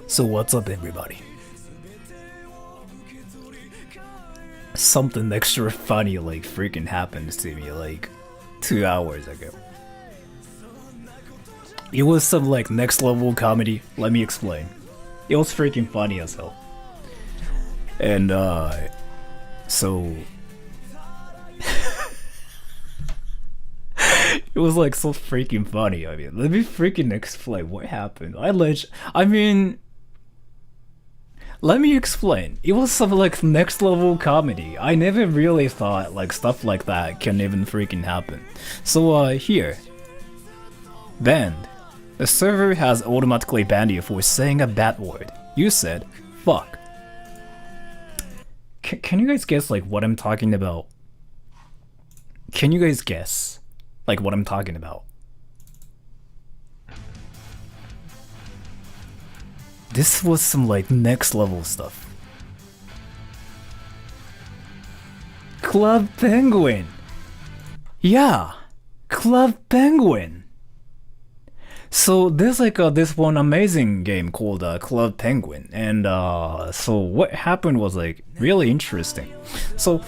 So what's up, everybody? Something extra funny like freaking happened to me like 2 hours ago. It was some like next level comedy. Let me explain. It was freaking funny as hell. And so it was like so freaking funny. I mean, let me freaking explain what happened. Let me explain. It was some like next level comedy. I never really thought like stuff like that can even freaking happen. So here. Banned. The server has automatically banned you for saying a bad word. You said fuck. Can you guys guess like what I'm talking about? Can you guys guess like what I'm talking about? This was some like next level stuff. Club Penguin. Yeah, Club Penguin. So there's like this one amazing game called Club Penguin, and so what happened was like really interesting. So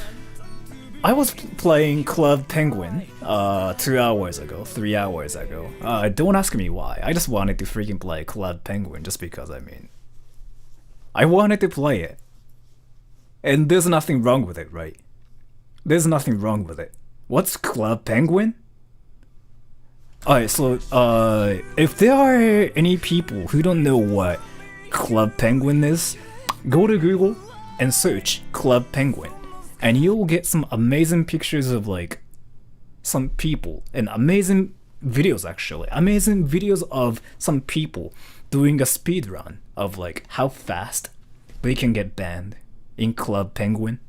I was playing Club Penguin 2 hours ago, 3 hours ago. Don't ask me why. I just wanted to freaking play Club Penguin just because, I mean, I wanted to play it. And there's nothing wrong with it, right? There's nothing wrong with it. What's Club Penguin? Alright, so if there are any people who don't know what Club Penguin is, go to Google and search Club Penguin. And you'll get some amazing pictures of like some people and amazing videos, actually. Amazing videos of some people doing a speed run of like how fast they can get banned in Club Penguin.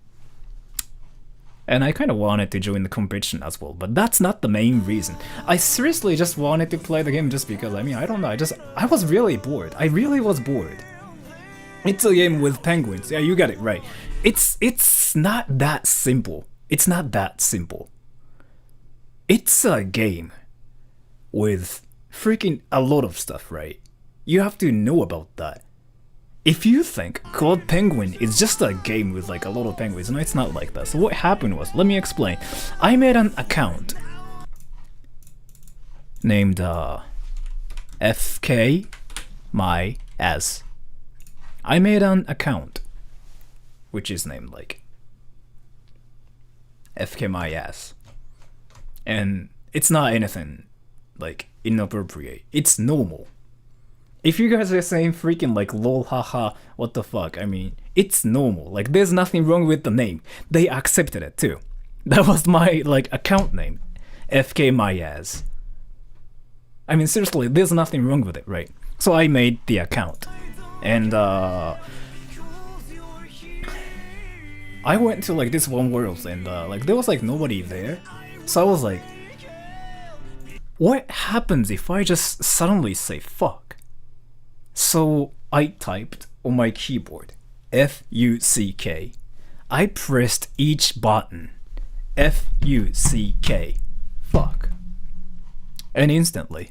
And I kind of wanted to join the competition as well, but that's not the main reason. I seriously just wanted to play the game just because, I mean, I don't know, I was really bored. I really was bored. It's a game with penguins. Yeah, you got it right. It's not that simple. It's not that simple. It's a game with freaking a lot of stuff, right? You have to know about that. If you think Club Penguin is just a game with like a lot of penguins, no, it's not like that. So what happened was, let me explain. I made an account named FK My As. I made an account which is named like FK My Ass. And it's not anything like inappropriate. It's normal. If you guys are saying freaking like lol haha what the fuck, I mean, it's normal. Like there's nothing wrong with the name. They accepted it too. That was my like account name. FK My Ass. I mean seriously, there's nothing wrong with it, right? So I made the account. And I went to like this one world and like there was like nobody there. So I was like, what happens if I just suddenly say fuck? So I typed on my keyboard F-U-C-K. I pressed each button F-U-C-K. Fuck. And instantly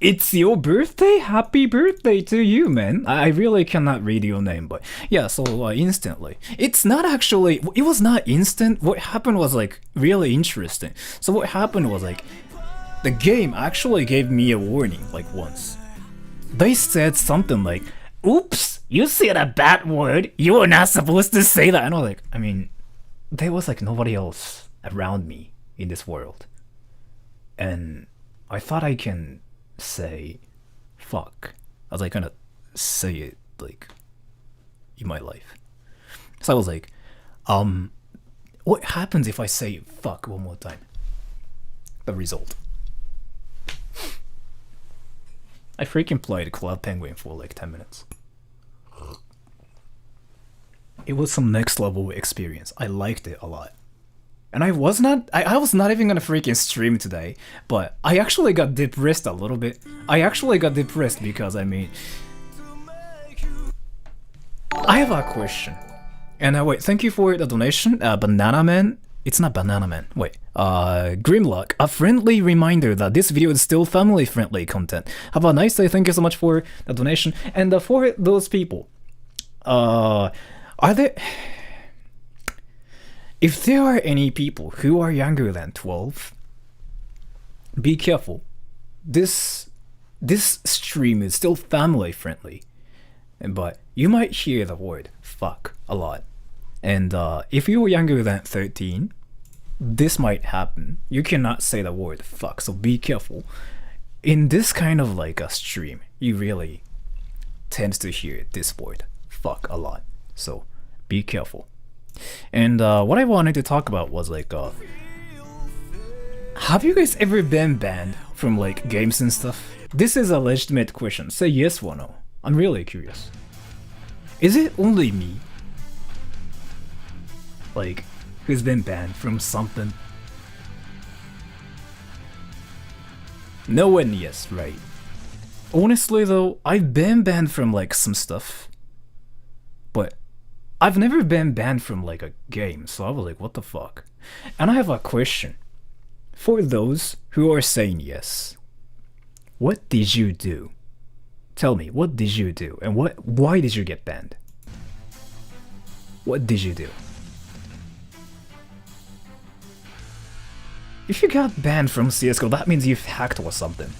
it's your birthday? Happy birthday to you, man. I really cannot read your name, but yeah, so instantly. It's not actually, it was not instant. What happened was like really interesting. So what happened was like, the game actually gave me a warning like once. They said something like, oops, you said a bad word. You were not supposed to say that. And I was like, I mean, there was like nobody else around me in this world. And I thought I can say fuck. I was like gonna say it like in my life. So I was like, what happens if I say fuck one more time? The result. I freaking played Club Penguin for like 10 minutes. It was some next level experience. I liked it a lot. And I was not even gonna freaking stream today, but I actually got depressed a little bit. I actually got depressed because I mean, I have a question. And wait, thank you for the donation, Banana Man. It's not Banana Man. Wait, Grimlock. A friendly reminder that this video is still family-friendly content. Have a nice day. Thank you so much for the donation. And for those people, are there? If there are any people who are younger than 12, be careful. This stream is still family-friendly, but you might hear the word fuck a lot. And if you're younger than 13, this might happen. You cannot say the word fuck, so be careful. In this kind of like a stream, you really tend to hear this word fuck a lot, so be careful. And what I wanted to talk about was like, have you guys ever been banned from like games and stuff? This is a legitimate question. Say yes or no. I'm really curious. Is it only me, like, who's been banned from something? No one, yes, right. Honestly though, I've been banned from like some stuff, but I've never been banned from like a game, so I was like, what the fuck? And I have a question. For those who are saying yes, what did you do? Tell me, what did you do? And why did you get banned? What did you do? If you got banned from CSGO, that means you've hacked or something.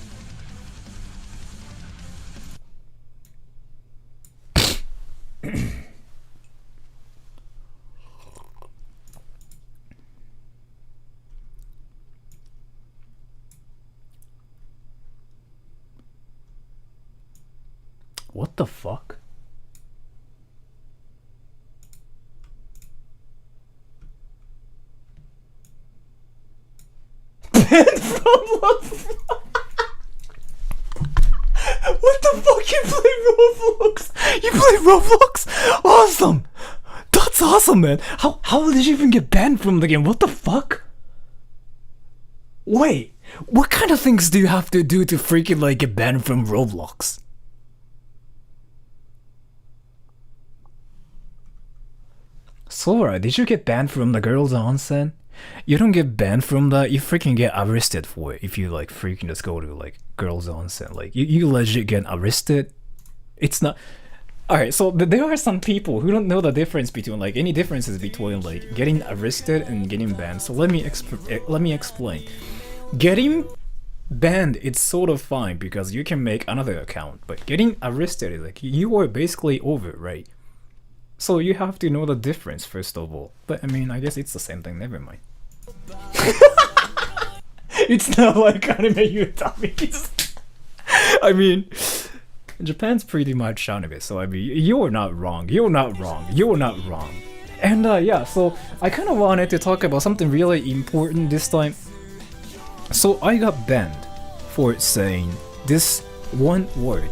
What the fuck? Banned from Roblox? What the fuck? You play Roblox? You play Roblox? Awesome! That's awesome, man! How did you even get banned from the game? What the fuck? Wait, what kind of things do you have to do to freaking like get banned from Roblox? Sora, did you get banned from the girls' onsen? You don't get banned from that, you freaking get arrested for it if you like freaking just go to like girls' onsen. Like you legit get arrested. It's not. Alright, so there are some people who don't know the difference between like any differences between like getting arrested and getting banned. So let me explain. Getting banned, it's sort of fine because you can make another account, but getting arrested is like you are basically over, right? So you have to know the difference first of all. But I mean, I guess it's the same thing, never mind. It's not like anime Utamis. I mean, Japan's pretty much anime, so I mean, you're not wrong. You're not wrong. You're not wrong. And yeah, so I kind of wanted to talk about something really important this time. So I got banned for saying this one word,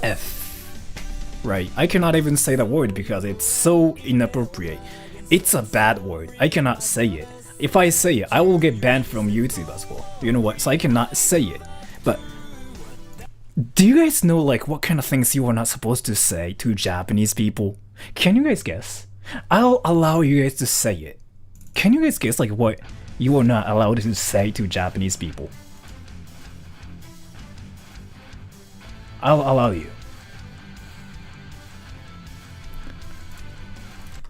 F. Right, I cannot even say the word because it's so inappropriate. It's a bad word. I cannot say it. If I say it, I will get banned from YouTube as well. You know what? So I cannot say it. But do you guys know like what kind of things you are not supposed to say to Japanese people? Can you guys guess? I'll allow you guys to say it. Can you guys guess like what you are not allowed to say to Japanese people? I'll allow you.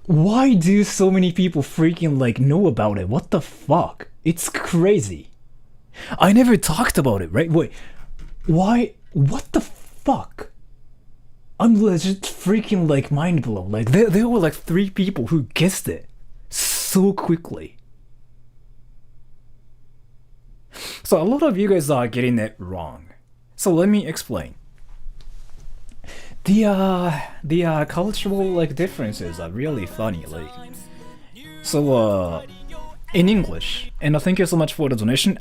Why do so many people freaking like know about it? What the fuck? It's crazy. I never talked about it, right? Wait, why? What the fuck? I'm legit freaking like mind blown. Like there were like 3 people who guessed it so quickly. So a lot of you guys are getting it wrong. So let me explain. The cultural like differences are really funny. Like, so in English, and thank you so much for the donation,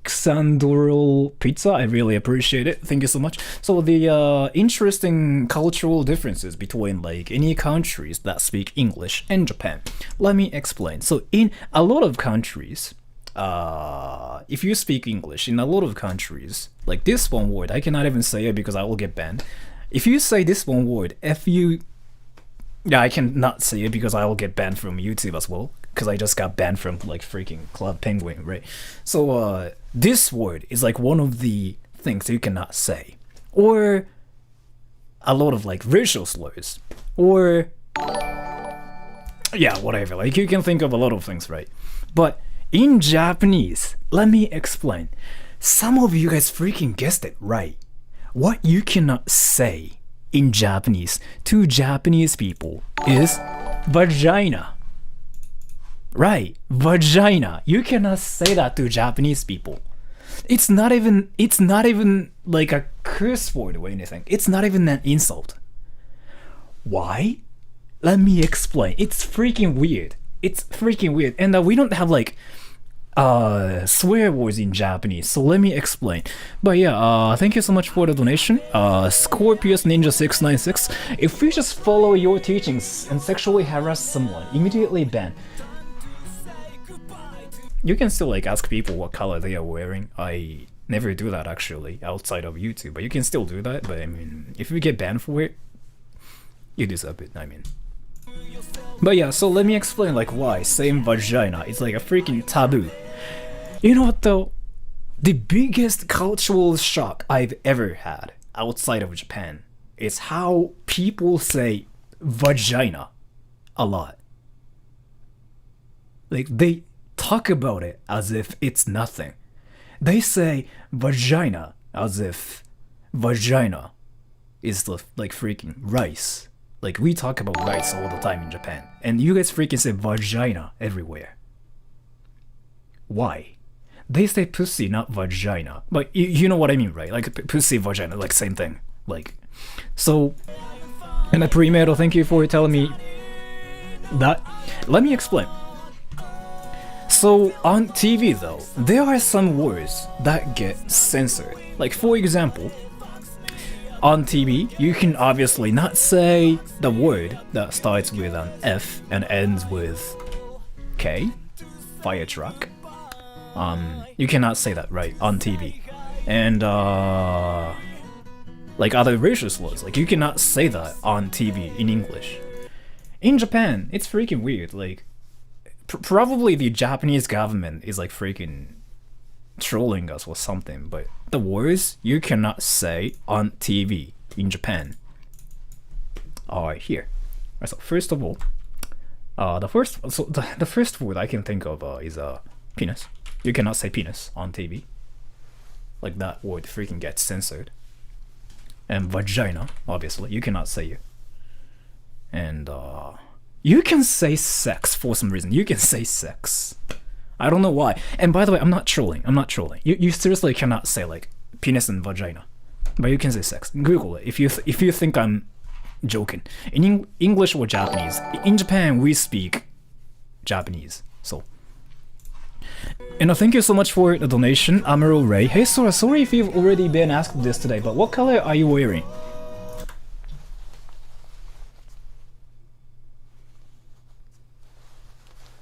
Alexandrol pizza. I really appreciate it. Thank you so much. So the interesting cultural differences between like any countries that speak English and Japan. Let me explain. So in a lot of countries, if you speak English in a lot of countries, like this one word, I cannot even say it because I will get banned. If you say this one word, yeah, I cannot say it because I will get banned from YouTube as well, because I just got banned from like freaking Club Penguin, right? So this word is like one of the things you cannot say, or a lot of like racial slurs, or yeah, whatever. Like you can think of a lot of things, right? But in Japanese, let me explain. Some of you guys freaking guessed it right. What you cannot say in Japanese to Japanese people is vagina. Right, vagina. You cannot say that to Japanese people. It's not even like a curse word or anything. It's not even an insult. Why? Let me explain. It's freaking weird. It's freaking weird. And we don't have like swear words in Japanese, so let me explain. But yeah, thank you so much for the donation, Scorpius Ninja 696. If you just follow your teachings and sexually harass someone, immediately ban. You can still like ask people what color they are wearing. I never do that actually outside of YouTube, but you can still do that. But I mean, if you get banned for it, you deserve it, I mean. But yeah, so let me explain like why saying vagina is like a freaking taboo. You know what though? The biggest cultural shock I've ever had outside of Japan is how people say vagina a lot. Like they talk about it as if it's nothing. They say vagina as if vagina is the like freaking rice. Like we talk about rice all the time in Japan, and you guys freaking say vagina everywhere. Why? They say pussy, not vagina. But you know what I mean, right? Like pussy, vagina, like same thing. Like, so, and a Primero, thank you for telling me that. Let me explain. So on TV though, there are some words that get censored. Like for example, on TV, you can obviously not say the word that starts with an F and ends with K, fire truck. You cannot say that, right, on TV. And like other racial slurs, like you cannot say that on TV in English. In Japan, it's freaking weird. Like probably the Japanese government is like freaking trolling us or something, but the words you cannot say on TV in Japan are here. Right, so first of all, the first word I can think of is penis. You cannot say penis on TV. Like that word freaking gets censored. And vagina, obviously, you cannot say it. And you can say sex for some reason. You can say sex. I don't know why. And by the way, I'm not trolling. You seriously cannot say like penis and vagina, but you can say sex. Google it if you think I'm joking. In English or Japanese. In Japan, we speak Japanese. So. And thank you so much for the donation, Amaro Ray. Hey Sora, sorry if you've already been asked this today, but what color are you wearing?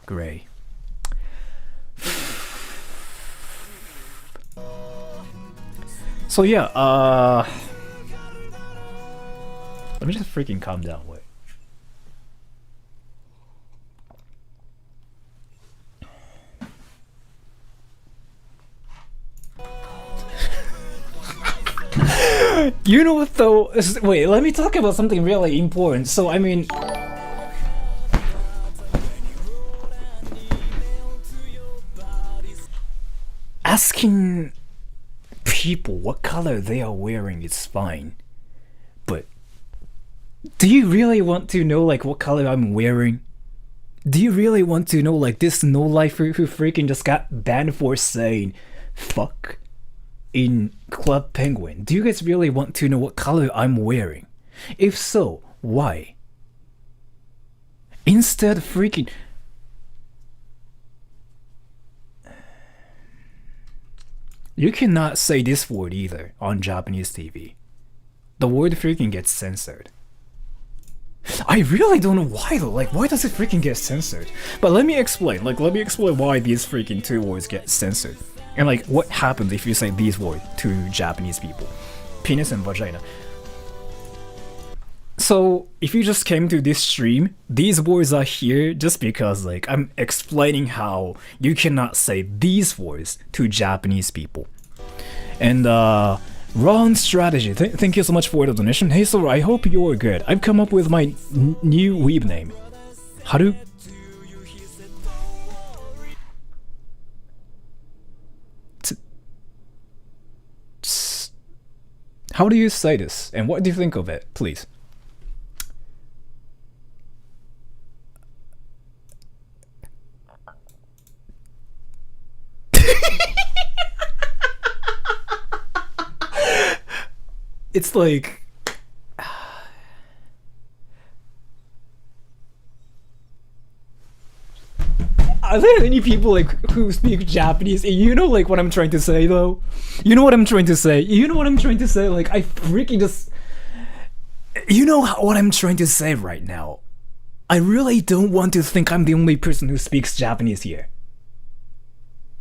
Gray. So yeah, let me just freaking calm down, wait. You know what though? Wait, let me talk about something really important. So I mean, asking people what color they are wearing is fine, but do you really want to know like what color I'm wearing? Do you really want to know like this no-lifer who freaking just got banned for saying fuck in Club Penguin? Do you guys really want to know what color I'm wearing? If so, why? Instead freaking... You cannot say this word either on Japanese TV. The word freaking gets censored. I really don't know why though, like why does it freaking get censored? But let me explain, why these freaking two words get censored. And like what happens if you say these words to Japanese people. Penis and vagina. So if you just came to this stream, these words are here just because like I'm explaining how you cannot say these words to Japanese people. And wrong strategy. Thank you so much for the donation. Hey Sora, I hope you're good. I've come up with my new weeb name. Haru. How do you say this? And what do you think of it, please? It's like are there any people like who speak Japanese? You know like what I'm trying to say though? You know what I'm trying to say? Like I freaking just you know what I'm trying to say right now. I really don't want to think I'm the only person who speaks Japanese here.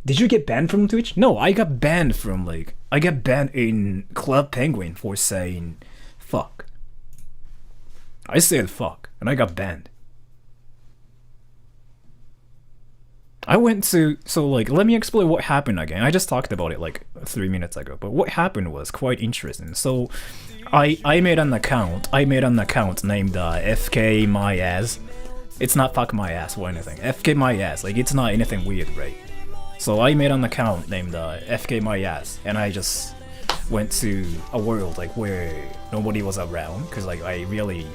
Did you get banned from Twitch? No, I got banned from like I got banned in Club Penguin for saying fuck. I said fuck and I got banned. I went to so like let me explain what happened again. I just talked about it like 3 minutes ago, but what happened was quite interesting. So I made an account. Named FK my ass. It's not fuck my ass or anything. FK my ass. Like it's not anything weird, right? So I made an account named FK my ass, and I just went to a world like where nobody was around, cause like I really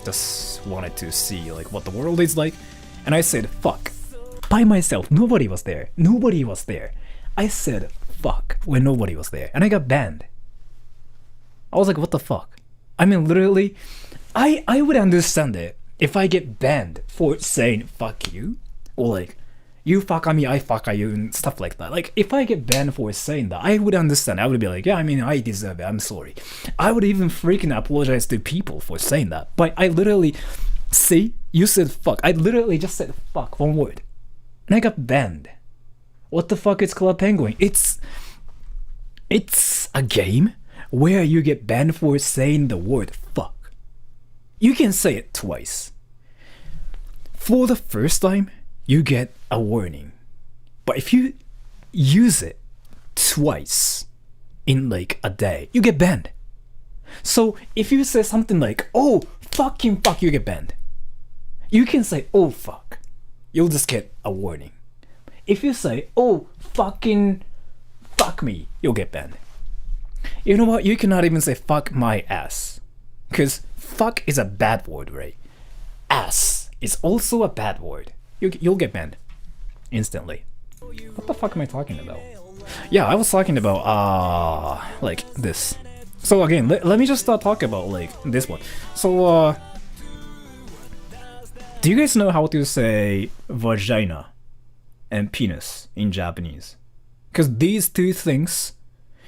just wanted to see like what the world is like, and I said fuck by myself. Nobody was there. I said fuck when nobody was there, and I got banned. I was like, what the fuck? I mean, literally, I would understand it if I get banned for saying fuck you, or like you fuck on me, I fuck on you, and stuff like that. Like, if I get banned for saying that, I would understand. I would be like, yeah, I mean, I deserve it, I'm sorry. I would even freaking apologize to people for saying that. But I literally, see, you said fuck. I literally just said fuck, one word. And I got banned. What the fuck is Club Penguin? It's a game where you get banned for saying the word fuck. You can say it twice. For the first time, you get a warning. But if you use it twice in like a day, you get banned. So if you say something like, oh, fucking fuck, you get banned. You can say, oh, fuck. You'll just get a warning. If you say, oh, fucking fuck me, you'll get banned. You know what? You cannot even say fuck my ass. Because fuck is a bad word, right? Ass is also a bad word. You'll get banned instantly. What the fuck am I talking about? Yeah, I was talking about like this. So again, let me just talk about like this one. So do you guys know how to say vagina and penis in Japanese? Because these two things,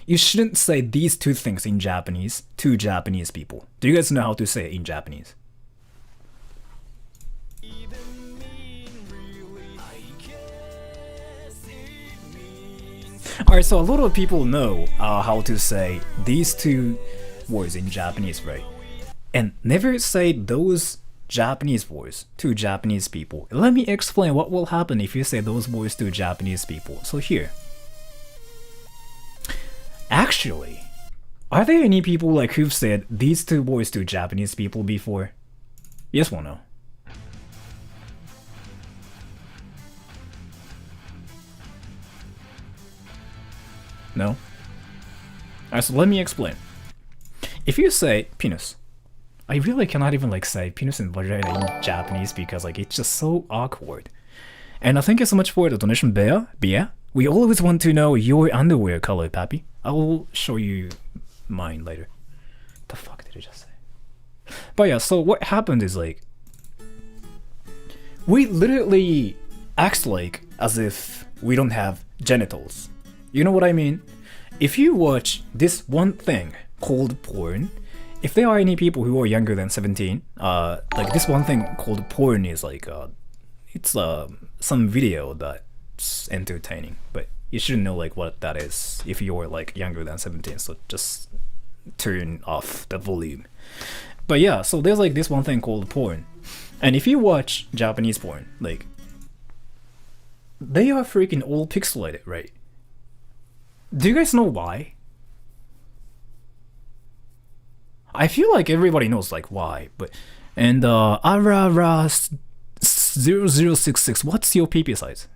you shouldn't say these two things in Japanese to Japanese people. Do you guys know how to say it in Japanese? Alright, so a lot of people know how to say these two words in Japanese, right? And never say those Japanese words to Japanese people. Let me explain what will happen if you say those words to Japanese people. So here. Actually, are there any people like who've said these two words to Japanese people before? Yes or no? No? Alright, so let me explain. If you say penis, I really cannot even like say penis and vagina in Japanese because like it's just so awkward. And thank you so much for the donation, Bea. We always want to know your underwear color, Pappy. I will show you mine later. The fuck did I just say? But yeah, so what happened is like we literally act like as if we don't have genitals. You know what I mean? if you watch this one thing called porn, if there are any people who are younger than 17, like this one thing called porn is like, it's some video that's entertaining, but you shouldn't know like what that is if you're like younger than 17, so just turn off the volume. But yeah, so there's like this one thing called porn, and if you watch Japanese porn, like they are freaking all pixelated, right? Do you guys know why? I feel like everybody knows like why, but and Ara0066, what's your PP size?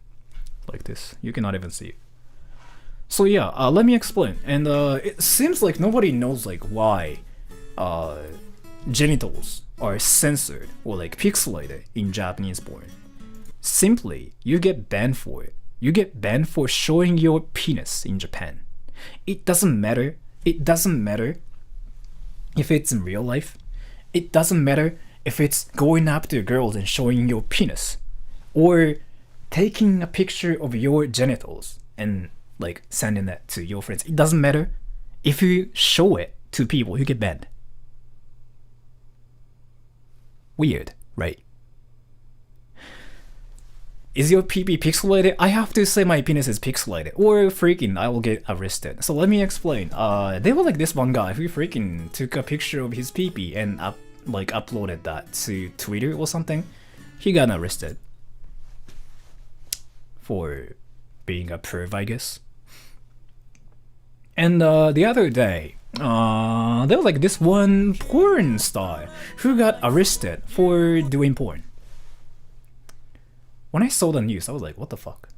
Like this, you cannot even see it. So yeah, let me explain. And it seems like nobody knows like why genitals are censored or like pixelated in Japanese porn. Simply, you get banned for it. You get banned for showing your penis in Japan. It doesn't matter. It doesn't matter if it's in real life. It doesn't matter if it's going up to girls and showing your penis, or taking a picture of your genitals and like sending that to your friends. It doesn't matter. If you show it to people, you get banned. Weird, right? Is your PP pixelated? I have to say my penis is pixelated, or freaking I will get arrested. So let me explain. They were like this one guy who freaking took a picture of his PP and uploaded that to Twitter or something. He got arrested for being a perv, I guess. And the other day, there was like this one porn star who got arrested for doing porn. When I saw the news, I was like, what the fuck?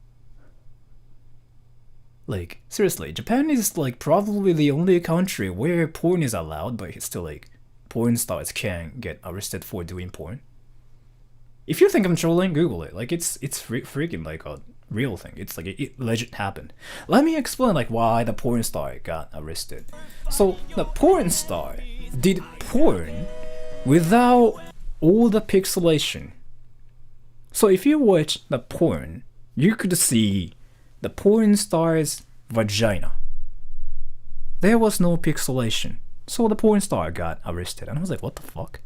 Like, seriously, Japan is like probably the only country where porn is allowed, but it's still like porn stars can get arrested for doing porn. If you think I'm trolling, Google it. Like, it's freaking like a real thing. It's like it legit happened. Let me explain like why the porn star got arrested. So the porn star did porn without all the pixelation. So if you watch the porn, you could see the porn star's vagina. There was no pixelation. So the porn star got arrested. And I was like, what the fuck?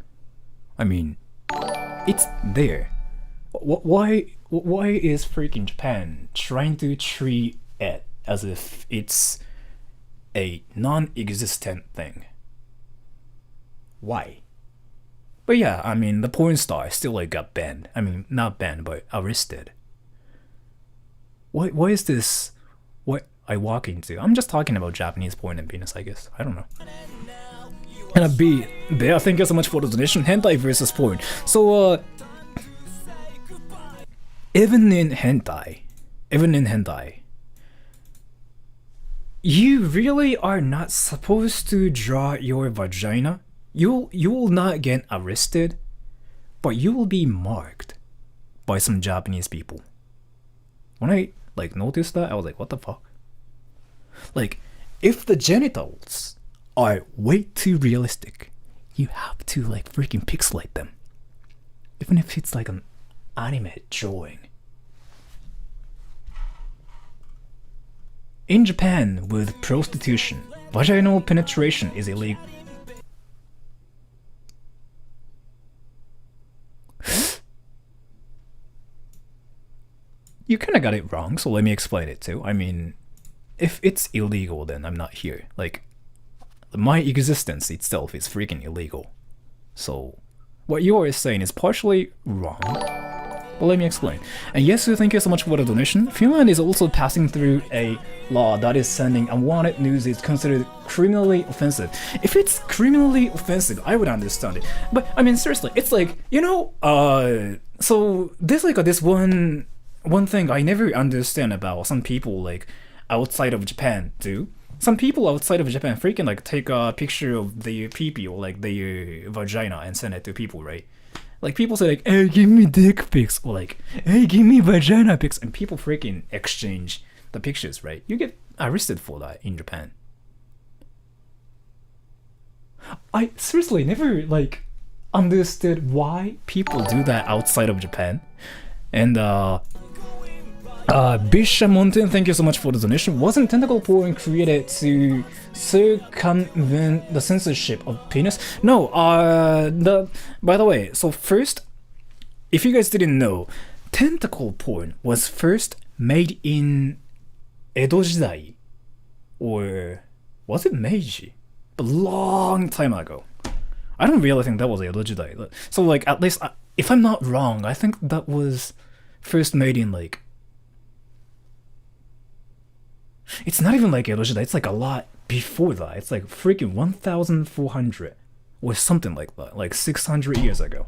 I mean, it's there. Why is freaking Japan trying to treat it as if it's a non-existent thing? Why? But yeah, I mean, the porn star still like got banned. I mean, not banned, but arrested. Why is this what I walk into? I'm just talking about Japanese porn and penis, I guess. I don't know. And a B, Bear, thank you so much for the donation. Hentai versus porn. So, even in hentai, you really are not supposed to draw your vagina. You will not get arrested, but you will be marked by some Japanese people. When I like noticed that, I was like, what the fuck? Like, if the genitals are way too realistic, you have to like freaking pixelate them. Even if it's like an anime drawing. In Japan, with prostitution, vaginal penetration is illegal. You kinda got it wrong, so let me explain it too. I mean, if it's illegal, then I'm not here. Like, my existence itself is freaking illegal. So, what you are saying is partially wrong. But let me explain. And Yesu, thank you so much for the donation. Finland is also passing through a law that is sending unwanted news is considered criminally offensive. If it's criminally offensive, I would understand it. But I mean, seriously, it's like, you know, so there's like this one thing I never understand about some people like outside of Japan do. Some people outside of Japan freaking like take a picture of their pee-pee or like their vagina and send it to people, right? Like people say like, hey, give me dick pics, or like, hey, give me vagina pics, and people freaking exchange the pictures, right? You get arrested for that in Japan. I seriously never like understood why people do that outside of Japan. And Bisha Mountain, thank you so much for the donation. Wasn't tentacle porn created to circumvent the censorship of penis? No, by the way, so first, if you guys didn't know, tentacle porn was first made in Edo Jidai, or was it Meiji? A long time ago. I don't really think that was Edo Jidai. So like, at least, if I'm not wrong, I think that was first made in like, it's not even like Edo Jidai, it's like a lot before that. It's like freaking 1400 or something like that, like 600 years ago.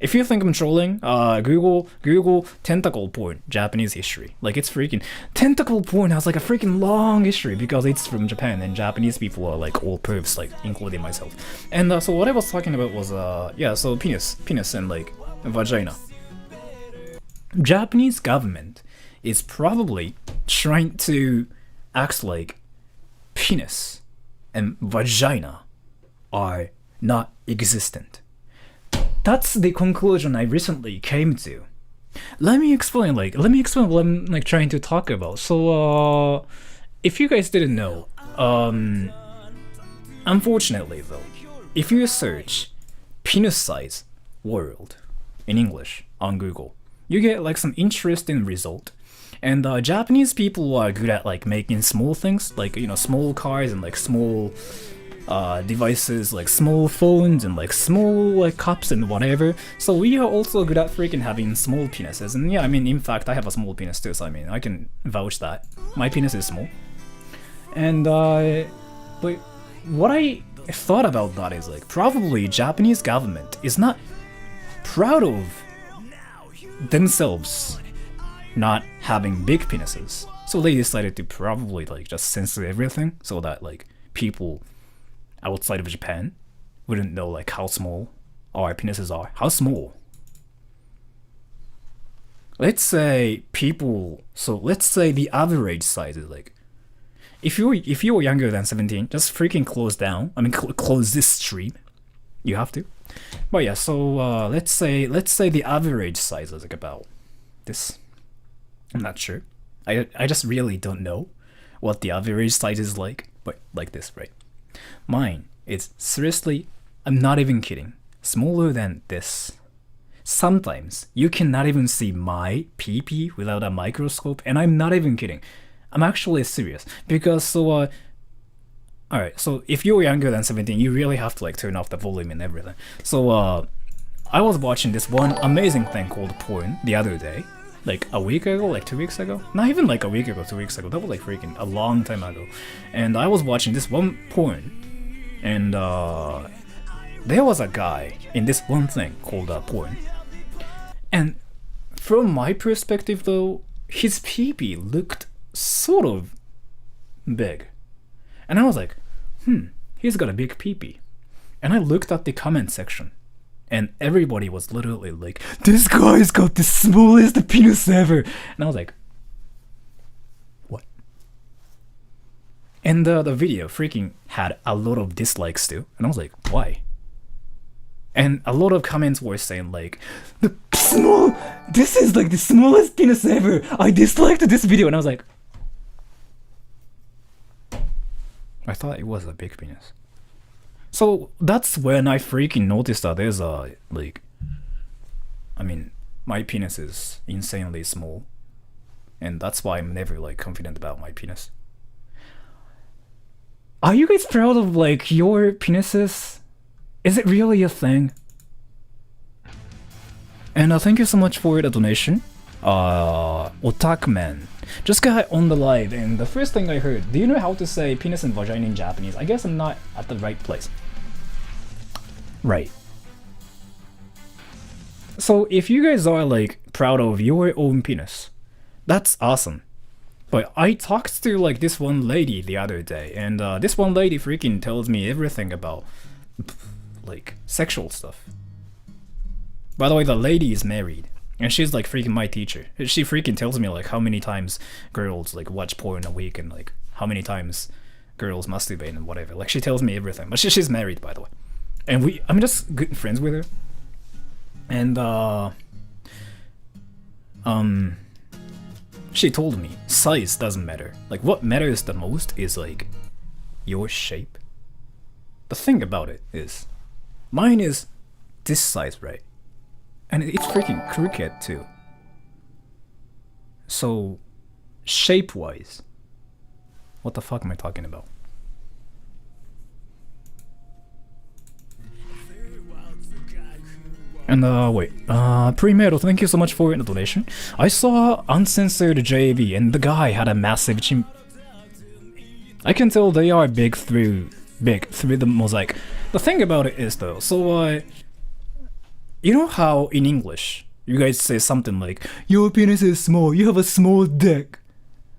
If you think I'm trolling, Google tentacle porn Japanese history. Like, it's freaking, tentacle porn has like a freaking long history because it's from Japan and Japanese people are like all pervs, like including myself. And so what I was talking about was yeah, so penis and like vagina. Japanese government is probably trying to act like penis and vagina are not existent. That's the conclusion I recently came to. Let me explain what I'm like trying to talk about. So if you guys didn't know, unfortunately though, if you search penis size world in English on Google, you get like some interesting result. And Japanese people are good at like making small things, like, you know, small cars and like small devices, like small phones and like small like cups and whatever. So we are also good at freaking having small penises. And yeah, I mean, in fact, I have a small penis too, so I mean, I can vouch that my penis is small. And but what I thought about that is like, probably Japanese government is not proud of themselves not having big penises, so they decided to probably like just censor everything so that like people outside of Japan wouldn't know like how small our penises are. How small? Let's say the average size is like, if you were younger than 17, just freaking close down. I mean, close this stream. You have to. But yeah, so let's say the average size is like about this. I'm not sure. I just really don't know what the average size is like, but like this, right? Mine is seriously, I'm not even kidding, smaller than this. Sometimes you cannot even see my pee-pee without a microscope, and I'm not even kidding. I'm actually serious, because so alright, so if you're younger than 17, you really have to like turn off the volume and everything. So I was watching this one amazing thing called porn the other day, like a week ago, like 2 weeks ago. Not even like a week ago, 2 weeks ago. That was like freaking a long time ago. And I was watching this one porn, and there was a guy in this one thing called porn. And from my perspective though, his pee-pee looked sort of big. And I was like, he's got a big pee-pee. And I looked at the comment section, and everybody was literally like, this guy's got the smallest penis ever. And I was like, what? And the video freaking had a lot of dislikes too. And I was like, why? And a lot of comments were saying like, this is like the smallest penis ever. I disliked this video. And I was like, I thought it was a big penis. So that's when I freaking noticed that there's a, like, I mean, my penis is insanely small. And that's why I'm never like confident about my penis. Are you guys proud of like your penises? Is it really a thing? And thank you so much for the donation. Otakman just got on the live, and the first thing I heard, do you know how to say penis and vagina in Japanese? I guess I'm not at the right place. Right. So if you guys are like proud of your own penis, that's awesome. But I talked to like this one lady the other day, and this one lady freaking tells me everything about like sexual stuff. By the way, the lady is married, and she's like freaking my teacher. She freaking tells me like how many times girls like watch porn a week, and like how many times girls masturbate and whatever. Like she tells me everything. But she's married, by the way. And I'm just good friends with her. And She told me size doesn't matter. Like what matters the most is like your shape. The thing about it is, mine is this size, right? And it's freaking crooked too. So, shape-wise, what the fuck am I talking about? And wait, Pre-Metal, thank you so much for the donation. I saw uncensored JV and the guy had a massive chimp. I can tell they are big through the mosaic. The thing about it is though, so you know how in English you guys say something like, your penis is small, you have a small dick.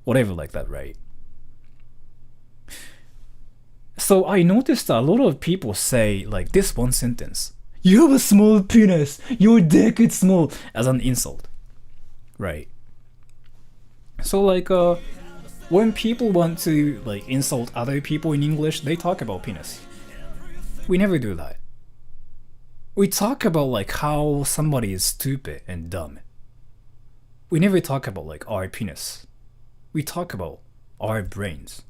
Whatever like that, right? So I noticed a lot of people say like this one sentence, you have a small penis, your dick is small, as an insult. Right. So like when people want to like insult other people in English, they talk about penis. We never do that. We talk about like how somebody is stupid and dumb. We never talk about like our penis. We talk about our brains.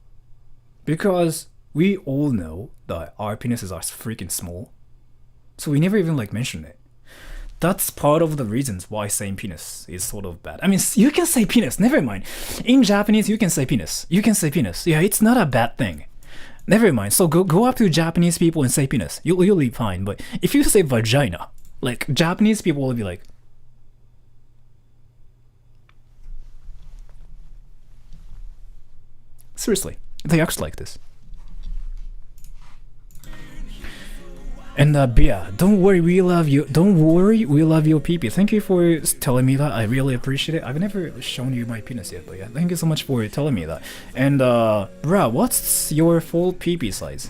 Because we all know that our penises are freaking small. So we never even like mention it. That's part of the reasons why saying penis is sort of bad. I mean, you can say penis, never mind. In Japanese, you can say penis. You can say penis. Yeah, it's not a bad thing. Never mind. So go up to Japanese people and say penis. You'll be fine. But if you say vagina, like Japanese people will be like, seriously, they act like this. And Bia, don't worry, we love you. Don't worry, we love your pee-pee. Thank you for telling me that. I really appreciate it. I've never shown you my penis yet, but yeah, thank you so much for telling me that. And bruh, what's your full pee-pee size?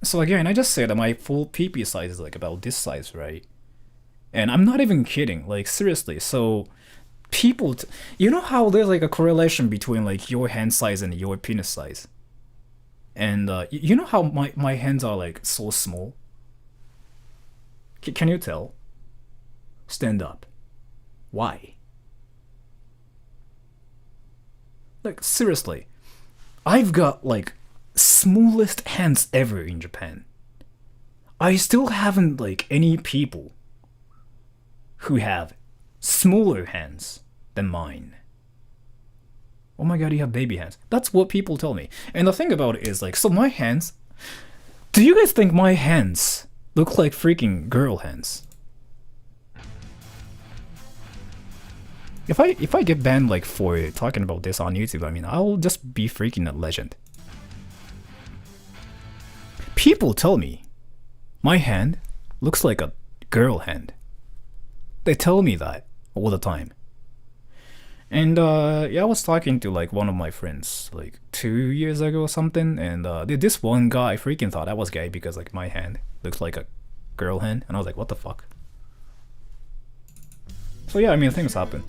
So again, I just said that my full pee-pee size is like about this size, right? And I'm not even kidding, like seriously. So people, you know how there's like a correlation between like your hand size and your penis size? And you know how my hands are like so small? Can you tell? Stand up. Why? Like seriously, I've got like smallest hands ever in Japan. I still haven't like any people who have smaller hands than mine. Oh my god, you have baby hands. That's what people tell me. And the thing about it is like, so my hands, do you guys think my hands look like freaking girl hands? If I get banned like for talking about this on YouTube, I mean, I'll just be freaking a legend. People tell me my hand looks like a girl hand. They tell me that all the time. And yeah, I was talking to like one of my friends like 2 years ago or something, and this one guy freaking thought I was gay because like my hand looks like a girl hand, and I was like, what the fuck? So yeah, I mean, things happen.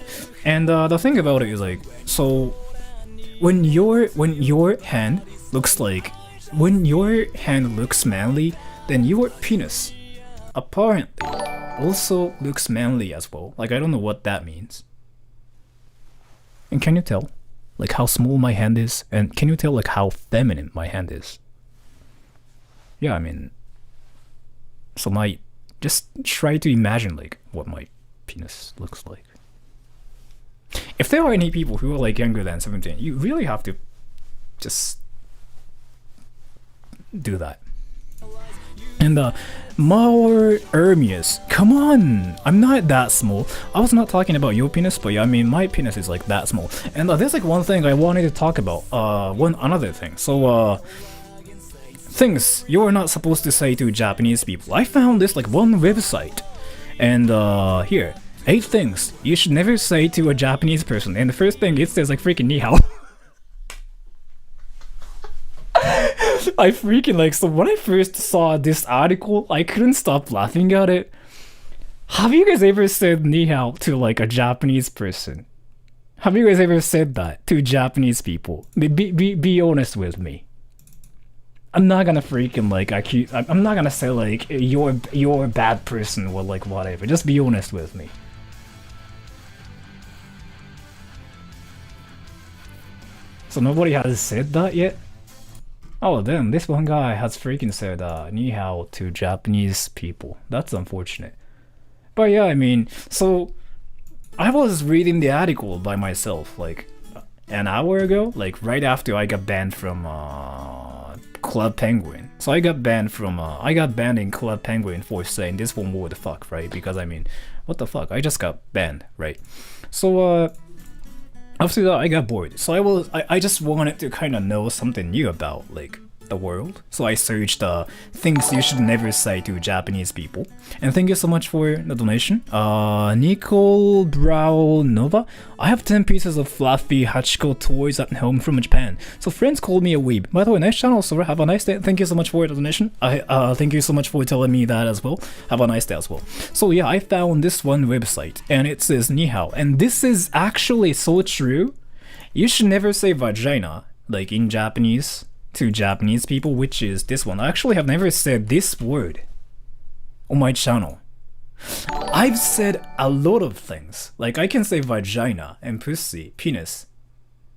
And the thing about it is like, so when your hand looks manly, then your penis apparently also looks manly as well. Like, I don't know what that means. And can you tell like how small my hand is? And can you tell like how feminine my hand is? Yeah, I mean, so just try to imagine like what my penis looks like. If there are any people who are like younger than 17, you really have to just do that. And Maur Ermius, come on! I'm not that small. I was not talking about your penis, but yeah, I mean, my penis is like that small. And there's like one thing I wanted to talk about. Another thing. So, things you're not supposed to say to Japanese people. I found this like one website. And here, 8 things you should never say to a Japanese person. And the first thing, it says like freaking ni hao. I freaking like, so when I first saw this article, I couldn't stop laughing at it. Have you guys ever said ni hao to like a Japanese person? Have you guys ever said that to Japanese people? Be honest with me. I'm not gonna freaking like I'm not gonna say like you're a bad person or like whatever. Just be honest with me. So nobody has said that yet? Oh damn, this one guy has freaking said ni hao to Japanese people. That's unfortunate. But yeah, I mean, so I was reading the article by myself like an hour ago, like right after I got banned from Club Penguin. So I got banned in Club Penguin for saying this one word fuck, right? Because I mean, what the fuck? I just got banned, right? So after that I got bored. So I just wanted to kind of know something new about like the world. So I searched things you should never say to Japanese people. And thank you so much for the donation. Nicole Brow Nova. I have 10 pieces of fluffy Hachiko toys at home from Japan. So friends call me a weeb. By the way, nice channel, so have a nice day. Thank you so much for the donation. Thank you so much for telling me that as well. Have a nice day as well. So yeah, I found this one website and it says ni hao. And this is actually so true. You should never say vagina like in Japanese to Japanese people, which is this one. I actually have never said this word on my channel. I've said a lot of things. Like I can say vagina and pussy, penis,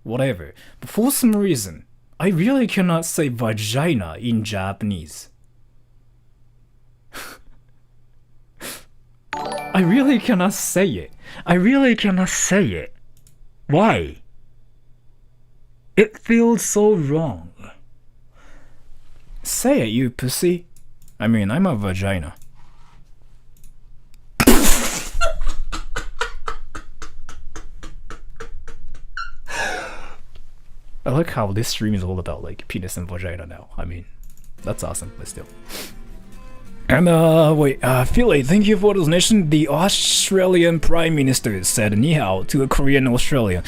whatever. But for some reason, I really cannot say vagina in Japanese. I really cannot say it. I really cannot say it. Why? It feels so wrong. Say it, you pussy. I mean, I'm a vagina. I like how this stream is all about like penis and vagina now. I mean, that's awesome, but still. And wait, Philly, thank you for the donation. The Australian Prime Minister said ni hao to a Korean Australian.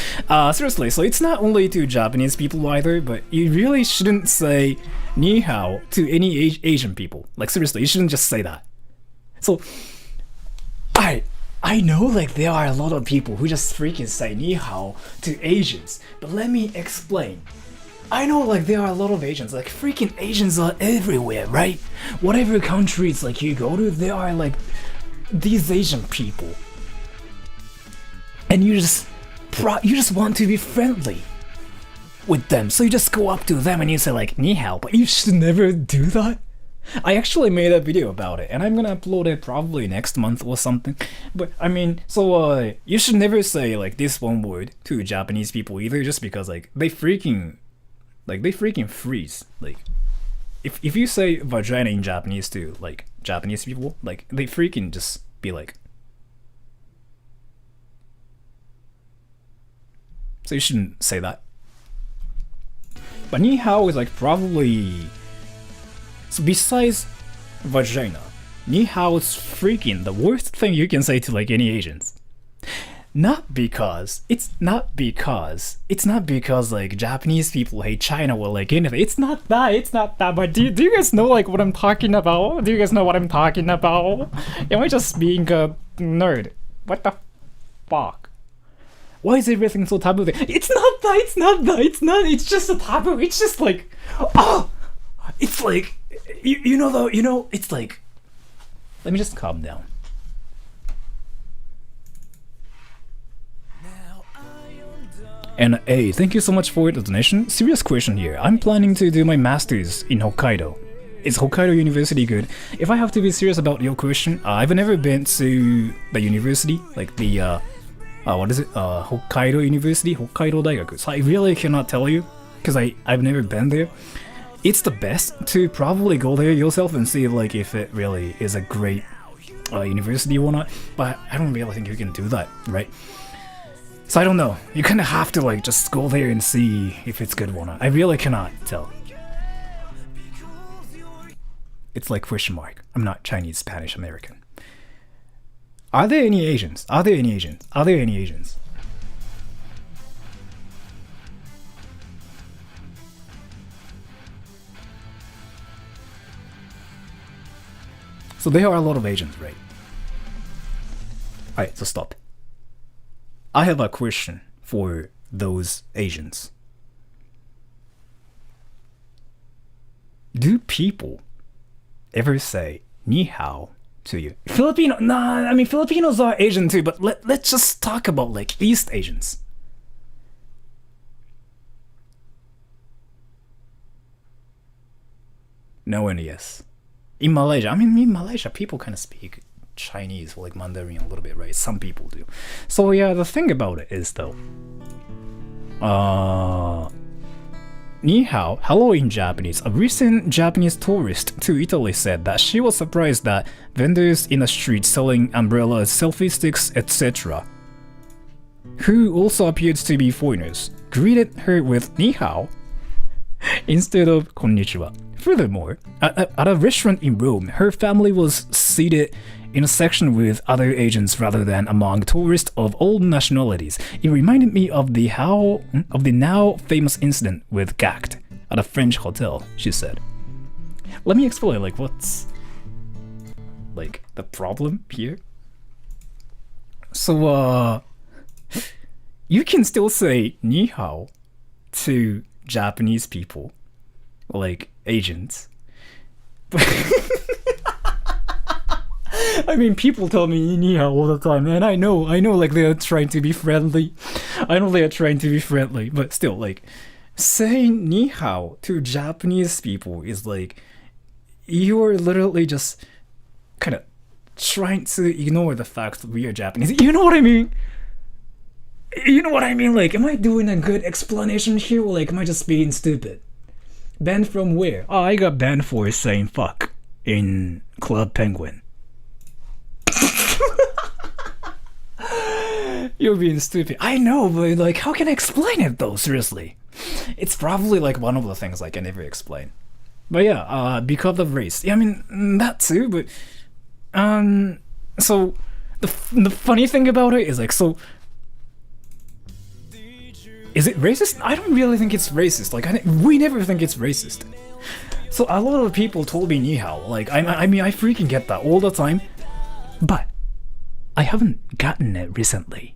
Seriously, so it's not only to Japanese people either, but you really shouldn't say ni hao to any Asian people. Like seriously, you shouldn't just say that. So, I know like there are a lot of people who just freaking say ni hao to Asians, but let me explain. I know like there are a lot of Asians, like freaking Asians are everywhere, right? Whatever countries like you go to, there are like these Asian people. And you just want to be friendly with them. So you just go up to them and you say like ni hao, but you should never do that. I actually made a video about it and I'm gonna upload it probably next month or something. But I mean, so you should never say like this one word to Japanese people either, just because like they freaking freeze. Like if you say vagina in Japanese to like Japanese people, like they freaking just be like. So you shouldn't say that. But ni hao is like probably, so besides vagina, ni hao is freaking the worst thing you can say to like any Asians. It's not because like Japanese people hate China or like anything. It's not that. But do you guys know like what I'm talking about? Do you guys know what I'm talking about? Am I just being a nerd? What the fuck? Why is everything so taboo? It's not that. It's just a taboo. It's just like, oh, it's like, you know, it's like, let me just calm down. And hey, thank you so much for the donation. Serious question here. I'm planning to do my master's in Hokkaido. Is Hokkaido University good? If I have to be serious about your question, I've never been to the university, like the, what is it? Hokkaido University, Hokkaido Daigaku. So I really cannot tell you, because I've never been there. It's the best to probably go there yourself and see like if it really is a great university or not. But I don't really think you can do that, right? So I don't know. You kind of have to like just go there and see if it's good or not. I really cannot tell. It's like question mark. I'm not Chinese, Spanish, American. Are there any Asians? Are there any Asians? Are there any Asians? So there are a lot of Asians, right? Alright, so stop. I have a question for those Asians. Do people ever say ni hao to you? Filipinos are Asian too, but let's just talk about like East Asians. No NES. In Malaysia, I mean, in Malaysia, people kind of speak Chinese or like Mandarin a little bit, right? Some people do. So yeah, the thing about it is though, ni hao, hello in Japanese. A recent Japanese tourist to Italy said that she was surprised that vendors in the street selling umbrellas, selfie sticks, etc., who also appeared to be foreigners, greeted her with ni hao instead of konnichiwa. Furthermore, at a restaurant in Rome, her family was seated in a section with other Asians rather than among tourists of all nationalities. It reminded me of the now famous incident with Gact at a French hotel, she said. Let me explain, like, what's like the problem here. So you can still say ni hao to Japanese people, like Asians. I mean, people tell me ni hao all the time, and I know, like they're trying to be friendly. I know they are trying to be friendly, but still, like, saying ni hao to Japanese people is like you are literally just kind of trying to ignore the fact that we are Japanese. You know what I mean? You know what I mean? Like, am I doing a good explanation here, or like am I just being stupid? Banned from where? Oh, I got banned for saying fuck in Club Penguin. You're being stupid. I know, but like, how can I explain it though? Seriously, it's probably like one of the things I can never explain. But yeah, because of race. Yeah, I mean that too. But so the funny thing about it is like, so is it racist? I don't really think it's racist. Like, we never think it's racist. So a lot of people told me ni hao. Like, I mean, I freaking get that all the time. But I haven't gotten it recently.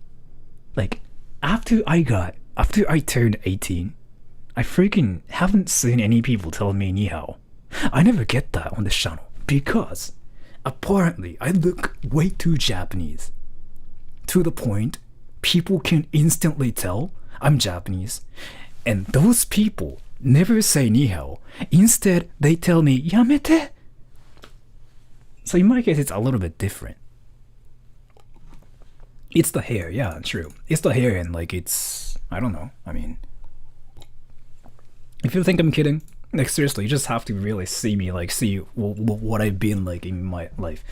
Like, after I turned 18, I freaking haven't seen any people tell me ni hao. I never get that on this channel because apparently I look way too Japanese. To the point people can instantly tell I'm Japanese. And those people never say ni hao. Instead, they tell me yamete. So in my case, it's a little bit different. It's the hair, yeah, true. It's the hair, and like, it's, I don't know. I mean, if you think I'm kidding, like, seriously, you just have to really see me, like, see what I've been like in my life.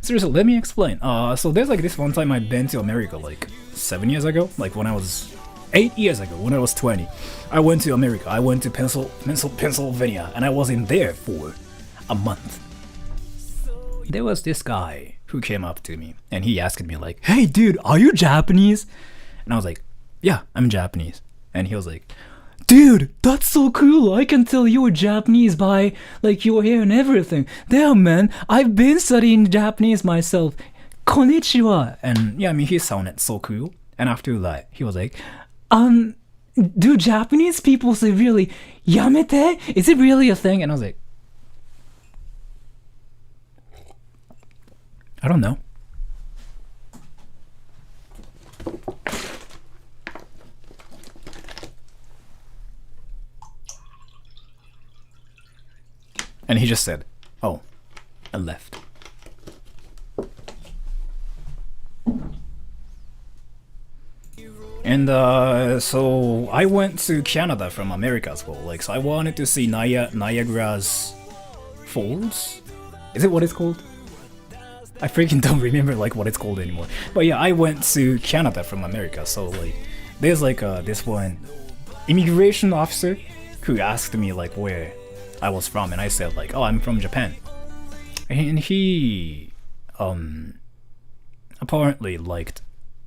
Seriously, let me explain. So there's like this one time I've been to America like 7 years ago, like when I was 8 years ago, when I was 20. I went to America. I went to Pennsylvania, and I was in there for a month. There was this guy who came up to me, and he asked me like, "Hey dude, are you Japanese?" And I was like, "Yeah, I'm Japanese." And he was like, "Dude, that's so cool. I can tell you're Japanese by like your hair and everything. Damn man, I've been studying Japanese myself. Konnichiwa." And yeah, I mean, he sounded so cool. And after that, he was like, do Japanese people say really yamete? Is it really a thing? And I was like, I don't know. And he just said, "Oh," and left. And so I went to Canada from America as well. Like, so I wanted to see Niagara's Falls. Is it what it's called? I freaking don't remember like what it's called anymore. But yeah, I went to Canada from America. So like, there's like this one immigration officer who asked me like where I was from, and I said like, "Oh, I'm from Japan." And he apparently liked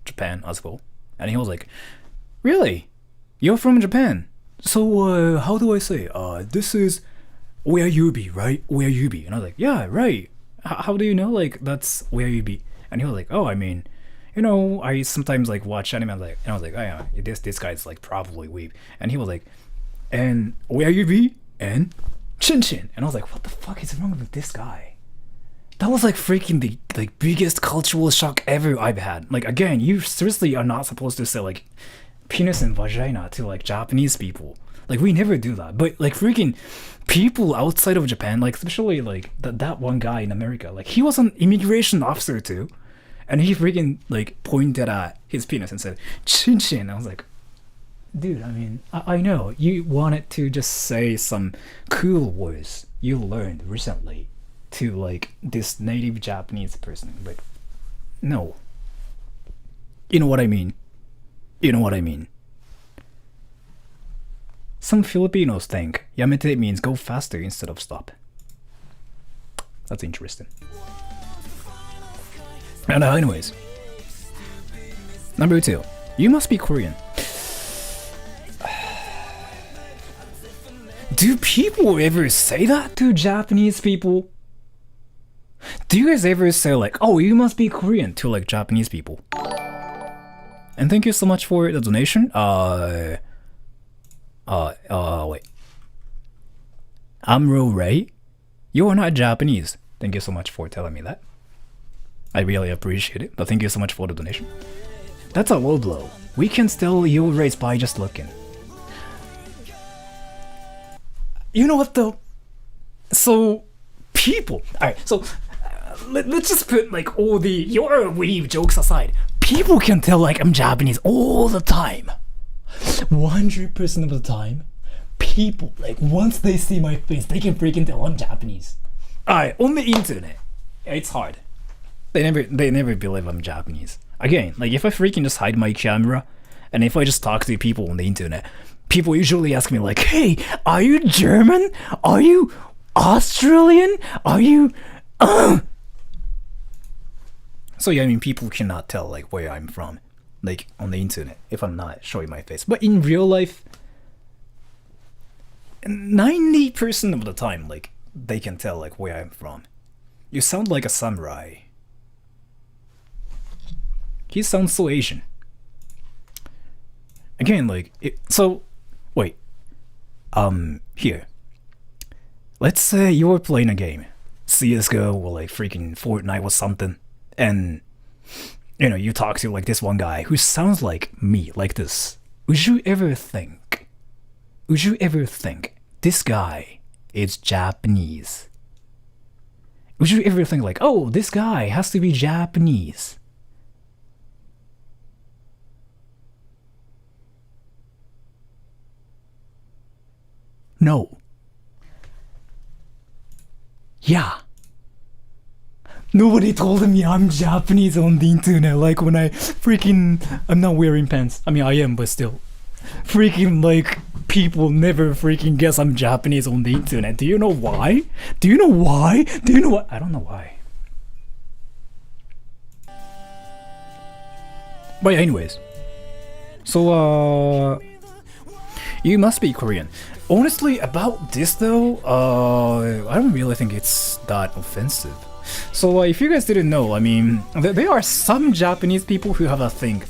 Japan as well. And he was like, "Really? You're from Japan? So how do I say? This is where you be, right? Where you be?" And I was like, "Yeah, right. How do you know like that's where you be?" And he was like, "Oh, I mean, you know, I sometimes like watch anime." And I was like, "Oh yeah, this guy's like probably weeb." And he was like, "And where you be?" And chin chin. And I was like, "What the fuck is wrong with this guy?" That was like freaking the like biggest cultural shock ever I've had. Like, again, you seriously are not supposed to say like penis and vagina to like Japanese people. Like we never do that. But like freaking people outside of Japan, like especially like that one guy in America, like he was an immigration officer too. And he freaking like pointed at his penis and said, "Chin chin." I was like, dude, I mean, I know you wanted to just say some cool words you learned recently to like this native Japanese person, but no. You know what I mean? You know what I mean? Some Filipinos think yamete means go faster instead of stop. That's interesting. And anyways, number 2, you must be Korean. Do people ever say that to Japanese people? Do you guys ever say like, oh, you must be Korean to like Japanese people? And thank you so much for the donation. Wait. Amro Ray, you are not Japanese. Thank you so much for telling me that. I really appreciate it, but thank you so much for the donation. That's a low blow. We can still your race by just looking. You know what though? So, people. Alright, so let's just put like all the your weeb jokes aside. People can tell like I'm Japanese all the time. 100% of the time. People, like once they see my face, they can freaking tell I'm Japanese. Alright, on the internet, it's hard. They never believe I'm Japanese. Again, like if I freaking just hide my camera, and if I just talk to people on the internet, people usually ask me like, hey, are you German? Are you Australian? Are you So yeah, I mean people cannot tell like where I'm from, like on the internet, if I'm not showing my face. But in real life, 90% of the time, like they can tell like where I'm from. You sound like a samurai. He sounds so Asian. Again, like so wait. Here. Let's say you're playing a game, CS:GO or like freaking Fortnite or something, and you know you talk to like this one guy who sounds like me, like this. Would you ever think this guy is Japanese? Would you ever think like, oh, this guy has to be Japanese? No. Yeah. Nobody told me I'm Japanese on the internet, like when I'm not wearing pants. I mean, I am, but still. Freaking, like, people never freaking guess I'm Japanese on the internet. Do you know why? Do you know why? Do you know what? I don't know why. But anyways. So, you must be Korean. Honestly, about this though, I don't really think it's that offensive. So if you guys didn't know, I mean, there are some Japanese people who have a thing,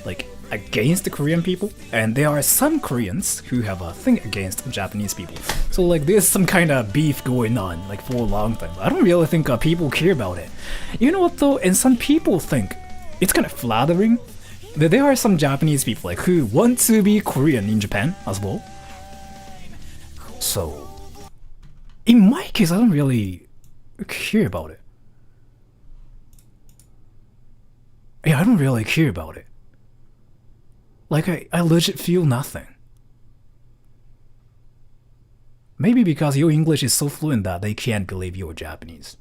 like, against the Korean people, and there are some Koreans who have a thing against Japanese people. So like, there's some kind of beef going on, like, for a long time. I don't really think people care about it. You know what though, and some people think it's kind of flattering that there are some Japanese people, like, who want to be Korean in Japan as well. So, in my case, I don't really care about it. Yeah, I don't really care about it. Like, I legit feel nothing. Maybe because your English is so fluent that they can't believe you're Japanese.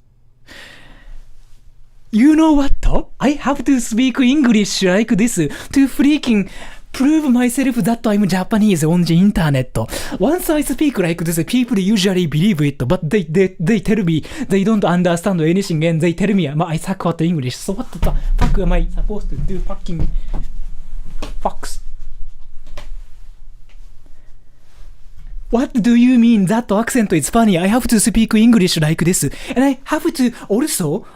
You know what though? I have to speak English like this to freaking prove myself that I'm Japanese on the internet. Once I speak like this, people usually believe it, but they tell me they don't understand anything and they tell me I suck at English. So what the fuck am I supposed to do? Fucking fucks. What do you mean that accent is funny? I have to speak English like this. And I have to also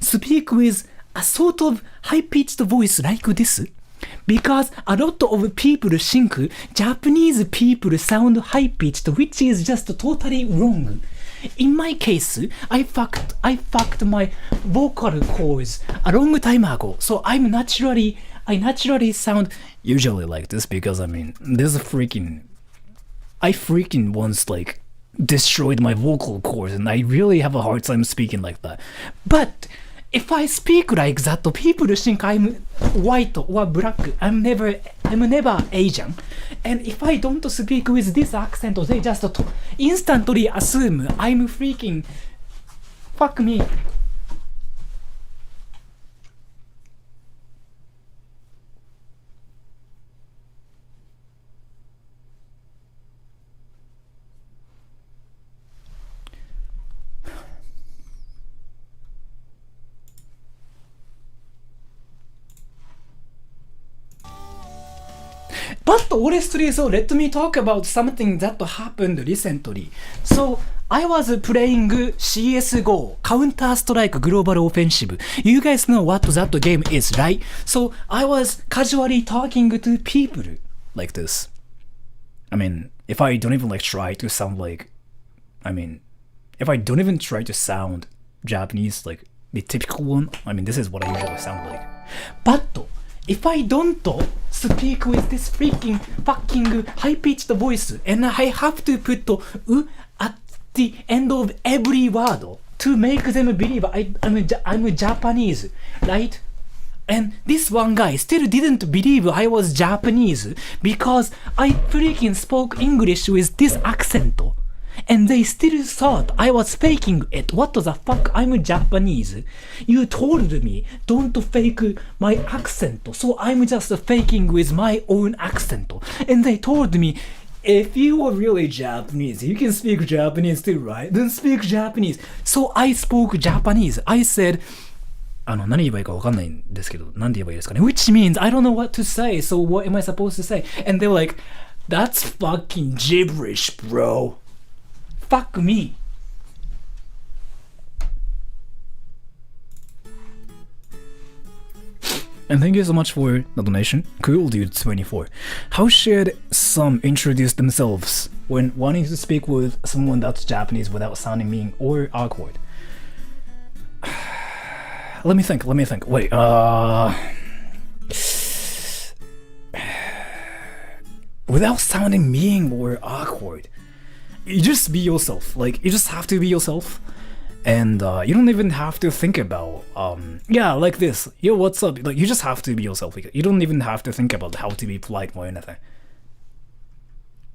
speak with a sort of high-pitched voice like this. Because a lot of people think Japanese people sound high-pitched, which is just totally wrong. In my case, I fucked my vocal cords a long time ago, so I'm naturally I naturally sound usually like this because I mean, I freaking once like destroyed my vocal cords and I really have a hard time speaking like that. But if I speak like that, people think I'm white or black. I'm never Asian. And if I don't speak with this accent, they just instantly assume I'm freaking fuck me. But honestly, so let me talk about something that happened recently. So I was playing CSGO, Counter-Strike Global Offensive. You guys know what that game is, right? So I was casually talking to people like this. I mean, if I don't even like try to sound like, if I don't even try to sound Japanese, like the typical one, this is what I usually sound like. But if I don't speak with this freaking fucking high-pitched voice and I have to put at the end of every word to make them believe I'm Japanese, right? And this one guy still didn't believe I was Japanese because I freaking spoke English with this accent. And they still thought I was faking it. What the fuck? I'm Japanese. You told me don't fake my accent, so I'm just faking with my own accent. And they told me, if you are really Japanese, you can speak Japanese too, right? Then speak Japanese. So I spoke Japanese. I said, 何言えばいいかわかんないんですけど、何て言えばいいですかね? Which means I don't know what to say, so what am I supposed to say? And they were like, that's fucking gibberish, bro. Fuck me. And thank you so much for the donation. Cool Dude 24. How should some introduce themselves when wanting to speak with someone that's Japanese without sounding mean or awkward? Let me think. Wait, without sounding mean or awkward. You just be yourself. Like, you just have to be yourself. And you don't even have to think about, yeah, like this. Yo, what's up? Like, you just have to be yourself. You don't even have to think about how to be polite or anything.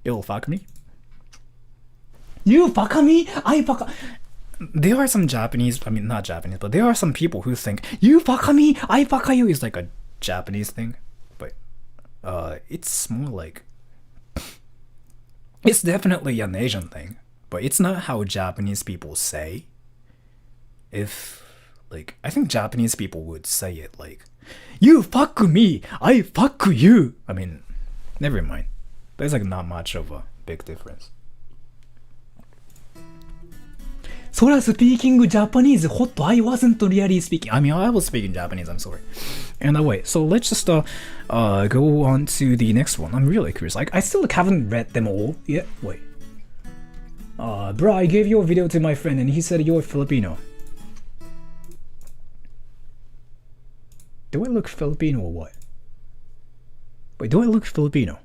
Yo, fuck me? You fuck me? I fuck. There are some Japanese, not Japanese, but there are some people who think, you fuck me? I fuck you is like a Japanese thing. But it's more like, it's definitely an Asian thing, but it's not how Japanese people say. I think Japanese people would say it like, you fuck me, I fuck you. Never mind. There's like not much of a big difference. Sora speaking Japanese, hot, I wasn't really speaking. I was speaking Japanese, I'm sorry. And wait, so let's just go on to the next one. I'm really curious. Like, I still haven't read them all yet. Wait. Bro, I gave your video to my friend and he said you're Filipino. Do I look Filipino or what? Wait, do I look Filipino?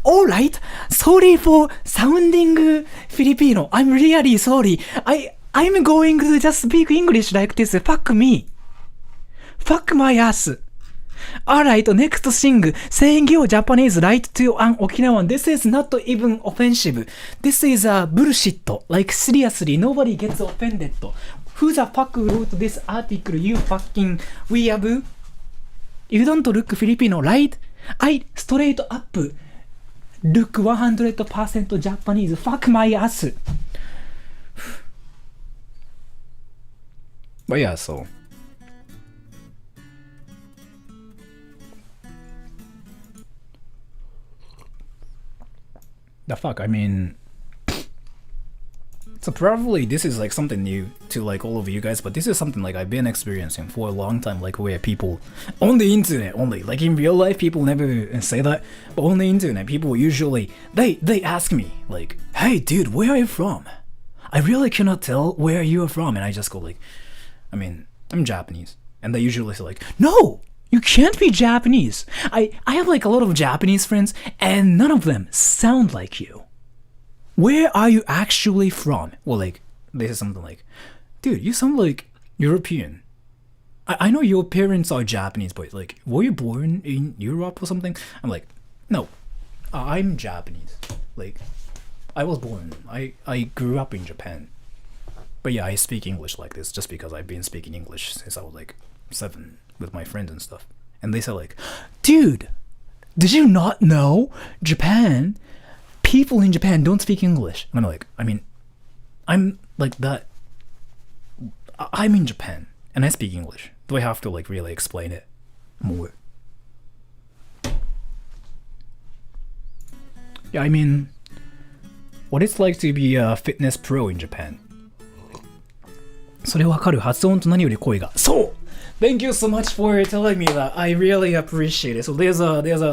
Alright, sorry for sounding Filipino. I'm really sorry. I'm going to just speak English like this. Fuck me. Fuck my ass. Alright, next thing. Saying you're Japanese right to an Okinawan. This is not even offensive. This is bullshit. Like, seriously, nobody gets offended. Who the fuck wrote this article, you fucking weeaboo? You don't look Filipino, right? I straight up look 100% Japanese. Fuck my ass. But yeah, so the fuck, so probably this is like something new to like all of you guys, but this is something like I've been experiencing for a long time, like where people on the internet only, like in real life people never say that, but on the internet people usually they ask me like, hey dude, where are you from? I really cannot tell where you are from, and I just go like, I'm Japanese. And they usually say like, no, you can't be Japanese. I have like a lot of Japanese friends and none of them sound like you. Where are you actually from? Well, like, they say something like, dude, you sound like European. I know your parents are Japanese, but like, were you born in Europe or something? I'm like, no, I'm Japanese. Like, I was born, I grew up in Japan. But yeah, I speak English like this just because I've been speaking English since I was like 7 with my friends and stuff. And they say like, dude, did you not know Japan? People in Japan don't speak English. And I'm like, I mean, I'm like that. I'm in Japan and I speak English. Do I have to like really explain it more? Yeah, I mean, what it's like to be a fitness pro in Japan. それわかる。発音と何より声が。そう Thank you so much for telling me that. I really appreciate it. So there's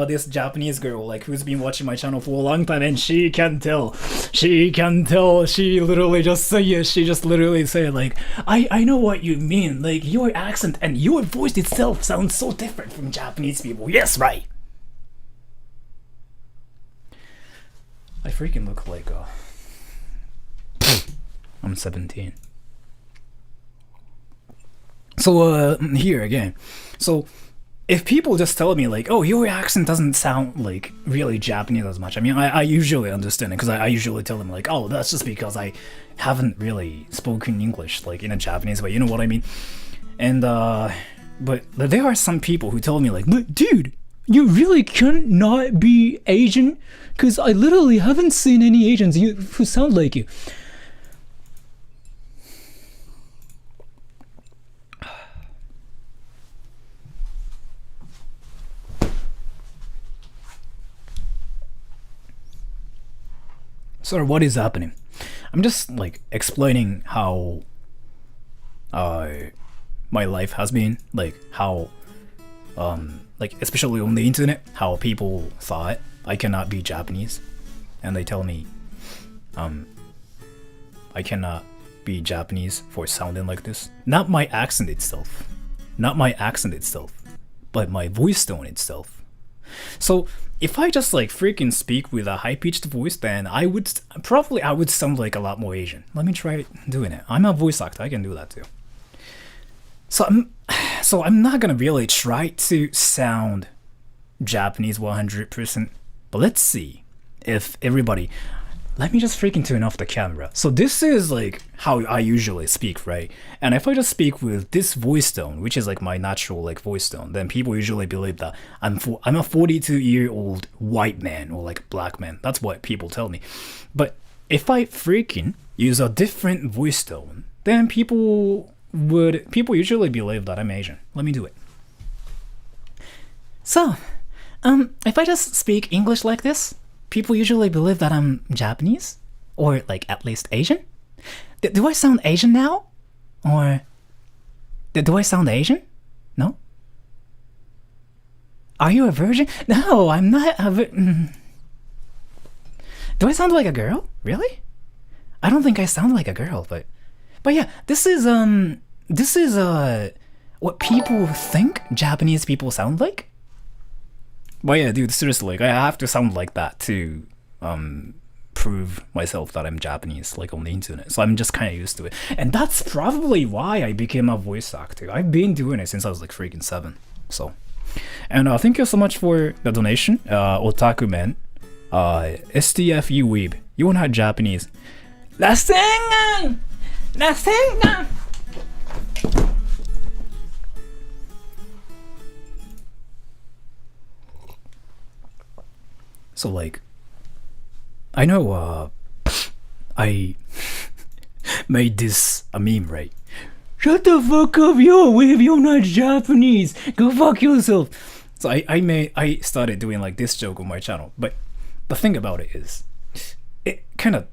this Japanese girl like who's been watching my channel for a long time and she can tell. She literally just say yes. She just literally say like, I know what you mean. Like your accent and your voice itself sounds so different from Japanese people. Yes, right. I freaking look like I'm 17. So here again. So if people just tell me like, oh, your accent doesn't sound like really Japanese as much. I mean, I usually understand it because I usually tell them like, oh, that's just because I haven't really spoken English like in a Japanese way. You know what I mean? And but there are some people who tell me like, but dude, you really cannot be Asian because I literally haven't seen any Asians who sound like you. So what is happening? I'm just like explaining how my life has been, like how like especially on the internet, how people thought I cannot be Japanese, and they tell me I cannot be Japanese for sounding like this. Not my accent itself, but my voice tone itself. So if I just like freaking speak with a high-pitched voice, then I would sound like a lot more Asian. Let me try doing it. I'm a voice actor, I can do that too. So I'm not gonna really try to sound Japanese 100%, but let's see if everybody. Let me just freaking turn off the camera. So this is like how I usually speak, right? And if I just speak with this voice tone, which is like my natural like voice tone, then people usually believe that I'm a 42-year-old white man or like black man. That's what people tell me. But if I freaking use a different voice tone, then people usually believe that I'm Asian. Let me do it. So, if I just speak English like this, people usually believe that I'm Japanese, or like at least Asian. Do I sound Asian now? Or do I sound Asian? No? Are you a virgin? No, I'm not a Do I sound like a girl? Really? I don't think I sound like a girl, but yeah, this is what people think Japanese people sound like. But yeah, dude, seriously, like, I have to sound like that to prove myself that I'm Japanese, like on the internet. So I'm just kind of used to it. And that's probably why I became a voice actor. I've been doing it since I was like freaking 7. So, and thank you so much for the donation, Otaku Man, STFU Weeb. You're not Japanese. Rasengan! So like, I know I made this a meme, right? Shut the fuck up, yo, Wave, you're not Japanese. Go fuck yourself. So I started doing like this joke on my channel. But the thing about it is, it kind of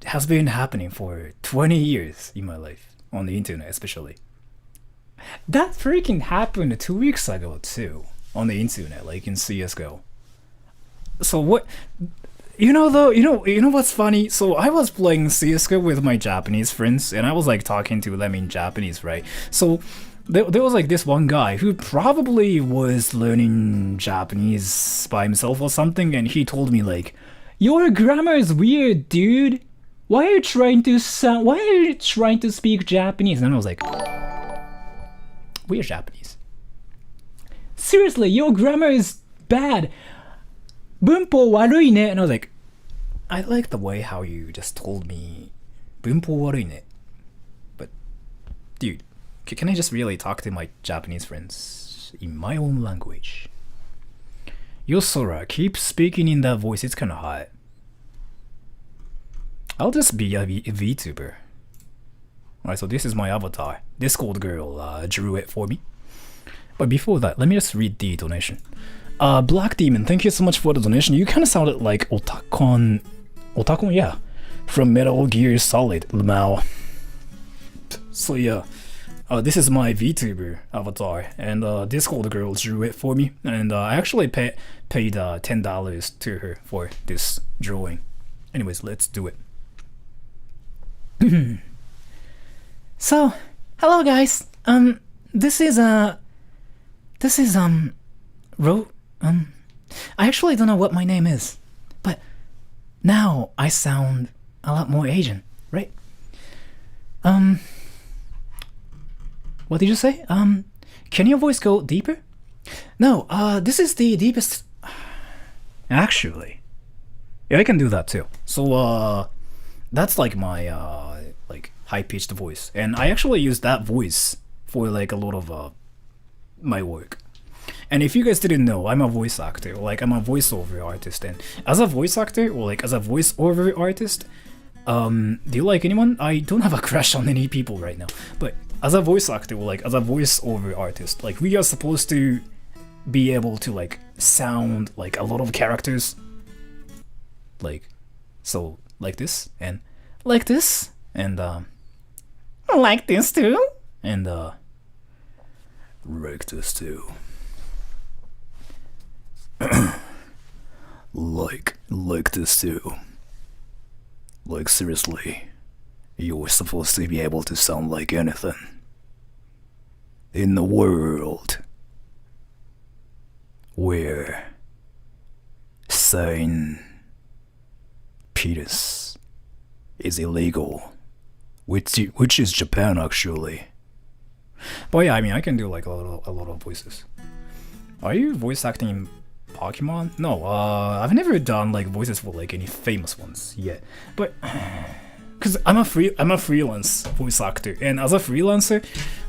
has been happening for 20 years in my life, on the internet especially. That freaking happened 2 weeks ago too, on the internet, like in CSGO. So what, you know what's funny? So I was playing CSGO with my Japanese friends and I was like talking to them in Japanese, right? So there was like this one guy who probably was learning Japanese by himself or something, and he told me like, "Your grammar is weird, dude. Why are you trying to speak Japanese?" And I was like, "We're Japanese. Seriously, your grammar is bad. 文法悪いね." And I was like, I like the way how you just told me 文法悪いね. But dude, can I just really talk to my Japanese friends in my own language? Yosora, keep speaking in that voice, it's kinda hot. I'll just be a VTuber. Alright, so this is my avatar. This old girl drew it for me. But before that, let me just read the donation. Black Demon, thank you so much for the donation. You kinda sounded like Otakon, yeah, from Metal Gear Solid, Lamau. So yeah, this is my VTuber avatar, and this old girl drew it for me, and I actually paid $10 to her for this drawing. Anyways, let's do it. So, hello guys. This is I actually don't know what my name is, but now I sound a lot more Asian, right? What did you say? Can your voice go deeper? No, this is the deepest. Actually, yeah, I can do that too. So, that's like my like high-pitched voice, and I actually use that voice for like a lot of my work. And if you guys didn't know, I'm a voice actor, like I'm a voiceover artist, and as a voice actor, or like as a voiceover artist, do you like anyone? I don't have a crush on any people right now, but as a voice actor, or like as a voiceover artist, like we are supposed to be able to like sound like a lot of characters, like, so like this, and like this, and like this too, and like this too. like this too. Like seriously, you're supposed to be able to sound like anything in the world where saying penis is illegal, which is Japan actually. But yeah, I mean, I can do like a lot of voices. Are you voice acting in Pokemon? No, I've never done like voices for like any famous ones yet. But because I'm a freelance voice actor, and as a freelancer,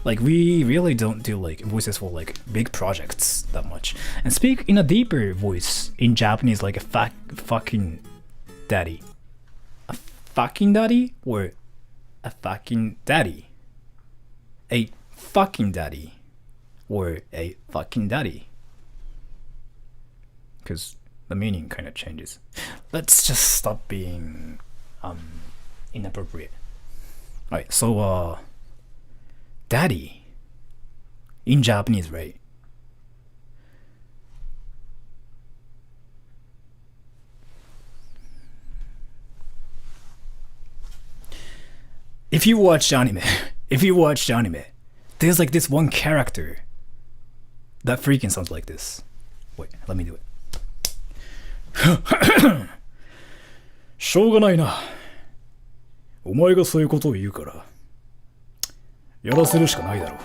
like we really don't do like voices for like big projects that much. And speak in a deeper voice in Japanese, like a fucking daddy, a fucking daddy, or a fucking daddy, a fucking daddy, or a fucking daddy. Because the meaning kind of changes. Let's just stop being inappropriate. Alright, so daddy in Japanese, right? If you watch anime, there's like this one character that freaking sounds like this. Wait, let me do it. しょうがないな。お前がそういうことを言うから、やらせるしかないだろう。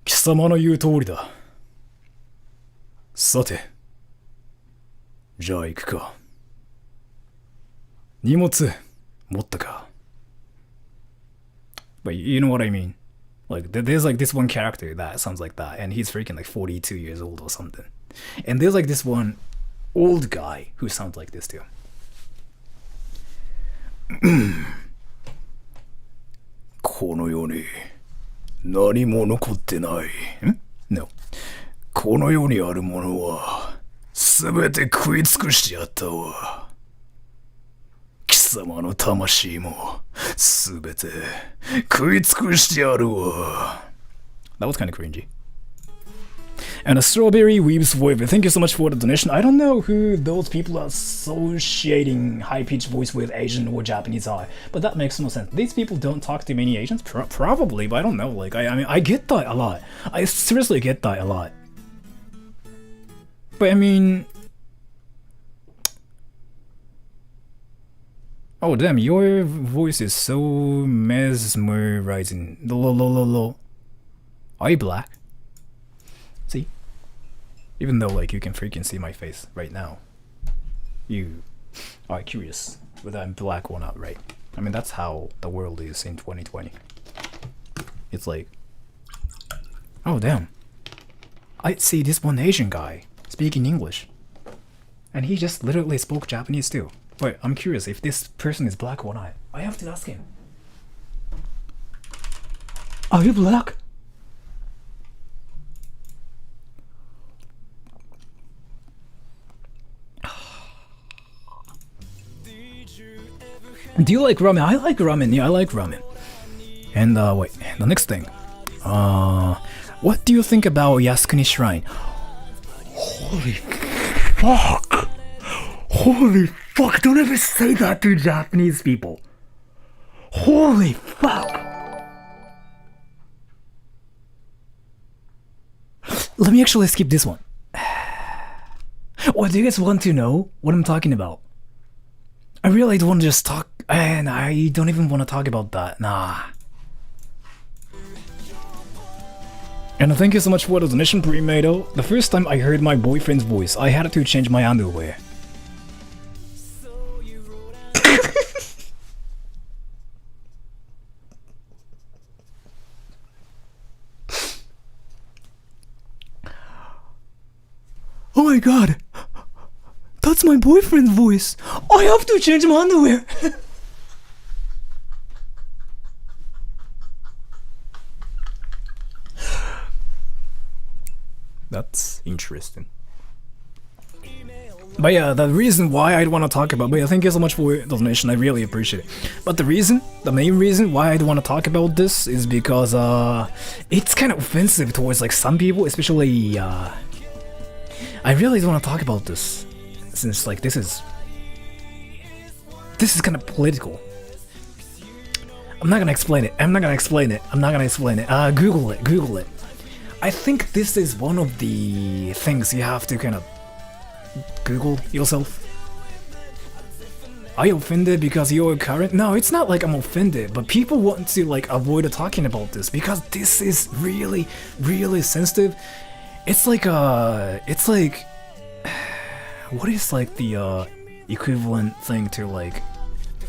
貴様の言う通りだ。さて、じゃあ行くか。荷物持ったか。But you know what I mean? Like, there's like this one character that sounds like that, and he's freaking like 42 years old or something. And there's like this one old guy who sounds like this too. この世に何も残ってない。No. この世にあるものは全て食い尽くしてやったわ。貴様の魂も全て食い尽くしてやるわ。That was kind of cringy. And a strawberry weeps with. Thank you so much for the donation. I don't know who those people are associating high-pitched voice with Asian or Japanese are, but that makes no sense. These people don't talk to many Asians? Probably, but I don't know. Like, I mean, I get that a lot. I seriously get that a lot. But I mean... Oh damn, your voice is so mesmerizing. LOLOLOLOL. Are you black? See? Even though like you can freaking see my face right now. You are curious whether I'm black or not, right? I mean that's how the world is in 2020. It's like, oh damn. I see this one Asian guy speaking English. And he just literally spoke Japanese too. Wait, I'm curious if this person is black or not. I have to ask him. Are you black? Do you like ramen? I like ramen. Yeah, I like ramen. And wait, the next thing. What do you think about Yasukuni Shrine? Holy fuck! Holy fuck! Don't ever say that to Japanese people. Holy fuck! Let me actually skip this one. What do you guys want to know what I'm talking about? I really don't want to just talk, and I don't even want to talk about that. Nah. And thank you so much for the donation, Premato. The first time I heard my boyfriend's voice, I had to change my underwear. Oh my god! That's my boyfriend's voice! I have to change my underwear! That's interesting. But yeah, the reason why I'd want to talk about, but yeah, thank you so much for the donation, I really appreciate it. But the main reason why I'd want to talk about this is because it's kind of offensive towards like some people, especially I really don't want to talk about this, since like this is kind of political. I'm not gonna explain it. Google it. I think this is one of the things you have to kind of Google yourself. Are you offended because you're current? No, it's not like I'm offended, but people want to like avoid talking about this because this is really, really sensitive. It's like what is like the equivalent thing to like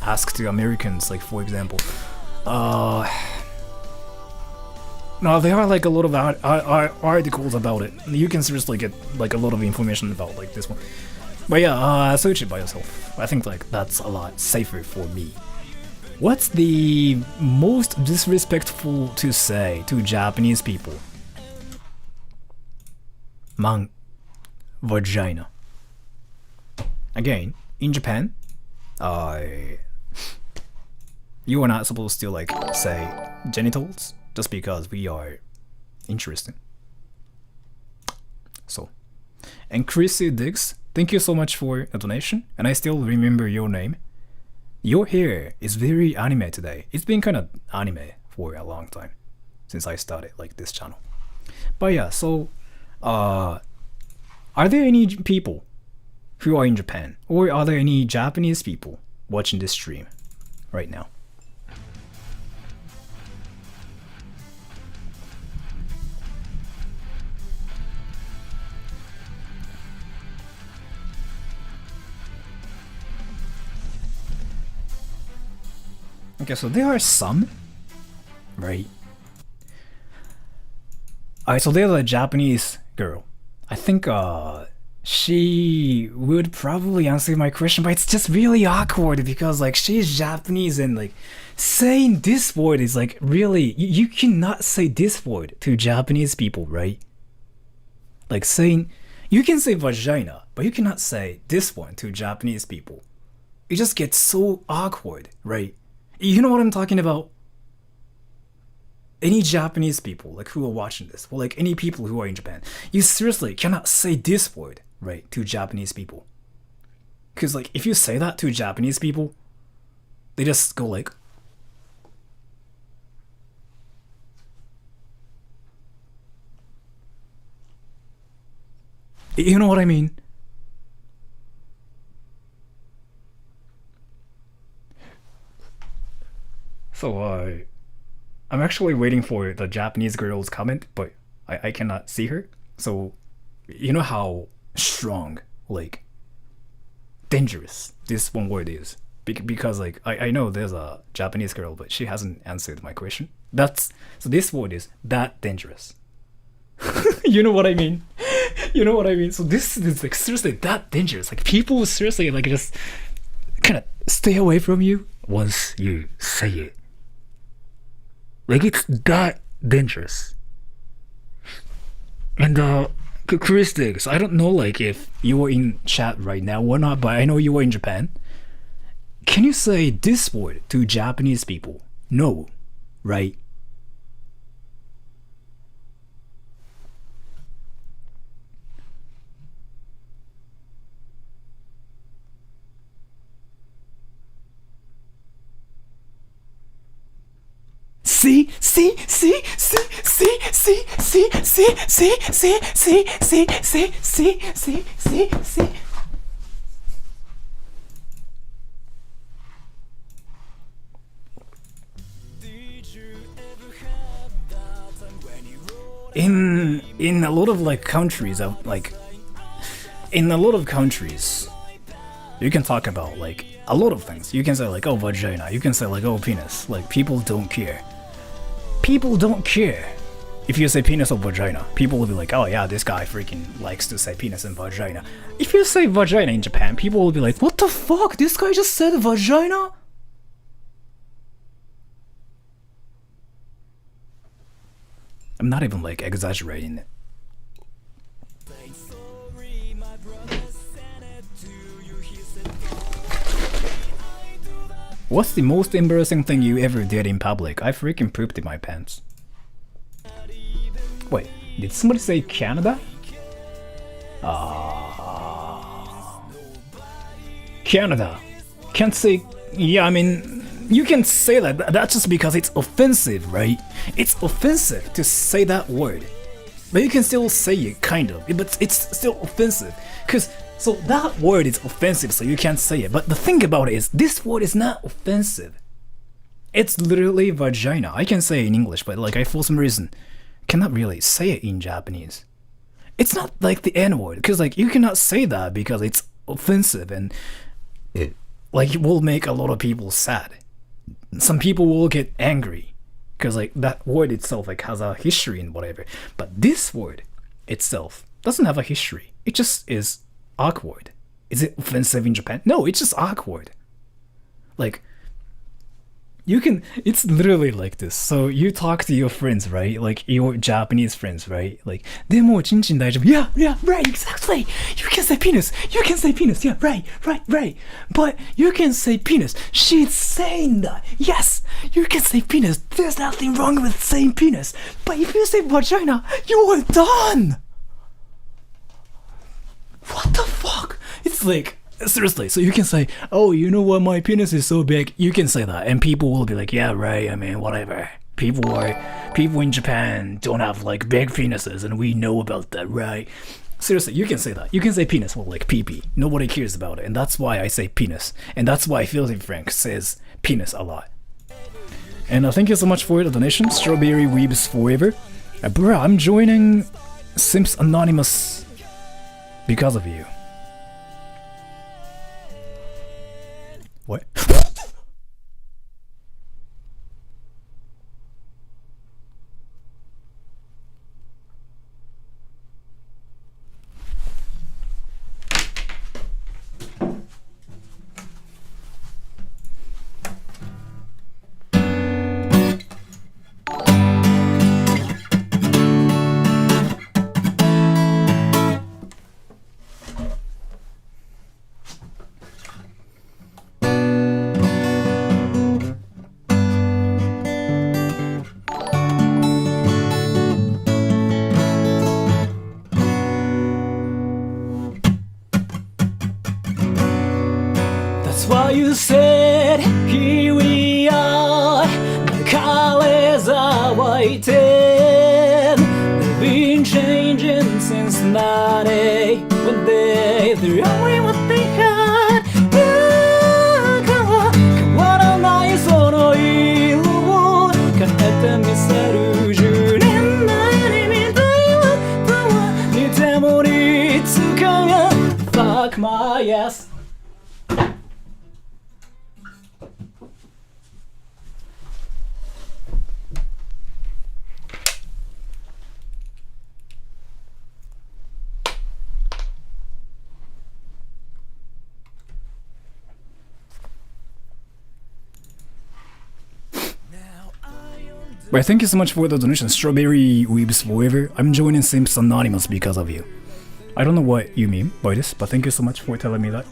ask to Americans, like for example, no, there are like a lot of articles about it. You can seriously get like a lot of information about like this one. But yeah, search it by yourself. I think like that's a lot safer for me. What's the most disrespectful to say to Japanese people? Vagina. Again, in Japan, you are not supposed to like say genitals just because we are interesting. So, and Chrissy Diggs, thank you so much for the donation, and I still remember your name. Your hair is very anime today. It's been kind of anime for a long time since I started like this channel. But yeah, so are there any people who are in Japan, or are there any Japanese people watching this stream right now? Okay, so there are some, right? Alright, so there's a Japanese girl. I think she would probably answer my question, but it's just really awkward because like she's Japanese and like saying this word is like really, you cannot say this word to Japanese people, right? Like saying, you can say vagina, but you cannot say this one to Japanese people. It just gets so awkward, right? You know what I'm talking about? any Japanese people like who are watching this, or like any people who are in Japan, you seriously cannot say this word, right, to Japanese people. Because like if you say that to Japanese people, they just go like, you know what I mean? So I'm actually waiting for the Japanese girl's comment, but I cannot see her. So you know how strong, like dangerous this one word is. Because like I know there's a Japanese girl, but she hasn't answered my question. That's so this word is that dangerous. You know what I mean? You know what I mean? So this is like seriously that dangerous. Like people seriously like just kind of stay away from you once you say it. Like it's that dangerous. And Chris, I don't know like if you are in chat right now or not, but I know you are in Japan. Can you say this word to Japanese people? No, right? See, see, see, see, see, see, see, see, see, see, see, see, see, see, see, see, see. In a lot of like countries, like in a lot of countries, you can talk about like a lot of things. You can say like, oh, vagina. You can say like, oh, penis. Like people don't care. People don't care if you say penis or vagina. People will be like, oh yeah, this guy freaking likes to say penis and vagina. If you say vagina in Japan, people will be like, what the fuck? This guy just said vagina? I'm not even like exaggerating it. What's the most embarrassing thing you ever did in public? I freaking pooped in my pants. Wait, did somebody say Canada? Canada. Can't say... Yeah, I mean... You can say that. That's just because it's offensive, right? It's offensive to say that word. But you can still say it, kind of. But it's still offensive. Because... So that word is offensive, so you can't say it. But the thing about it is, this word is not offensive. It's literally vagina. I can say it in English, but like I, for some reason, cannot really say it in Japanese. It's not like the N-word, because like you cannot say that because it's offensive and like it will make a lot of people sad. Some people will get angry because like that word itself like has a history and whatever. But this word itself doesn't have a history. It just is awkward. Is it offensive in Japan? No, it's just awkward. Like, you can, it's literally like this. So you talk to your friends, right? Like your Japanese friends, right? Like, でもちんちん大丈夫. Yeah, right, exactly. You can say penis. You can say penis. Yeah, right. But you can say penis. She's saying that. Yes, you can say penis. There's nothing wrong with saying penis. But if you say vagina, you are done. What the fuck? It's like, seriously, so you can say, oh, you know what, my penis is so big. You can say that, and people will be like, yeah, right, I mean, whatever. People in Japan don't have, like, big penises, and we know about that, right? Seriously, you can say that. You can say penis, well, like, pee-pee. Nobody cares about it, and that's why I say penis. And that's why Filthy Frank says penis a lot. And thank you so much for the donation, Strawberry Weebs Forever. Bruh, I'm joining Simps Anonymous because of you. What? Now you said here we are, the colors are white and they've been changing since 90 when they threw away what they had. だから変わらないその色を変えてみせる10年前に見たいわとは似てもいつかが Fuck my ass. But thank you so much for the donation, Strawberry Weebs Forever. I'm joining Simps Anonymous because of you. I don't know what you mean by this, but thank you so much for telling me that.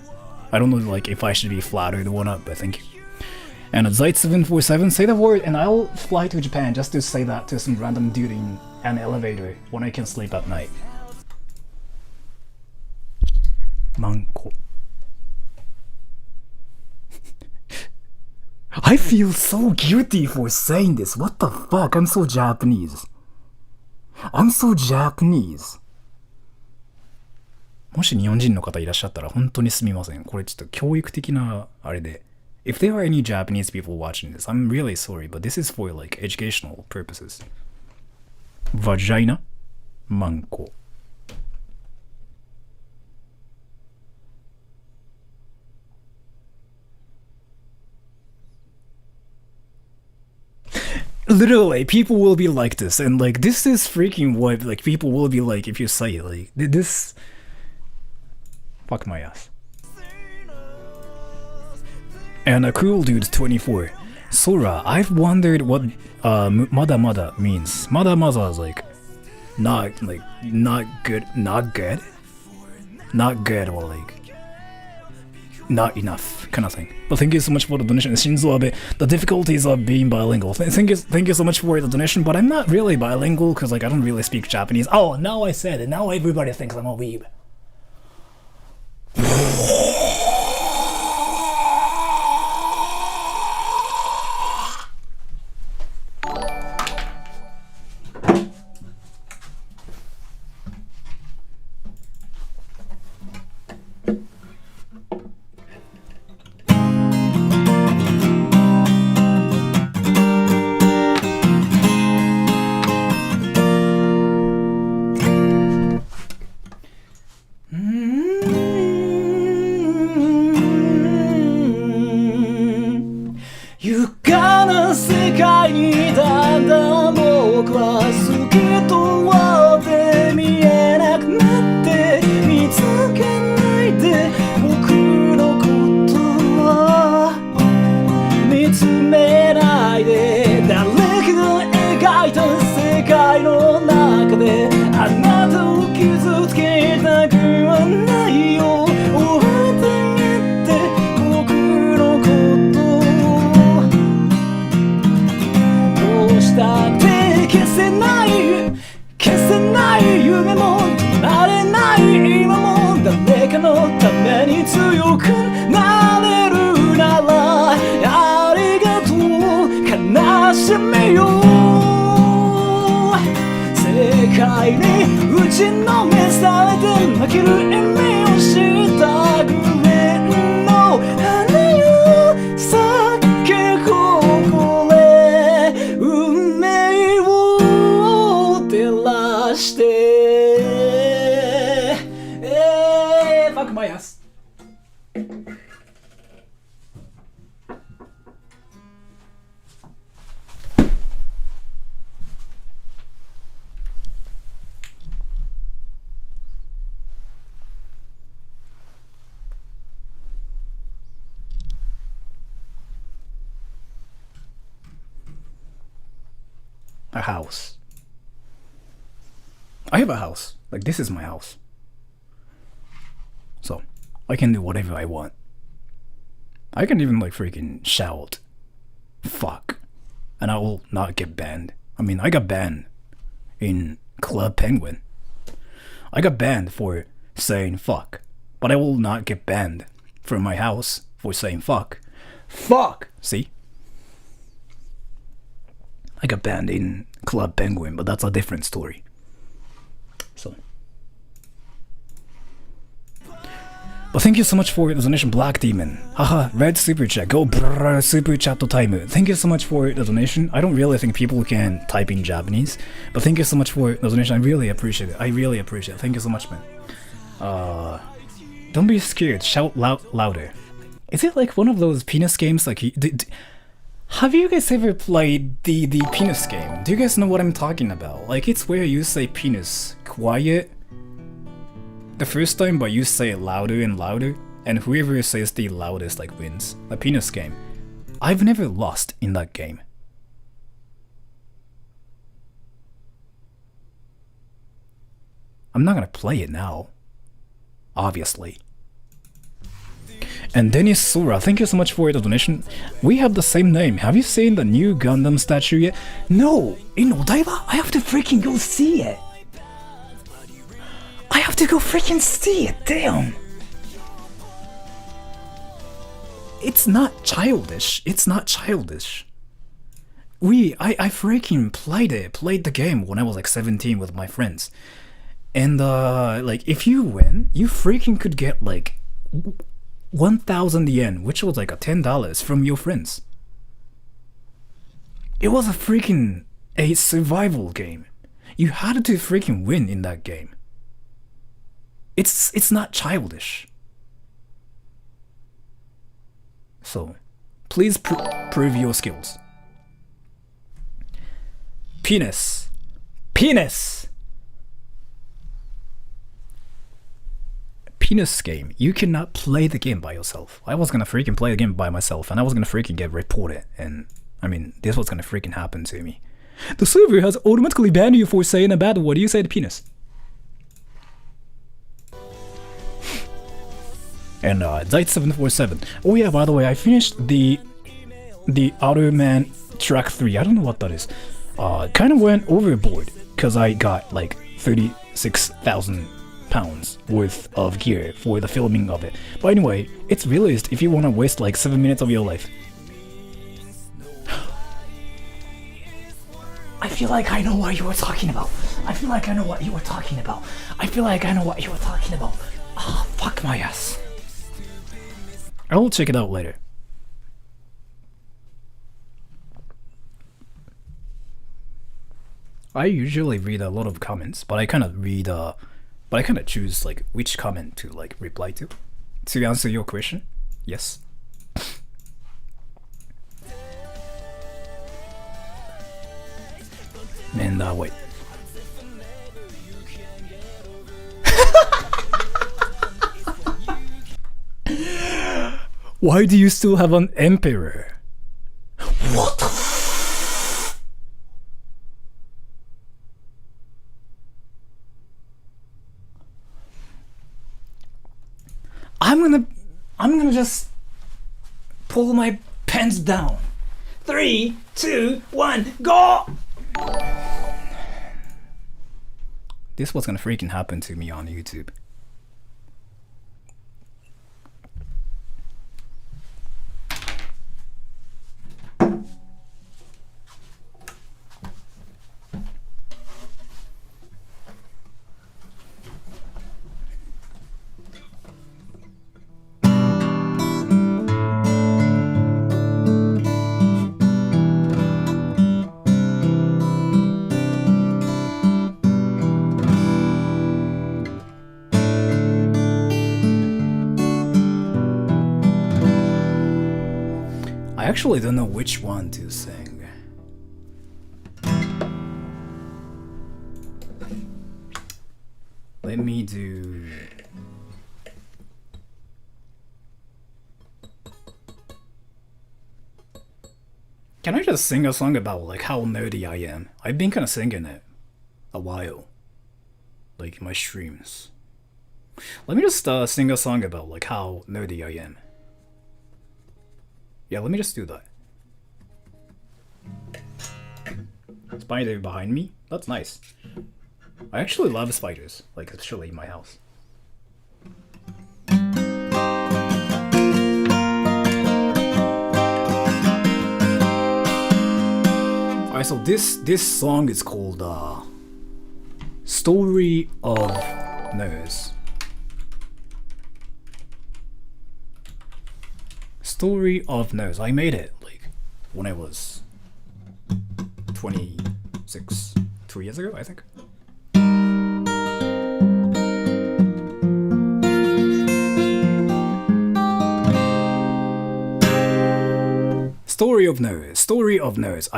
I don't know like if I should be flattered or not, but thank you. And Zeit747, say the word and I'll fly to Japan just to say that to some random dude in an elevator when I can sleep at night. Manko. I feel so guilty for saying this. What the fuck? I'm so Japanese. I'm so Japanese. もし日本人の方いらっしゃったら本当にすみません。これちょっと教育的なあれで。If there are any Japanese people watching this, I'm really sorry, but this is for like educational purposes. Vagina, manko. Literally, people will be like this, and like this is freaking what like people will be like if you say it. Like this. Fuck my ass. And a cool dude 24. Sora, I've wondered what mada mada means. Mada mada is like not good, or like not enough kind of thing. But thank you so much for the donation. Shinzo Abe, the difficulties of being bilingual. Thank you so much for the donation, but I'm not really bilingual because like I don't really speak Japanese. Oh, now I said it. Now everybody thinks I'm a weeb. Fuck my ass. A house. I have a house. Like, this is my house. So, I can do whatever I want. I can even, like, freaking shout. Fuck. And I will not get banned. I mean, I got banned in Club Penguin. I got banned for saying fuck. But I will not get banned from my house for saying fuck. Fuck! See? I got banned in Club Penguin, but that's a different story. So. But thank you so much for the donation, Black Demon. Haha, red super chat. Go brrr, super chat time. Thank you so much for the donation. I don't really think people can type in Japanese, but thank you so much for the donation. I really appreciate it. I really appreciate it. Thank you so much, man. Don't be scared. Shout louder. Is it like one of those penis games? Like, have you guys ever played the penis game? Do you guys know what I'm talking about? Like, it's where you say penis quiet the first time, but you say it louder and louder, and whoever says the loudest like wins. The penis game. I've never lost in that game. I'm not gonna play it now, obviously. And Dennis Sora, thank you so much for the donation. We have the same name. Have you seen the new Gundam statue yet? No! In Odaiba? I have to freaking go see it! I have to go freaking see it, damn! It's not childish. It's not childish. I freaking played the game when I was like 17 with my friends. And like, if you win, you freaking could get like 1,000 yen, which was like a $10 from your friends. It was a survival game. You had to freaking win in that game. It's not childish. So, please prove your skills. Penis. Penis! Penis game. You cannot play the game by yourself. I was gonna freaking play the game by myself, and I was gonna freaking get reported, and I mean, this was gonna freaking happen to me. The server has automatically banned you for saying a bad word. You said penis. And Zeit747. Oh yeah, by the way, I finished the Outer Man track 3. I don't know what that is. Kind of went overboard because I got like 36,000 pounds worth of gear for the filming of it. But anyway, it's released if you want to waste like 7 minutes of your life. I feel like I know what you were talking about. I feel like I know what you were talking about. I feel like I know what you were talking about. Ah, oh, fuck my ass. I will check it out later. I usually read a lot of comments, but I kind of choose like which comment to like reply to answer your question. Yes. And wait. Why do you still have an emperor? What the f— I'm gonna just pull my pants down. 3, 2, 1, go! This was gonna freaking happen to me on YouTube. I actually don't know which one to sing. Let me do... Can I just sing a song about like how nerdy I am? I've been kind of singing it a while, like in my streams. Let me just sing a song about like how nerdy I am. Yeah, let me just do that. Spider behind me? That's nice. I actually love spiders, like especially in my house. Alright, so this song is called Story of Nose. Story of Nose. I made it like when I was 26, 2 years ago, I think. Story of Nose. Story of Nose.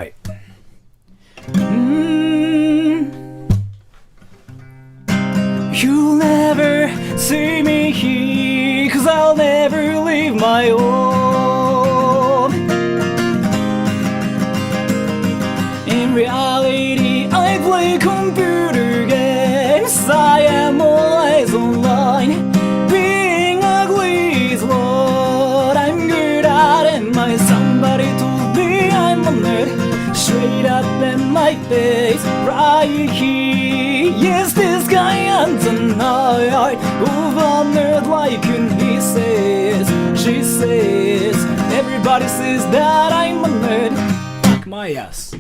You'll never see me here, 'cause I'll never leave my home. In reality, I play computer games. I am always online. Being ugly is what I'm good at, and somebody told me I'm a nerd. Straight up in my face, right here. Yes, this guy owns an art of a nerd like he says. She says, everybody says that I'm a nerd. Fuck my ass.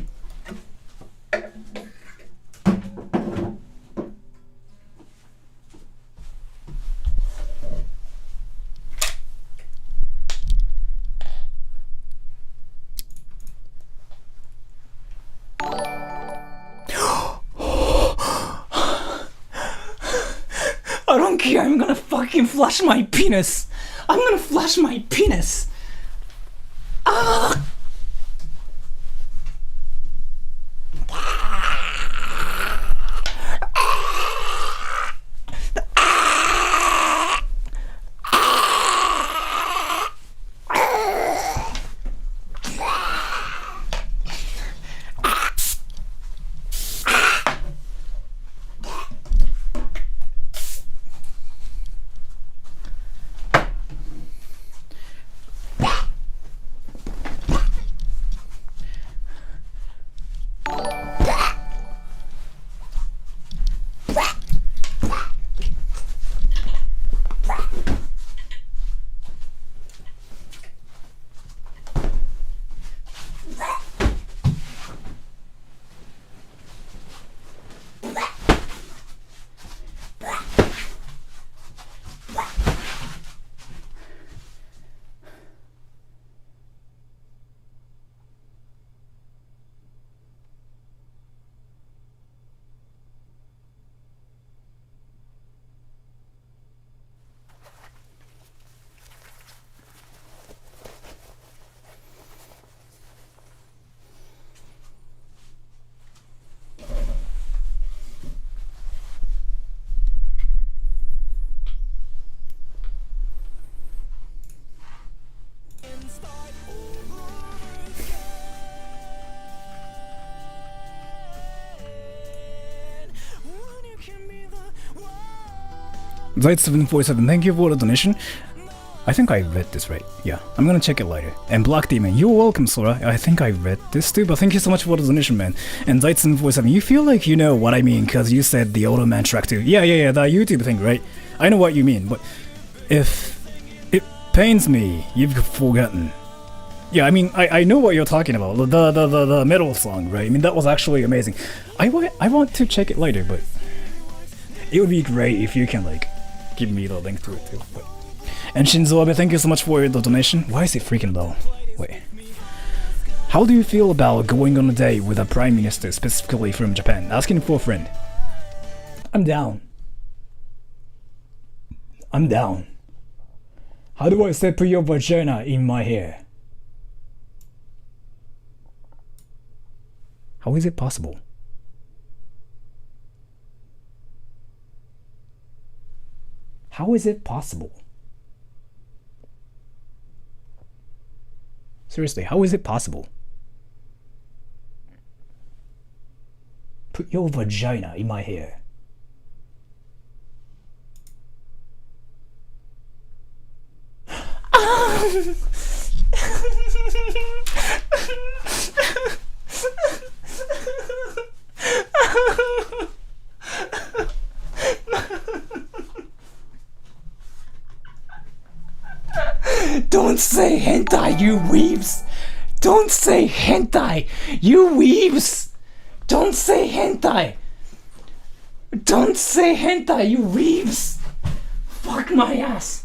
I don't care, I'm gonna fucking flash my penis. I'm gonna flash my penis. Ah! Zeit747, thank you for the donation. I think I read this right. Yeah, I'm gonna check it later. And Black Demon, you're welcome, Sora. I think I read this too, but thank you so much for the donation, man. And Zeit747, you feel like you know what I mean, because you said the Auto Man track too. Yeah, that YouTube thing, right? I know what you mean, but if it pains me, you've forgotten. Yeah, I mean, I know what you're talking about. The metal song, right? I mean, that was actually amazing. I want to check it later, but it would be great if you can, like, give me the link to it too. But. And Shinzo Abe, thank you so much for the donation. Why is it freaking low? Wait. How do you feel about going on a date with a prime minister, specifically from Japan? Asking for a friend. I'm down. I'm down. How do I say put your vagina in my hair? How is it possible? How is it possible? Seriously, how is it possible? Put your vagina in my hair. Don't say hentai, you weebs! Don't say hentai! You weebs! Don't say hentai! Don't say hentai, you weebs! Fuck my ass!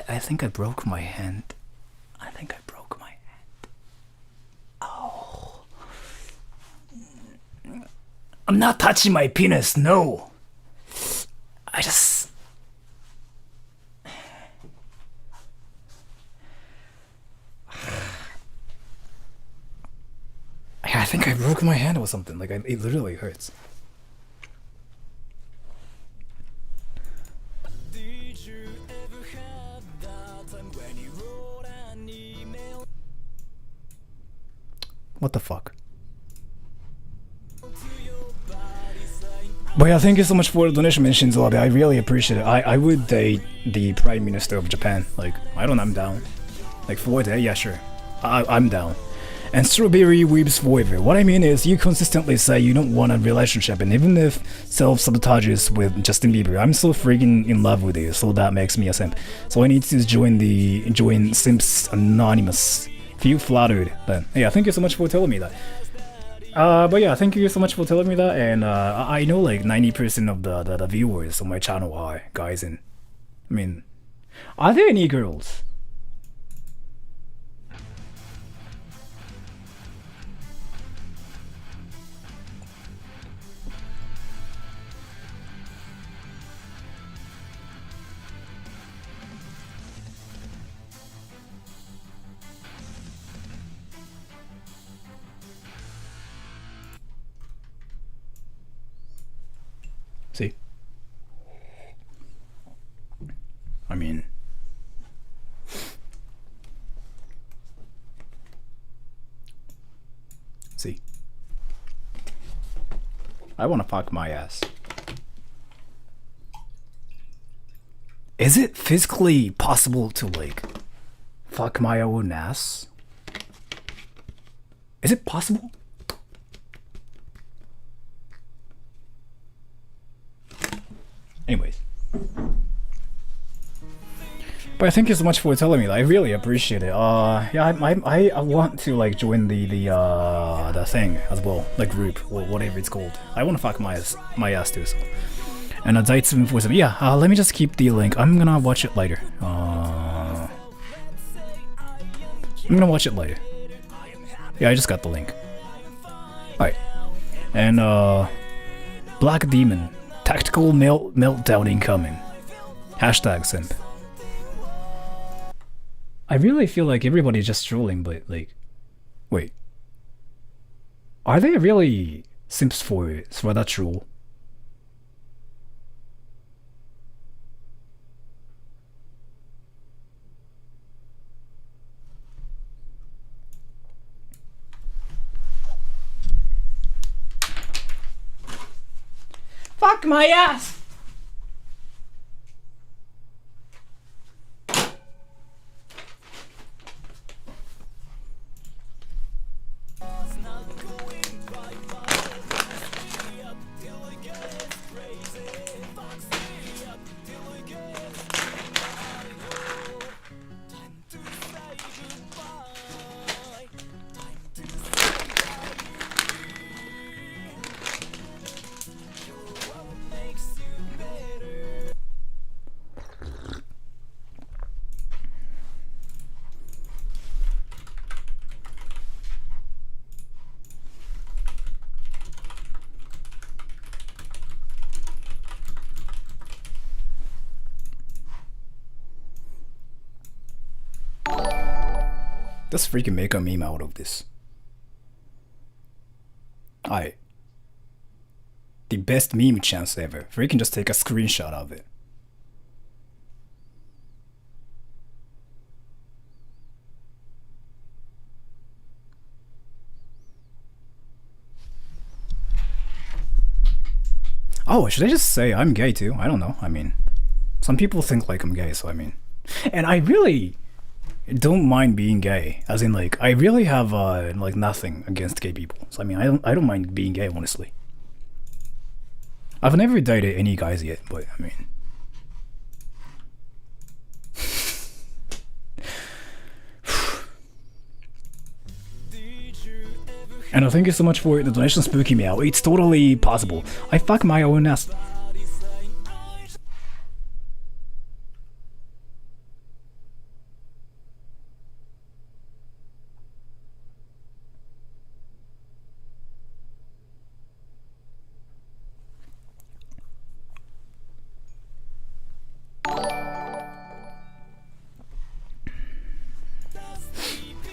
I think I broke my hand. I think I broke my hand. Oh. I'm not touching my penis, no. I just... I think I broke my hand or something. Like, it literally hurts. What the fuck? But yeah, thank you so much for the donation, Shinzo Abe. I really appreciate it. I would date the Prime Minister of Japan. Like, I don't know, I'm down. Like, for a day, yeah, sure. I'm down. And Strawberry Weeps Forever. What I mean is, you consistently say you don't want a relationship, and even if self-sabotages with Justin Bieber, I'm so freaking in love with you, so that makes me a simp. So I need to join Simps Anonymous. Feel flattered, but yeah, thank you so much for telling me that. But yeah, thank you so much for telling me that, and I know like 90% of the viewers on my channel are guys, and I mean, are there any girls? See? I mean... See? I wanna fuck my ass. Is it physically possible to, like, fuck my own ass? Is it possible? Anyways. But thank you so much for telling me that. I really appreciate it. Yeah, I want to like join the thing as well, like group or whatever it's called. I want to fuck my ass too. So. And Zaitsu747. Yeah, let me just keep the link. I'm gonna watch it later. I'm gonna watch it later. Yeah, I just got the link. Alright. And Black Demon. Tactical meltdown incoming. Hashtag simp. I really feel like everybody's just trolling, but like, wait. Are they really simps for that troll? Fuck my ass! Let's freaking make a meme out of this. Alright. The best meme chance ever. Freaking just take a screenshot of it. Oh, should I just say I'm gay too? I don't know. I mean, some people think like I'm gay, so I mean. And I really don't mind being gay. As in, like, I really have like nothing against gay people. So I mean, I don't mind being gay, honestly. I've never dated any guys yet, but I mean. And thank you so much for the donation spooking me out. It's totally possible. I fuck my own ass.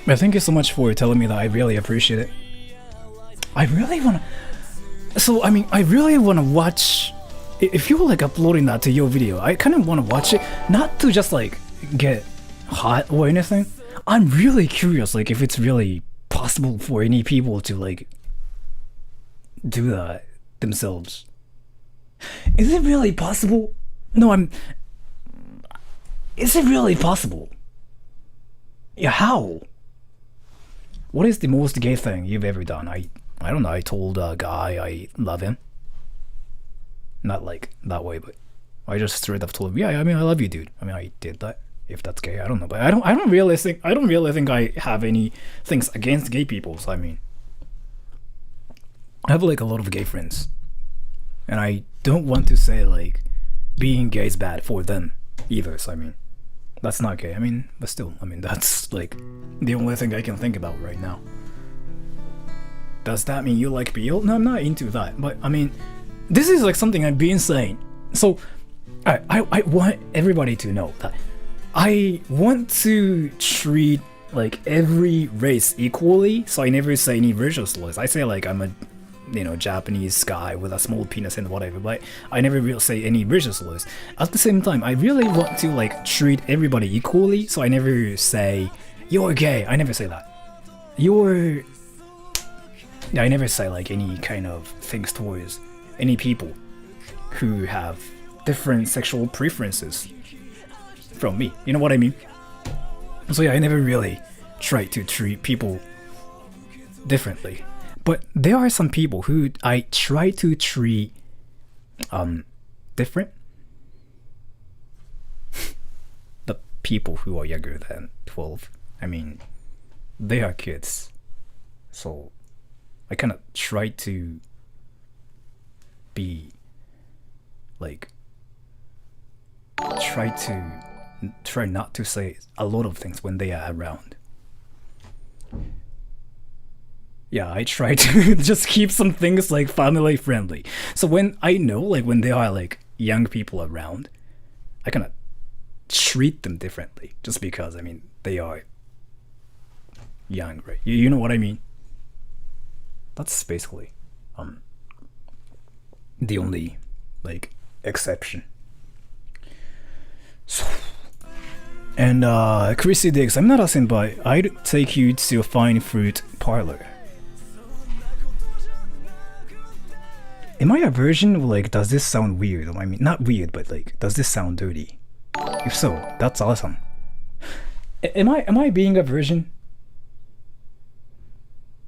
But thank you so much for telling me that. I really appreciate it. I really wanna. So I mean, I really wanna watch. If you're like uploading that to your video, I kind of wanna watch it, not to just like get hot or anything. I'm really curious, like if it's really possible for any people to like do that themselves. Is it really possible? No, Is it really possible? Yeah, how? What is the most gay thing you've ever done? I don't know, I told a guy I love him. Not like that way, but I just straight up told him, yeah, I mean, I love you, dude. I mean, I did that. If that's gay, I don't know, but I don't really think I have any things against gay people. So I mean, I have like a lot of gay friends, and I don't want to say like being gay is bad for them either. So I mean, that's not gay. I mean, but still, I mean, that's like the only thing I can think about right now. Does that mean you like BL? No, I'm not into that. But I mean, this is like something I've been saying. So I want everybody to know that I want to treat like every race equally. So I never say any racial slurs. I say like I'm a, you know, Japanese guy with a small penis and whatever, but I never really say any racial slurs. At the same time, I really want to like treat everybody equally. So I never say you're gay. I never say that. I never say like any kind of things towards any people who have different sexual preferences from me. You know what I mean? So yeah, I never really try to treat people differently. But there are some people who I try to treat different. The people who are younger than 12. I mean, they are kids. So I kind of try to be like, try not to say a lot of things when they are around. Yeah, I try to just keep some things like family friendly. So when I know like when there are like young people around, I kind of treat them differently just because I mean they are young, right? You know what I mean? That's basically the only like exception. So, and Chrissy Diggs, I'm not a senpai. I'd take you to a fine fruit parlor. Am I a virgin? Like, does this sound weird? I mean, not weird, but like, does this sound dirty? If so, that's awesome. Am I being a virgin?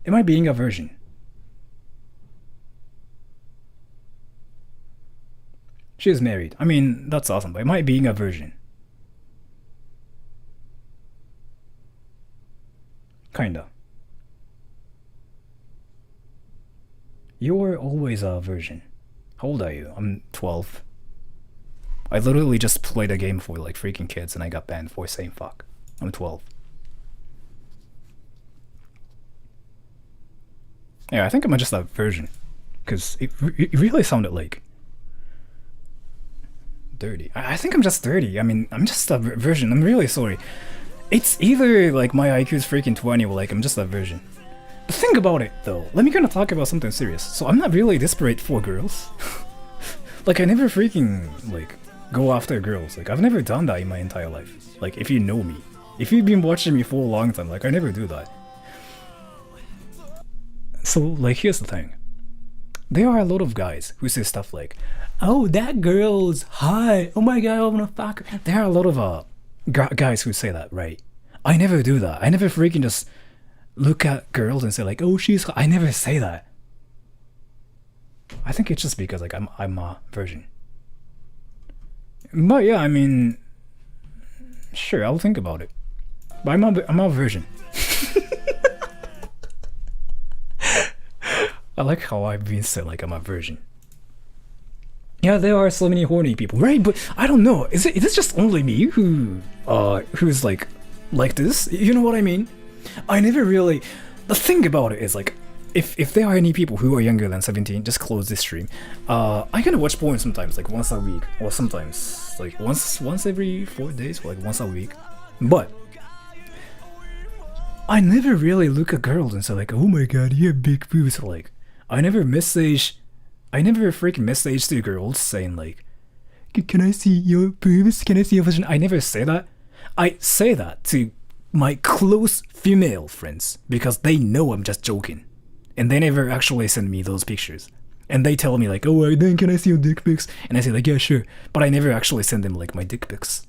Am I being a virgin? She is married. I mean, that's awesome, but am I being a virgin? Kinda. You're always a virgin. How old are you? I'm 12. I literally just played a game for like freaking kids and I got banned for saying fuck. I'm 12. Yeah, I think I'm just a virgin. Because it really sounded like dirty. I think I'm just dirty. I mean, I'm just a virgin. I'm really sorry. It's either like my IQ is freaking 20 or like I'm just a virgin. But think about it though. Let me kind of talk about something serious. So I'm not really desperate for girls. Like I never freaking like go after girls. Like I've never done that in my entire life. Like if you know me. If you've been watching me for a long time, like I never do that. So like here's the thing. There are a lot of guys who say stuff like, "Oh, that girl's hot. Oh my god, I wanna fuck her." There are a lot of guys who say that, right? I never do that. I never freaking just look at girls and say like, "Oh, she's hot." I never say that. I think it's just because like I'm a virgin. But yeah, I mean, sure, I'll think about it. But I'm a virgin. I like how I've been said like I'm a virgin. Yeah, there are so many horny people, right? But I don't know. Is it just only me who's like this? You know what I mean? I never really. The thing about it is like, if there are any people who are younger than 17, just close this stream. I kind of watch porn sometimes, like once a week, or sometimes like once every 4 days, or like once a week. But I never really look at girls and say like, "Oh my god, you have big boobs." Like, I never freaking message to girls saying like, "Can I see your boobs? Can I see your vagina?" I never say that. I say that to my close female friends because they know I'm just joking. And they never actually send me those pictures. And they tell me like, "Oh, then can I see your dick pics?" And I say like, "Yeah, sure." But I never actually send them like my dick pics.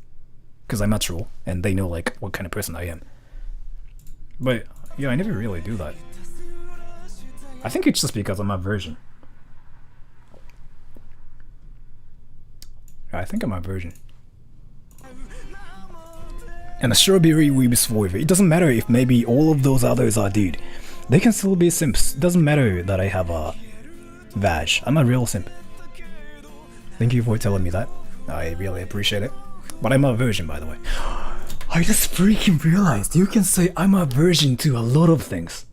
Because I'm natural and they know like what kind of person I am. But yeah, I never really do that. I think it's just because I'm a virgin. I think I'm a virgin. And a strawberry weebs forever. It doesn't matter if maybe all of those others are dude. They can still be simps. It doesn't matter that I have a vag. I'm a real simp. Thank you for telling me that. I really appreciate it. But I'm a virgin, by the way. I just freaking realized you can say I'm a virgin to a lot of things.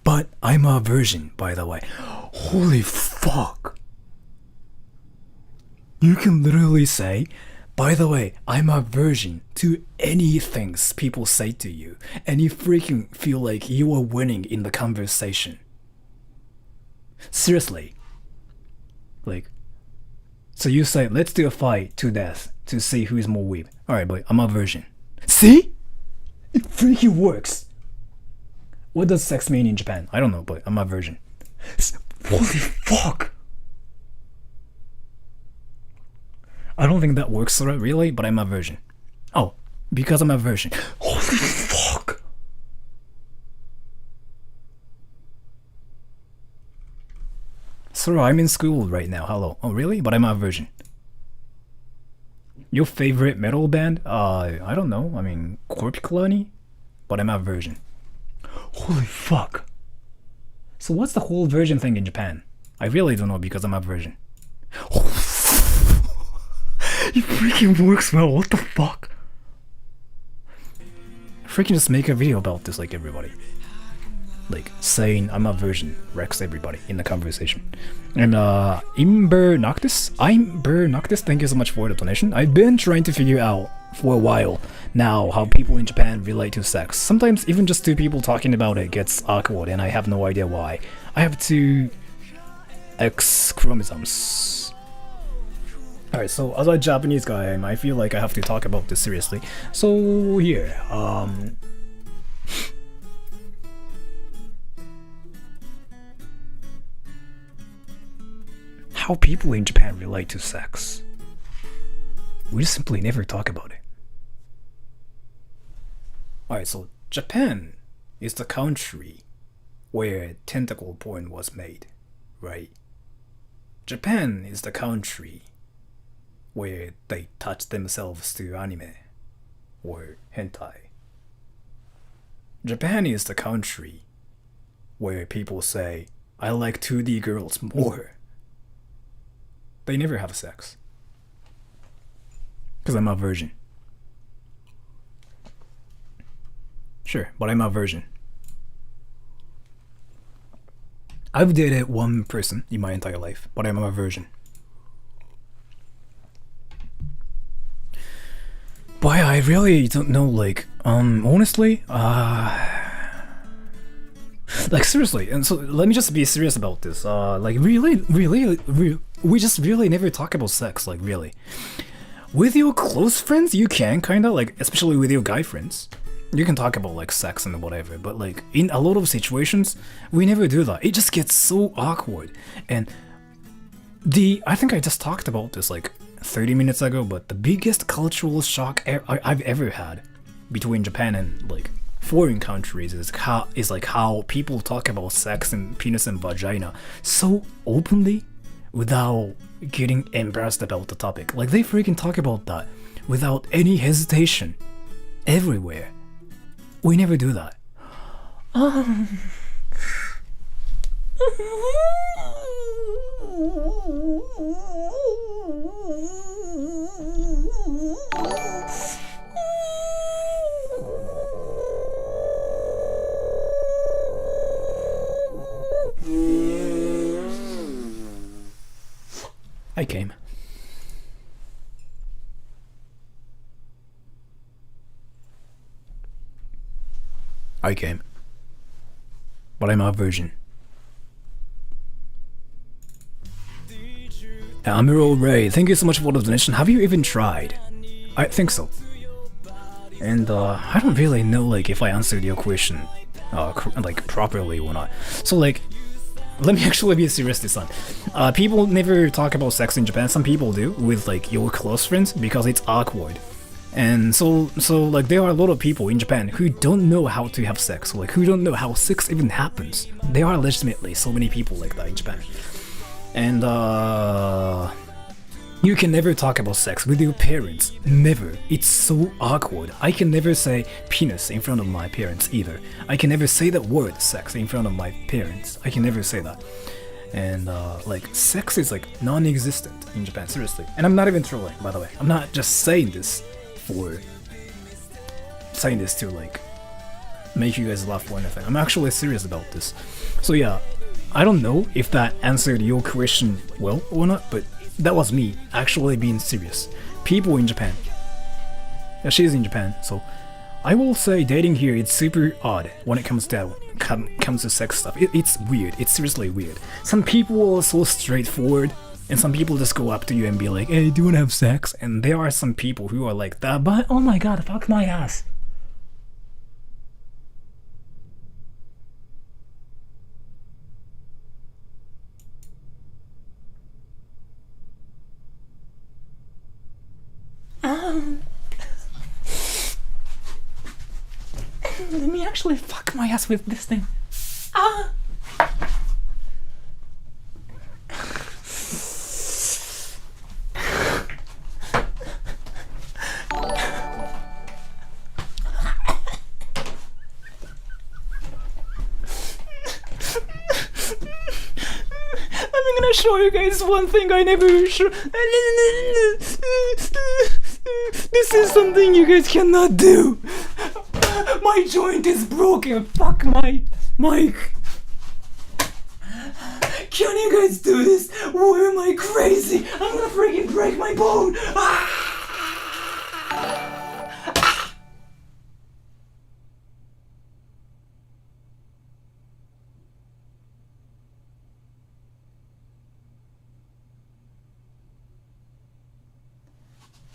But I'm a virgin, by the way. Holy fuck. You can literally say, "By the way, I'm a virgin," to any things people say to you, and you freaking feel like you are winning in the conversation. Seriously. Like, so you say, "Let's do a fight to death to see who is more weeb." Alright, but I'm a virgin. See? It freaking works. What does sex mean in Japan? I don't know, but I'm a virgin. Holy fuck. I don't think that works really, but I'm a virgin. Oh, because I'm a virgin. Holy fuck! Sir, I'm in school right now, hello. Oh really? But I'm a virgin. Your favorite metal band? I don't know. I mean, Corp Colony? But I'm a virgin. Holy fuck. So what's the whole virgin thing in Japan? I really don't know because I'm a virgin. It freaking works well, what the fuck? Freaking just make a video about this like everybody. Like saying I'm a virgin wrecks everybody in the conversation. And Imber Noctis, thank you so much for the donation. I've been trying to figure out for a while now how people in Japan relate to sex. Sometimes even just two people talking about it gets awkward and I have no idea why. I have two X chromosomes. Alright, so as a Japanese guy, I feel like I have to talk about this seriously. So here, how people in Japan relate to sex. We just simply never talk about it. Alright, so Japan is the country where tentacle porn was made, right? Japan is the country where they touch themselves to anime or hentai. Japan is the country where people say, "I like 2D girls more." They never have sex. Because I'm a virgin. Sure, but I'm a virgin. I've dated one person in my entire life, but I'm a virgin. But I really don't know, like, Honestly, like seriously, and so let me just be serious about this. Like we just really never talk about sex. Like really, with your close friends, you can kinda like, especially with your guy friends, you can talk about like sex and whatever. But like in a lot of situations, we never do that. It just gets so awkward. And I think I just talked about this like 30 minutes ago. But the biggest cultural shock I've ever had between Japan and like foreign countries is how people talk about sex and penis and vagina so openly without getting embarrassed about the topic. Like they freaking talk about that without any hesitation everywhere. We never do that. I came. But I'm a virgin. Admiral Ray, thank you so much for the donation. Have you even tried? I think so. And I don't really know like if I answered your question like properly or not. So like, let me actually be serious this time. People never talk about sex in Japan. Some people do with like your close friends because it's awkward. And so like there are a lot of people in Japan who don't know how to have sex, like who don't know how sex even happens. There are legitimately so many people like that in Japan. And you can never talk about sex with your parents. Never. It's so awkward. I can never say penis in front of my parents either. I can never say that word sex in front of my parents. I can never say that. And like sex is like non-existent in Japan, seriously. And I'm not even trolling, by the way. I'm not just saying this to like make you guys laugh or anything. I'm actually serious about this. So yeah, I don't know if that answered your question well or not, but that was me actually being serious. People in Japan. Yeah, she's in Japan, so I will say dating here it's super odd when it comes to sex stuff. It's weird. It's seriously weird. Some people are so straightforward, and some people just go up to you and be like, "Hey, do you wanna have sex?" And there are some people who are like that, but oh my god, fuck my ass. Let me actually fuck my ass with this thing. I'm gonna show you guys one thing I never show. This is something you guys cannot do. My joint is broken. Fuck my mic. Can you guys do this? Or am I crazy? I'm gonna freaking break my bone.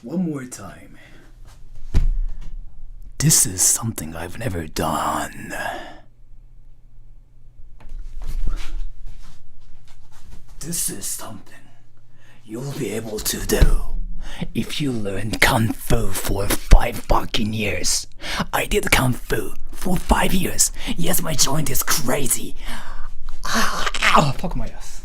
One more time. This is something I've never done. This is something you'll be able to do if you learn Kung Fu for 5 fucking years. I did Kung Fu for 5 years. Yes, my joint is crazy. Fuck my ass.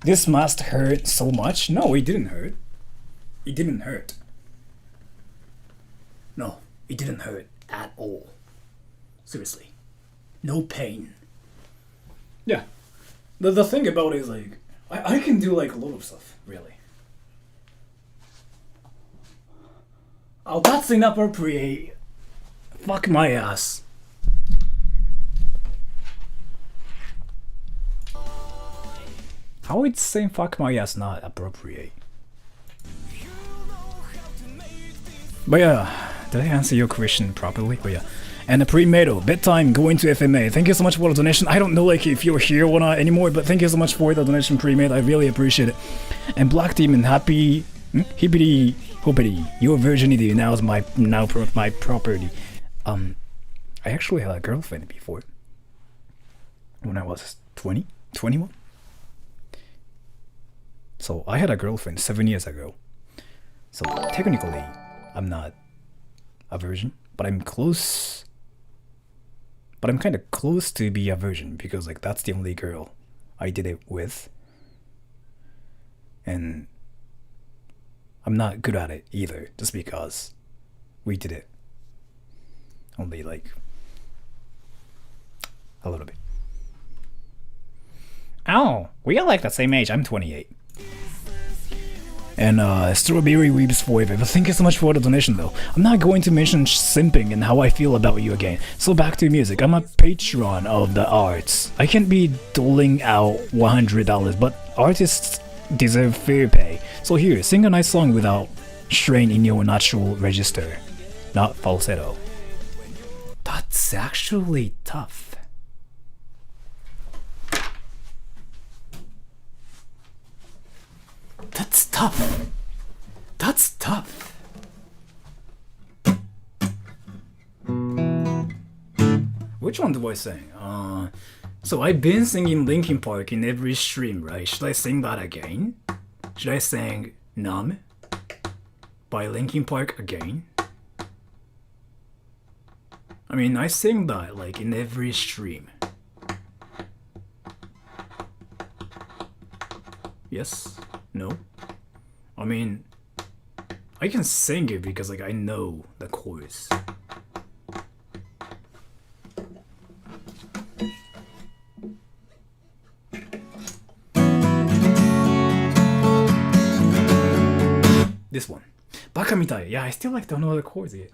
This must hurt so much. No, it didn't hurt. It didn't hurt. No, it didn't hurt at all. Seriously. No pain. Yeah. The thing about it is like, I can do like a lot of stuff, really. Oh, that's inappropriate. Fuck my ass. How is saying fuck my ass not appropriate? But yeah, did I answer your question properly? But yeah. And a pre-metal, bedtime, going to FMA. Thank you so much for the donation. I don't know like if you're here or not anymore, but thank you so much for the donation pre-made. I really appreciate it. And Black Demon, happy hippity hoppity. Your virginity now is my property. I actually had a girlfriend before. When I was 20, 21. So I had a girlfriend 7 years ago. So technically, I'm not a virgin, but I'm close. But I'm kind of close to be a virgin because like that's the only girl I did it with. And I'm not good at it either, just because we did it only like a little bit. Oh, we are like the same age. I'm 28. And Strawberry Weeps Forever. But thank you so much for the donation though. I'm not going to mention simping and how I feel about you again. So back to music. I'm a patron of the arts. I can't be doling out $100, but artists deserve fair pay. So here, sing a nice song without strain in your natural register, not falsetto. That's actually tough. That's tough. That's tough. Which one do I sing? So I've been singing Linkin Park in every stream, right? Should I sing that again? Should I sing Numb by Linkin Park again? I mean, I sing that like in every stream. Yes? No? I mean, I can sing it because like I know the chorus. This one. Baka mitai. Yeah, I still like don't know the chords yet.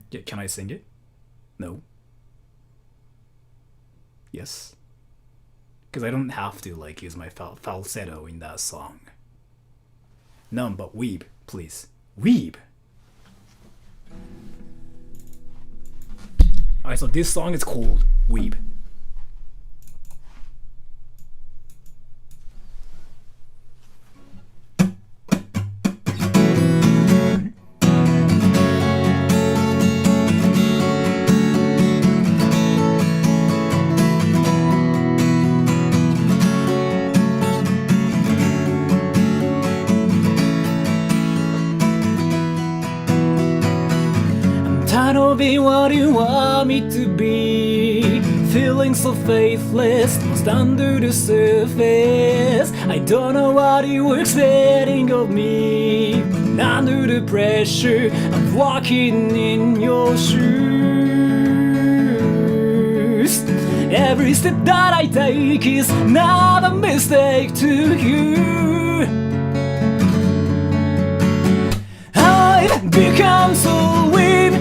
Yeah, can I sing it? No. Yes. Because I don't have to like use my falsetto in that song. None but weeb, please. Weeb! Alright, so this song is called Weeb. Trying to be what you want me to be, feeling so faithless, lost under the surface. I don't know what you were expecting of me, under the pressure of walking in your shoes. Every step that I take is not a mistake to you. I've become so weak,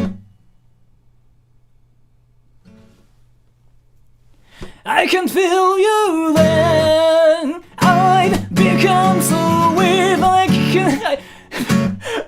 I can feel you then. I've become so weak,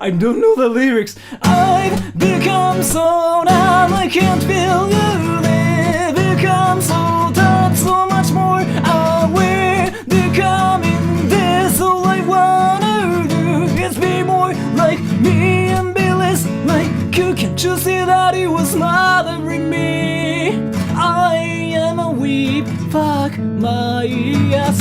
I don't know the lyrics. I've become so numb, I can't feel you there. Become so tough, so much more aware. Becoming this, all I wanna do is be more like me and be less like you. Can't you see that it was smothering me? I am a weep, fuck my ass.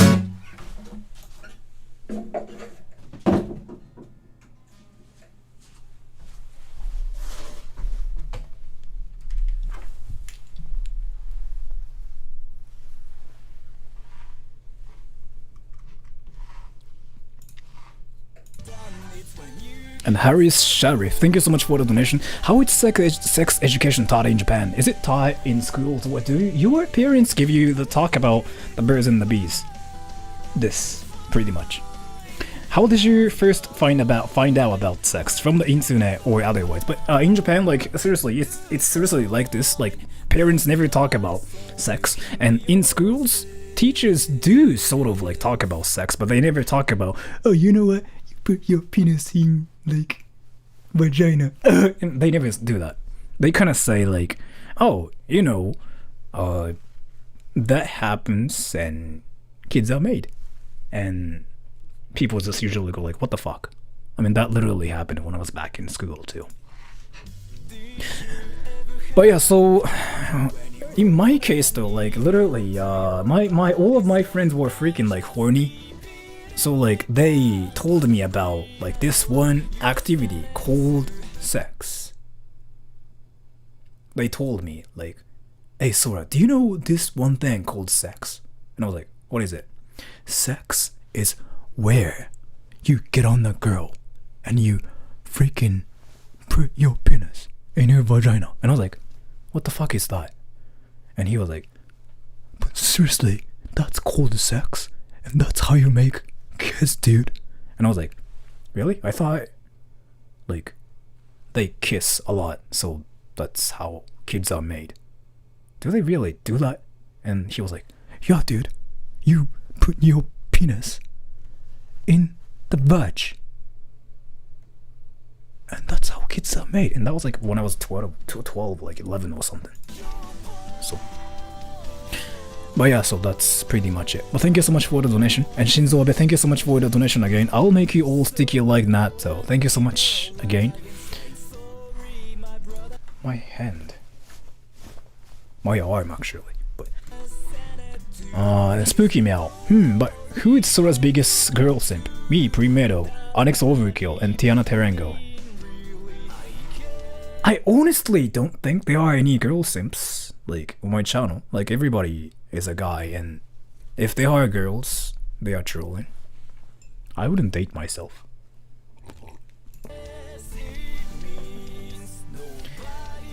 And Harry's Sheriff, thank you so much for the donation. How is sex education taught in Japan? Is it taught in schools? What do your parents give you the talk about the birds and the bees? This, pretty much. How did you first find out about sex? From the internet or otherwise? But in Japan, like seriously, it's seriously like this. Like parents never talk about sex, and in schools, teachers do sort of like talk about sex, but they never talk about, oh, you know what? You put your penis in like vagina. And they never do that. They kind of say like, oh, you know, that happens and kids are made, and people just usually go like, what the fuck? I mean, that literally happened when I was back in school too. But yeah, so in my case though, like literally, my all of my friends were freaking like horny. So like they told me about like this one activity called sex. They told me like, hey Sora, do you know this one thing called sex? And I was like, what is it? Sex is where you get on the girl and you freaking put your penis in her vagina. And I was like, what the fuck is that? And he was like, but seriously, that's called sex, and that's how you make kiss, dude. And I was like, really? I thought like they kiss a lot, so that's how kids are made. Do they really do that? And he was like, yeah, dude, you put your penis in the vag, and that's how kids are made. And that was like when I was 12, like 11 or something. So but yeah, so that's pretty much it. But thank you so much for the donation. And Shinzo Abe, thank you so much for the donation again. I'll make you all sticky like that, so thank you so much again. My hand. My arm, actually. But Spooky Meow. But who is Sora's biggest girl simp? Me, Primero, Onyx Overkill, and Tiana Terengo. I honestly don't think there are any girl simps, like, on my channel. Like, everybody is a guy, and if they are girls, they are trolling. I wouldn't date myself.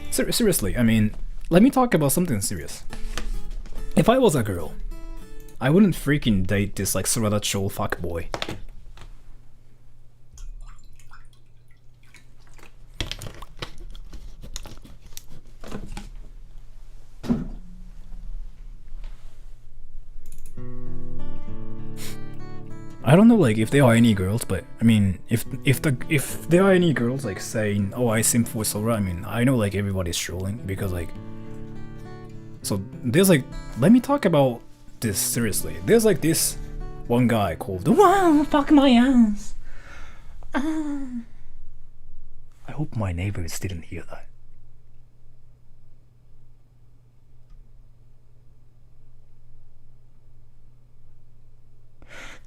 Seriously, I mean, let me talk about something serious. If I was a girl, I wouldn't freaking date this like Sorada troll fuckboy. I don't know like if there are any girls, but I mean if there are any girls like saying, oh, I simp for Sora, I mean I know like everybody's trolling because like, so there's like, let me talk about this seriously. There's like this one guy called wow, fuck my ass. I hope my neighbors didn't hear that.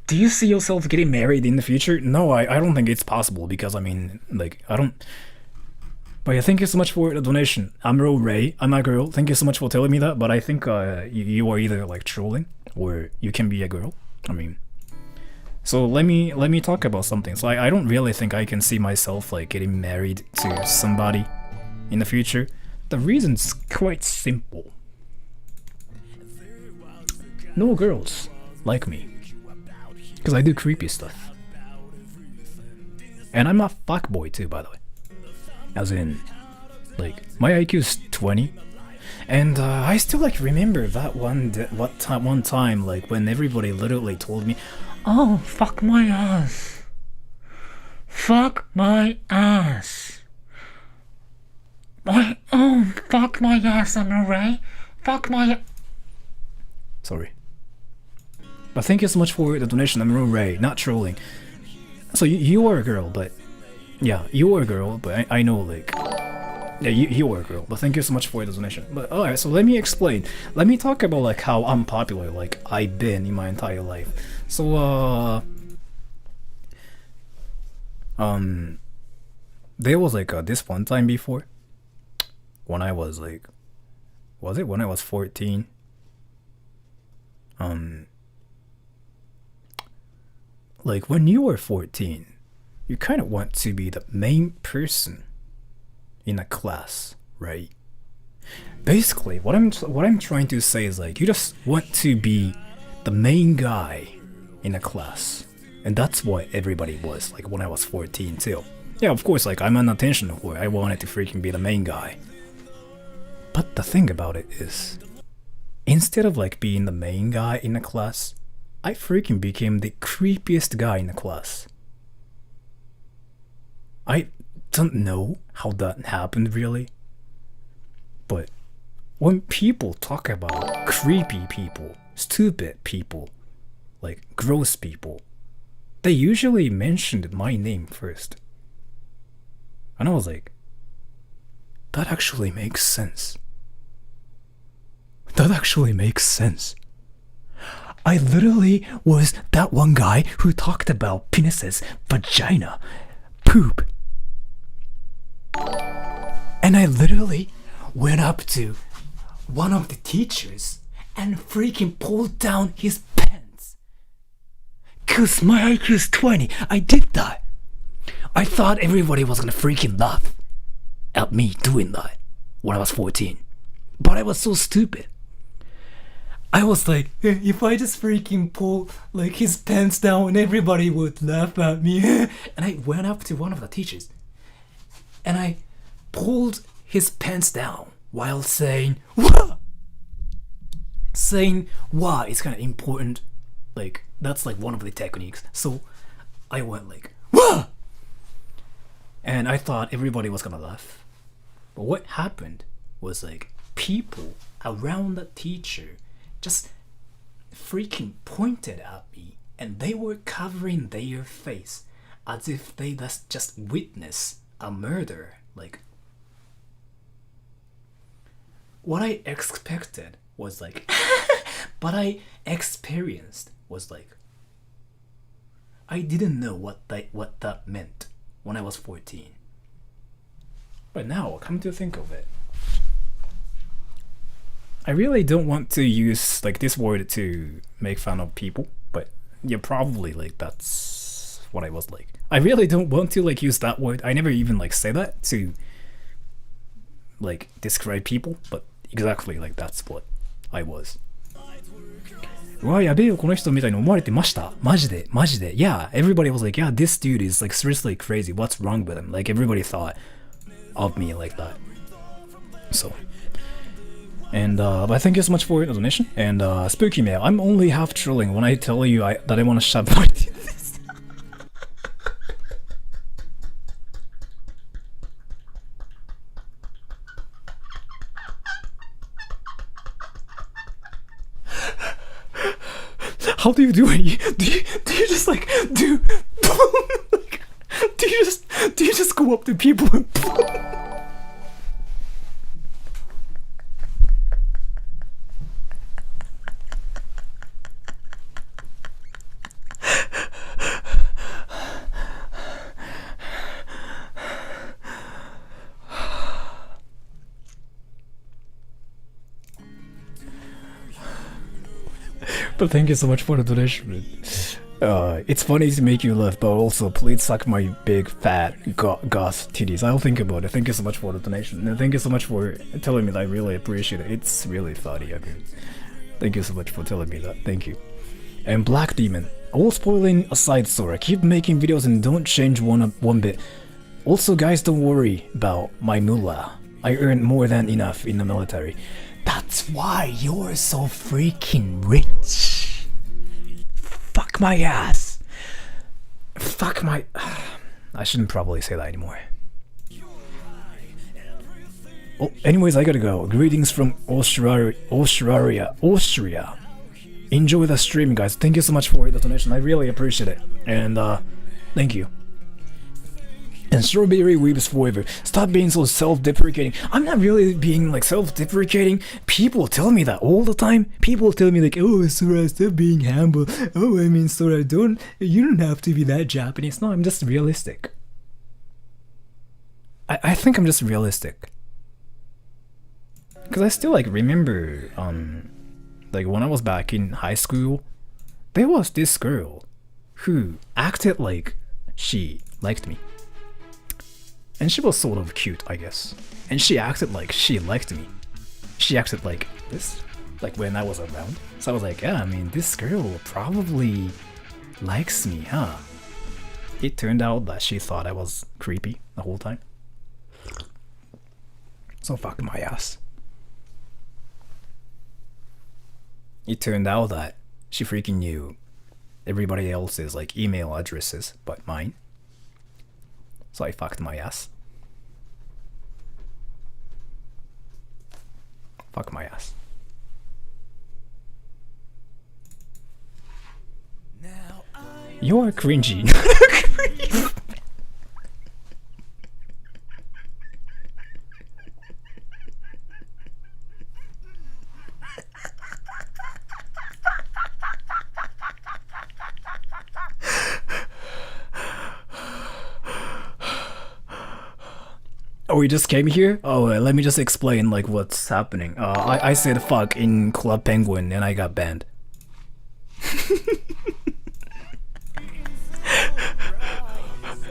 Do you see yourself getting married in the future? No, I don't think it's possible because I mean, like, I don't. But yeah, thank you so much for the donation. Amro Ray, I'm a girl. Thank you so much for telling me that. But I think you are either like trolling or you can be a girl. I mean, so let me talk about something. So I don't really think I can see myself like getting married to somebody in the future. The reason's quite simple. No girls like me. Because I do creepy stuff. And I'm a fuckboy too, by the way. As in, like, my IQ is 20. And I still like remember that one time, like, when everybody literally told me, oh, fuck my ass. Fuck my ass. Fuck my ass, I'm alright. Fuck my... Sorry. But thank you so much for the donation. I'm Ray, not trolling. So you are a girl, but yeah, you are a girl, but I know like, yeah, you are a girl. But thank you so much for the donation. But alright, so let me explain. Let me talk about like how unpopular like I've been in my entire life. So there was like this one time before when I was like, was it when I was 14? Like when you were 14, you kind of want to be the main person in a class, right? Basically, what I'm trying to say is like you just want to be the main guy in a class, and that's what everybody was like when I was 14 too. Yeah, of course, like I'm an attention whore. I wanted to freaking be the main guy. But the thing about it is, instead of like being the main guy in a class, I freaking became the creepiest guy in the class. I don't know how that happened really, but when people talk about creepy people, stupid people, like gross people, they usually mentioned my name first. And I was like, that actually makes sense. That actually makes sense. I literally was that one guy who talked about penises, vagina, poop. And I literally went up to one of the teachers and freaking pulled down his pants. Cause my IQ is 20, I did that. I thought everybody was gonna freaking laugh at me doing that when I was 14. But I was so stupid. I was like, if I just freaking pull like his pants down, everybody would laugh at me. And I went up to one of the teachers and I pulled his pants down while saying, "Wah!" Saying "wah" is kind of important. Like, that's like one of the techniques. So I went like, "Wah!" And I thought everybody was gonna laugh. But what happened was like people around the teacher just freaking pointed at me and they were covering their face as if they just witnessed a murder. Like, what I expected was like but I experienced was like I didn't know what that meant when I was 14. But now, come to think of it, I really don't want to use like this word to make fun of people, but yeah, probably like that's what I was like. I really don't want to like use that word. I never even like say that to like describe people, but exactly like that's what I was. うわ、やべえよこの人みたいに思われてました。マジで、マジで。Yeah, everybody was like, yeah, this dude is like seriously crazy. What's wrong with him? Like everybody thought of me like that. So, and but thank you so much for the donation. And Spooky Mail, I'm only half trolling when I tell you that I want to shove my teeth. How do you do it? Do you just like do like, do you just go up to people and But thank you so much for the donation. It's funny to make you laugh, but also please suck my big fat goth titties. I'll think about it. Thank you so much for the donation. And thank you so much for telling me that. I really appreciate it. It's really funny. I mean, thank you so much for telling me that. Thank you. And Black Demon, all spoiling aside, Sora, keep making videos and don't change one bit. Also, guys, don't worry about my moolah. I earn more than enough in the military. That's why you're so freaking rich. Fuck my ass. Fuck my... I shouldn't probably say that anymore. Oh, anyways, I gotta go. Greetings from Austria. Enjoy the stream, guys. Thank you so much for the donation. I really appreciate it. And thank you. And Strawberry Weeps Forever. Stop being so self-deprecating. I'm not really being like self-deprecating. People tell me that all the time. People tell me like, oh, Sora, stop being humble. Oh, I mean, Sora, you don't have to be that Japanese. No, I'm just realistic. I think I'm just realistic. Because I still like remember, like when I was back in high school, there was this girl who acted like she liked me. And she was sort of cute, I guess. And she acted like she liked me. She acted like this, like when I was around. So I was like, yeah, I mean, this girl probably likes me, huh? It turned out that she thought I was creepy the whole time. So fuck my ass. It turned out that she freaking knew everybody else's like email addresses but mine. So I fucked my ass. Fuck my ass. You're cringy. Oh, we just came here? Oh, let me just explain like what's happening. I said fuck in Club Penguin and I got banned.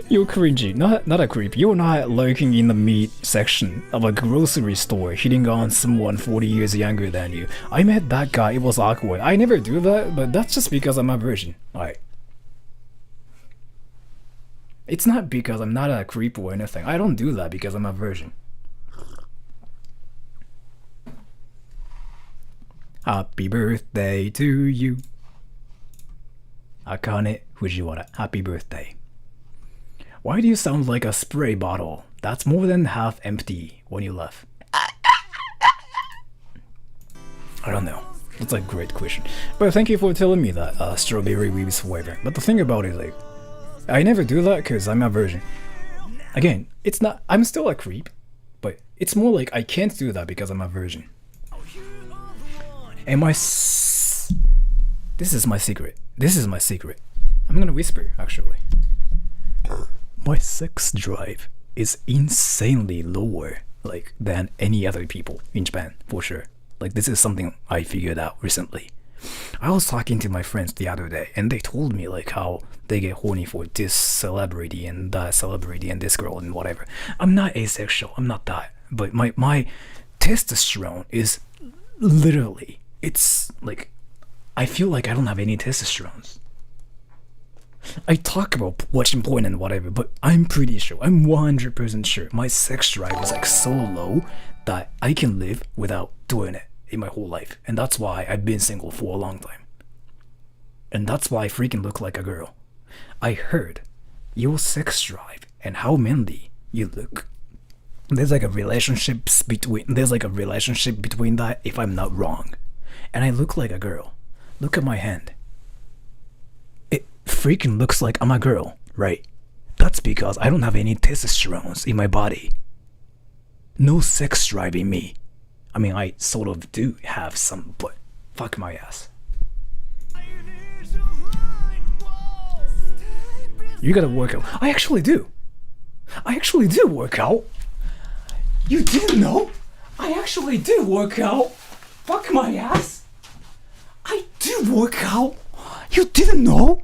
You're cringy, not a creep. You're not lurking in the meat section of a grocery store hitting on someone 40 years younger than you. I met that guy, it was awkward. I never do that, but that's just because I'm a virgin. Alright. It's not because I'm not a creep or anything. I don't do that because I'm a virgin. Happy birthday to you. Akane Fujiwara. Happy birthday. Why do you sound like a spray bottle that's more than half empty when you laugh? I don't know. That's a great question. But thank you for telling me that strawberry weaves flavor. But the thing about it is like, I never do that because I'm a virgin. Again, it's not, I'm still a creep, but it's more like I can't do that because I'm a virgin. And this is my secret. This is my secret. I'm gonna whisper, actually. My sex drive is insanely lower, like, than any other people in Japan, for sure. Like, this is something I figured out recently. I was talking to my friends the other day, and they told me, like, how they get horny for this celebrity and that celebrity and this girl and whatever. I'm not asexual, I'm not that. But my testosterone is literally, it's, like, I feel like I don't have any testosterone. I talk about watching porn and whatever, but I'm pretty sure, I'm 100% sure my sex drive is like so low that I can live without doing it in my whole life. And that's why I've been single for a long time. And that's why I freaking look like a girl. I heard your sex drive and how manly you look. There's like a relationship between that if I'm not wrong. And I look like a girl. Look at my hand. It freaking looks like I'm a girl, right? That's because I don't have any testosterone in my body. No sex drive in me. I mean, I sort of do have some, but fuck my ass. You gotta work out. I actually do. I actually do work out. You didn't know? I actually do work out. Fuck my ass. I do work out. You didn't know?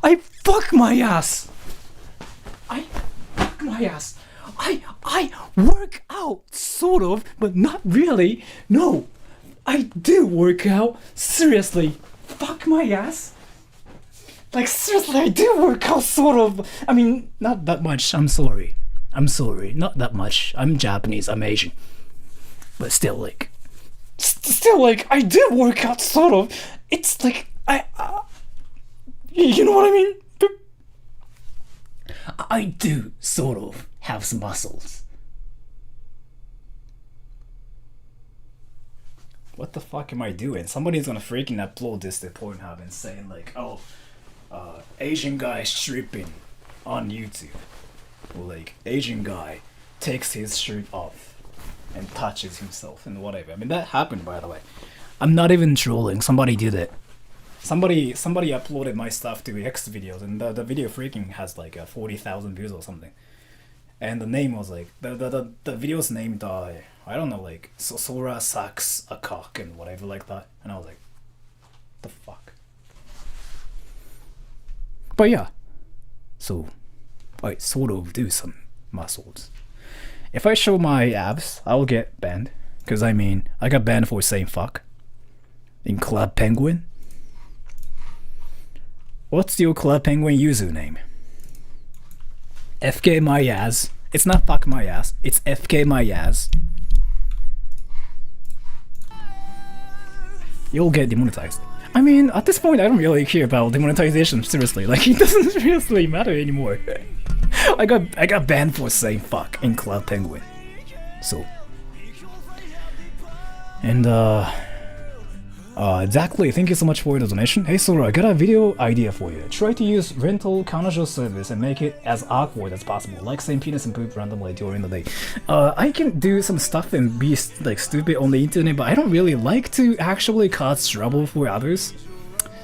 I fuck my ass. I fuck my ass. I work out, sort of, but not really. No, I do work out. Seriously, fuck my ass. Like, seriously, I do work out, sort of. I mean, not that much. I'm sorry. I'm sorry. Not that much. I'm Japanese. I'm Asian. But still, like, I do work out, sort of. It's like, you know what I mean? I do, sort of, have some muscles. What the fuck am I doing? Somebody's gonna freaking upload this to Pornhub and saying like, oh, Asian guy stripping on YouTube. Or like, Asian guy takes his shirt off and touches himself and whatever. I mean, that happened, by the way. I'm not even trolling. Somebody did it. Somebody uploaded my stuff to X videos, and the video freaking has like 40,000 views or something. And the name was like, the video's named, I don't know, like, Sora sucks a cock and whatever like that. And I was like, the fuck? But yeah, so I sort of do some muscles. If I show my abs, I'll get banned. Because I mean, I got banned for saying fuck. In Club Penguin. What's your Club Penguin username? FK my ass. It's not fuck my ass, it's FK my ass. You'll get demonetized. I mean, at this point, I don't really care about demonetization, seriously. Like, it doesn't really matter anymore. I got banned for saying fuck in Club Penguin. So. And, exactly, thank you so much for the donation. Hey Sora, I got a video idea for you. Try to use rental casual service and make it as awkward as possible, like saying penis and poop randomly during the day. I can do some stuff and be like stupid on the internet, but I don't really like to actually cause trouble for others.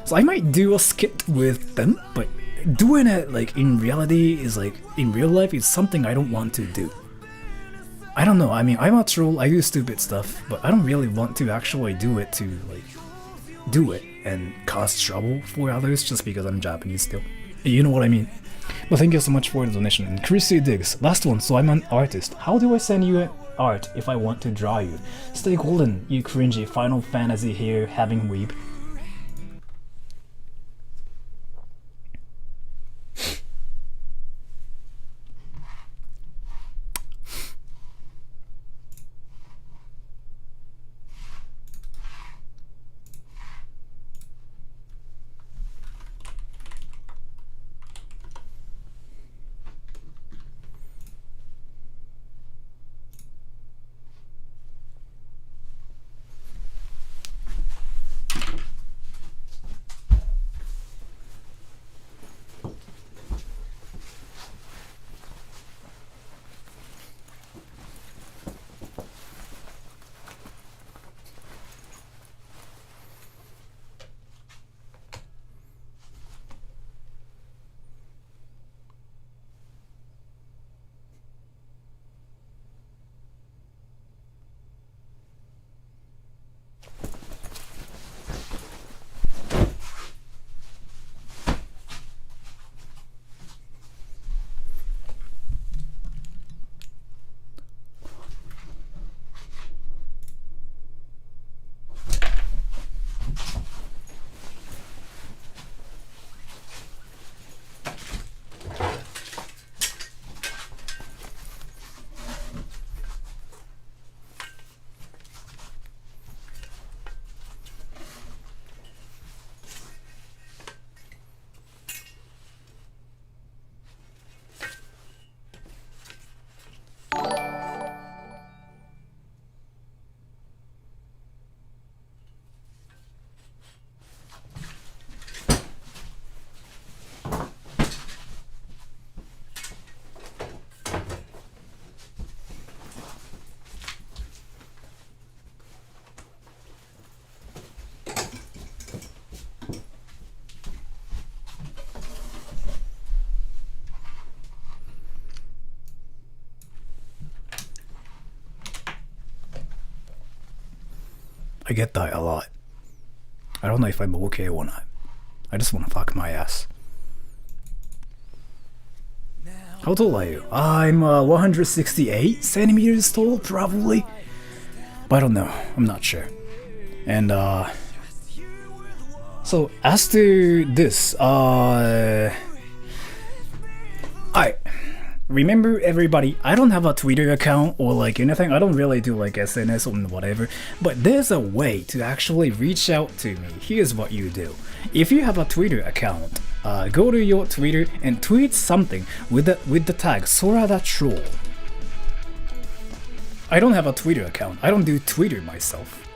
So I might do a skit with them, but doing it like in reality is like, in real life, is something I don't want to do. I don't know, I mean, I'm a troll, I do stupid stuff, but I don't really want to actually do it to like, do it and cause trouble for others just because I'm Japanese still. You know what I mean? But thank you so much for the donation. And Chrissy Diggs, last one, so I'm an artist. How do I send you art if I want to draw you? Stay golden, you cringy Final Fantasy here having weeb. I get that a lot. I don't know if I'm okay or not. I just wanna fuck my ass. How tall are you? I'm 168 centimeters tall, probably. But I don't know, I'm not sure. And so as to this, remember everybody, I don't have a Twitter account or like anything. I don't really do like SNS or whatever, but there's a way to actually reach out to me. Here's what you do. If you have a Twitter account, go to your Twitter and tweet something with the tag Sora the Troll. I don't have a Twitter account. I don't do Twitter myself.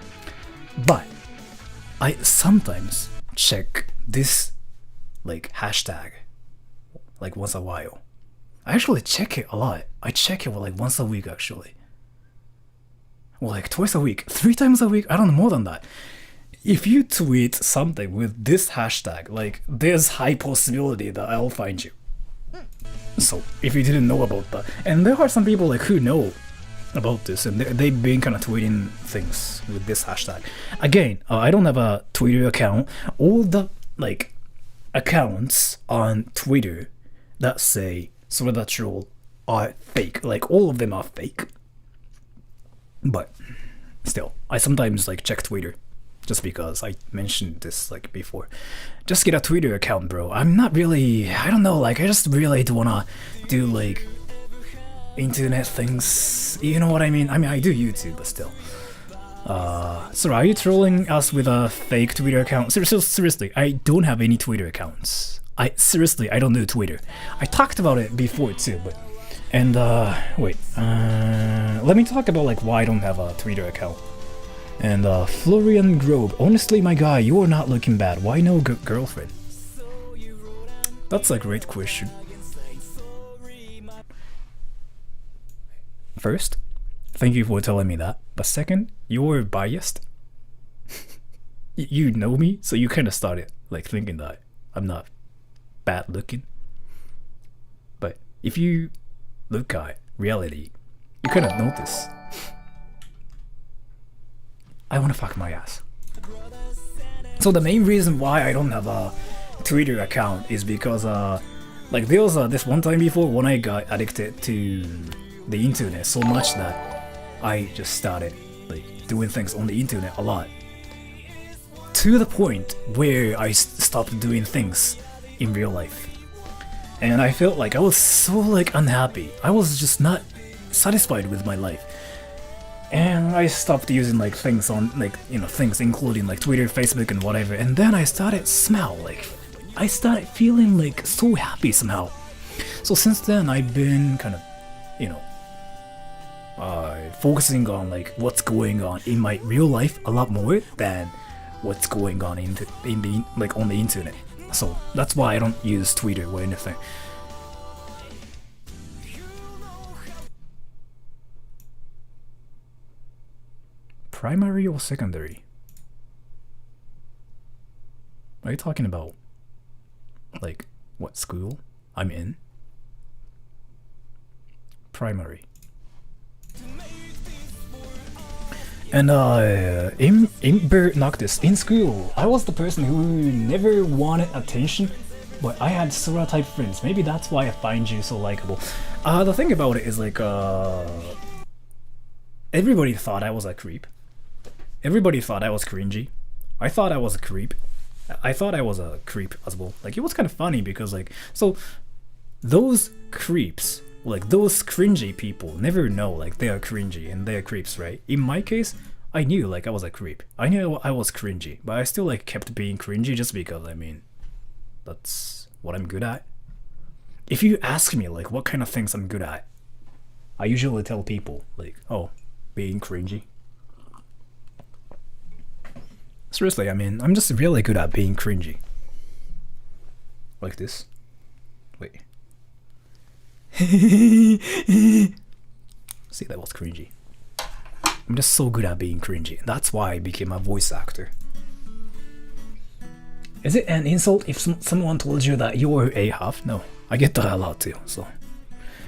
But I sometimes check this like hashtag like once a while. I actually check it a lot. I check it like once a week actually. Or like twice a week, 3 times a week, I don't know, more than that. If you tweet something with this hashtag, like there's high possibility that I'll find you. So if you didn't know about that, and there are some people like who know about this and they've been kind of tweeting things with this hashtag. Again, I don't have a Twitter account. All the like accounts on Twitter that say Sword Art troll are fake. Like all of them are fake. But still, I sometimes like check Twitter. Just because I mentioned this like before. Just get a Twitter account, bro. I'm not really, I don't know, like I just really don't wanna do like internet things. You know what I mean? I mean, I do YouTube, but still. So are you trolling us with a fake Twitter account? Seriously, I don't have any Twitter accounts. I don't do Twitter. I talked about it before too, but and wait, let me talk about like why I don't have a Twitter account. And Florian Grove, honestly my guy, you are not looking bad. Why no girlfriend? That's a great question. First, thank you for telling me that. But second, you're biased. You know me, so you kind of started like thinking that I'm not bad looking. But if you look at reality, you kind of notice. I wanna fuck my ass. So the main reason why I don't have a Twitter account is because like there was this one time before when I got addicted to the internet so much that I just started like doing things on the internet a lot. To the point where I stopped doing things in real life. And I felt like I was so like unhappy. I was just not satisfied with my life. And I stopped using like things on like, you know, things including like Twitter, Facebook and whatever. And then I started I started feeling like so happy somehow. So since then I've been kind of, you know, focusing on like what's going on in my real life a lot more than what's going on in the like on the internet. So that's why I don't use Twitter or anything. Primary or secondary? Are you talking about like what school I'm in? Primary. And Imber Noctis, in school, I was the person who never wanted attention, but I had Sora type friends. Maybe that's why I find you so likable. The thing about it is like everybody thought I was a creep. Everybody thought I was cringy. I thought I was a creep. I thought I was a creep as well. Like it was kind of funny because like, so those creeps, like those cringy people never know like they are cringy and they are creeps, right? In my case, I knew like I was a creep. I knew I was cringy, but I still like kept being cringy just because, I mean, that's what I'm good at. If you ask me like what kind of things I'm good at, I usually tell people like, oh, being cringy. Seriously, I mean, I'm just really good at being cringy. Like this. Wait. See, that was cringy. I'm just so good at being cringy. That's why I became a voice actor. Is it an insult if someone told you that you're a half? No, I get that a lot too, so.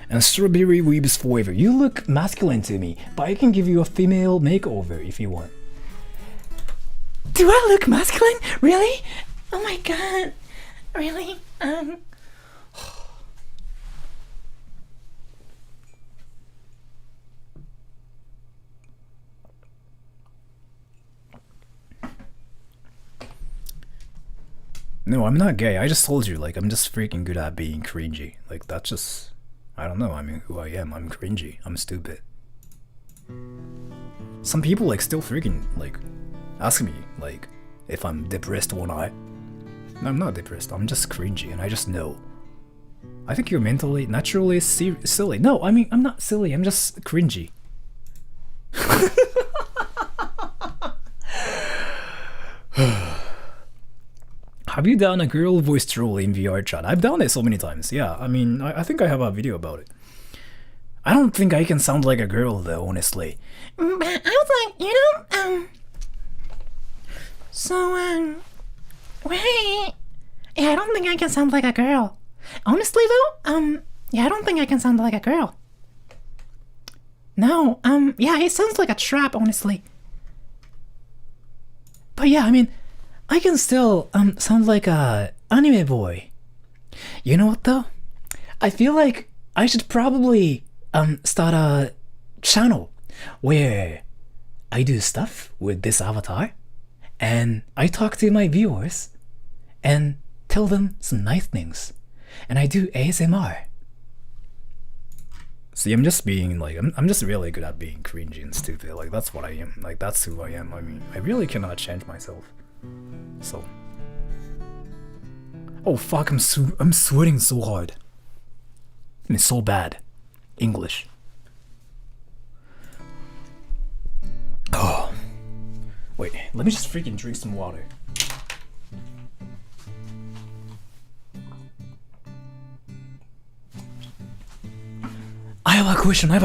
And Strawberry Weebs Forever. You look masculine to me, but I can give you a female makeover if you want. Do I look masculine? Really? Oh my god. Really? No, I'm not gay. I just told you, like, I'm just freaking good at being cringy. Like, that's just, I don't know. I mean, who I am. I'm cringy. I'm stupid. Some people, like, still freaking, like, ask me, like, if I'm depressed or not. No, I'm not depressed. I'm just cringy, and I just know. I think you're mentally, naturally silly. No, I mean, I'm not silly. I'm just cringy. Have you done a girl voice troll in VR chat? I've done it so many times. Yeah, I mean, I think I have a video about it. I don't think I can sound like a girl though, honestly. But I was like, you know, wait. Yeah, I don't think I can sound like a girl. Honestly though, yeah, I don't think I can sound like a girl. No, yeah, it sounds like a trap, honestly. But yeah, I mean, I can still, sound like a anime boy. You know what though? I feel like I should probably start a channel where I do stuff with this avatar and I talk to my viewers and tell them some nice things, and I do ASMR. See, I'm just being like, I'm just really good at being cringy and stupid. Like, that's what I am. Like, that's who I am. I mean, I really cannot change myself. So, oh fuck, I'm sweating so hard. And it's so bad. English. Oh. Wait, let me just freaking drink some water. I have a question. What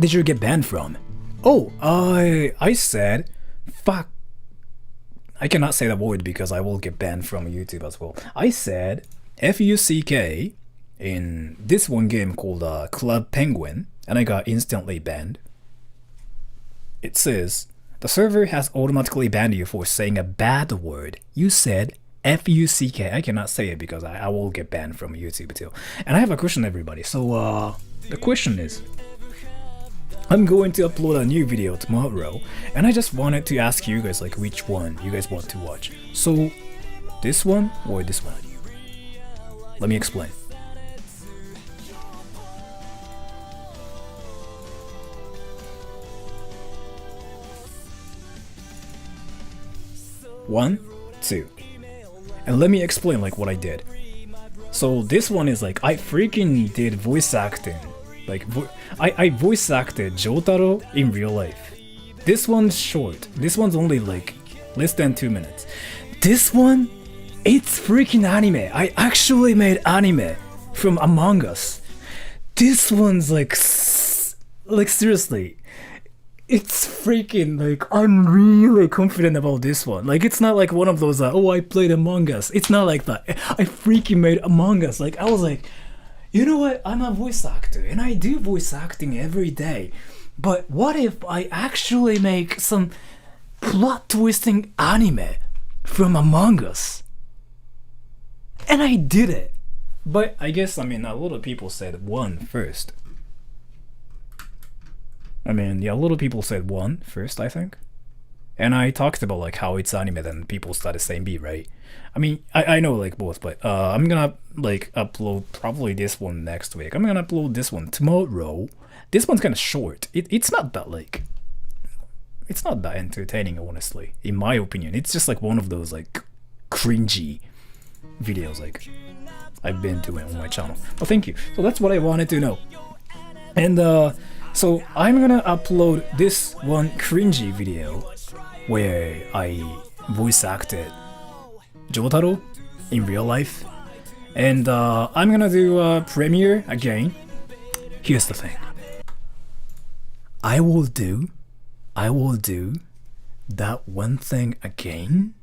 did you get banned from? Oh, I said, fuck. I cannot say that word because I will get banned from YouTube as well. I said F-U-C-K in this one game called Club Penguin, and I got instantly banned. It says, the server has automatically banned you for saying a bad word. You said F-U-C-K. I cannot say it because I will get banned from YouTube too. And I have a question, everybody. So the question is, I'm going to upload a new video tomorrow, and I just wanted to ask you guys like which one you guys want to watch. So this one or this one? Let me explain. One, two. And let me explain like what I did. So this one is like, I freaking did voice acting. Like, I voice acted Jotaro in real life. This one's short. This one's only like less than 2 minutes. This one, it's freaking anime. I actually made anime from Among Us. This one's like seriously. It's freaking like, I'm really confident about this one. Like, it's not like one of those oh, I played Among Us. It's not like that. I freaking made Among Us. Like, I was like, you know what? I'm a voice actor and I do voice acting every day. But what if I actually make some plot twisting anime from Among Us? And I did it. But I guess, I mean, a lot of people said one first. I mean, yeah, a lot of people said one first, I think. And I talked about like how it's anime, then people started saying B, right? I mean, I know like both, but I'm gonna like upload probably this one next week. I'm gonna upload this one tomorrow. This one's kind of short. It's not that like, it's not that entertaining, honestly, in my opinion. It's just like one of those like cringy videos like I've been doing on my channel. But thank you. So that's what I wanted to know. And so I'm gonna upload this one cringy video where I voice acted Jotaro in real life, and I'm gonna do a premiere again. Here's the thing. I will do that one thing again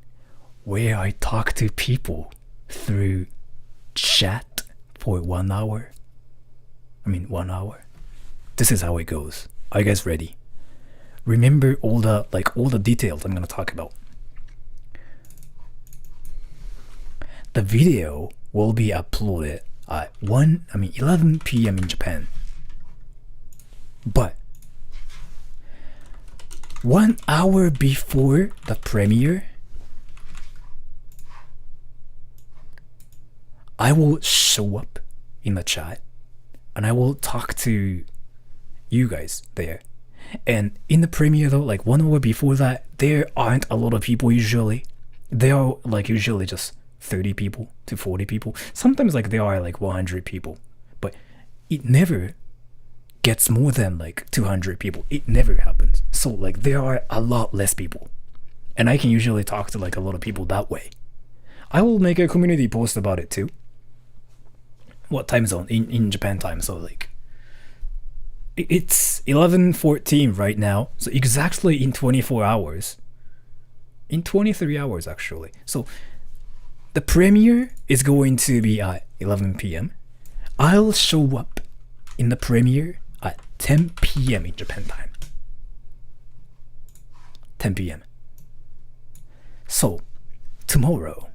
where I talk to people through chat for 1 hour. I mean 1 hour. This is how it goes. Are you guys ready? Remember all the details I'm gonna talk about. The video will be uploaded at 11 p.m. in Japan. But 1 hour before the premiere, I will show up in the chat and I will talk to you guys there. And in the premiere though, like 1 hour before that, there aren't a lot of people usually. There are like usually just 30 people to 40 people. Sometimes like there are like 100 people, but it never gets more than like 200 people. It never happens. So like there are a lot less people, and I can usually talk to like a lot of people that way. I will make a community post about it too. What time zone? In Japan time. So like it's 11:14 right now, so exactly in 24 hours, in 23 hours actually. So the premiere is going to be at 11 p.m. I'll show up in the premiere at 10 p.m. in Japan time. 10 p.m. So tomorrow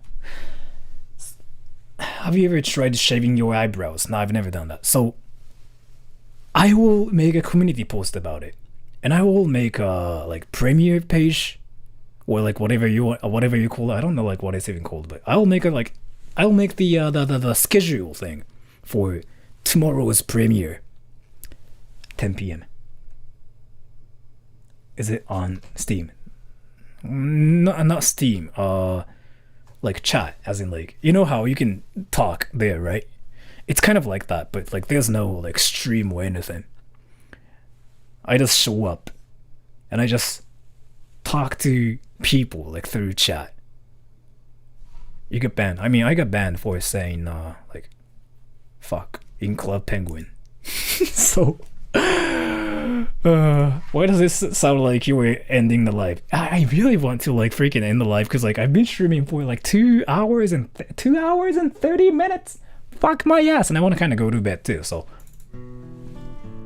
have you ever tried shaving your eyebrows? No, I've never done that. So I will make a community post about it, and I will make a like premiere page, or like whatever you call it. I don't know like what it's even called, but I'll make the schedule thing for tomorrow's premiere, 10 p.m. Is it on Steam? No, not Steam. Like chat, as in like, you know how you can talk there, right? It's kind of like that, but like there's no like stream or anything. I just show up and I just talk to people like through chat. You get banned. I mean, I got banned for saying like fuck in Club Penguin. So why does this sound like you were ending the live? I really want to like freaking end the live, because like I've been streaming for like 2 hours and 2 hours and 30 minutes. Fuck my ass, and I want to kind of go to bed too. So,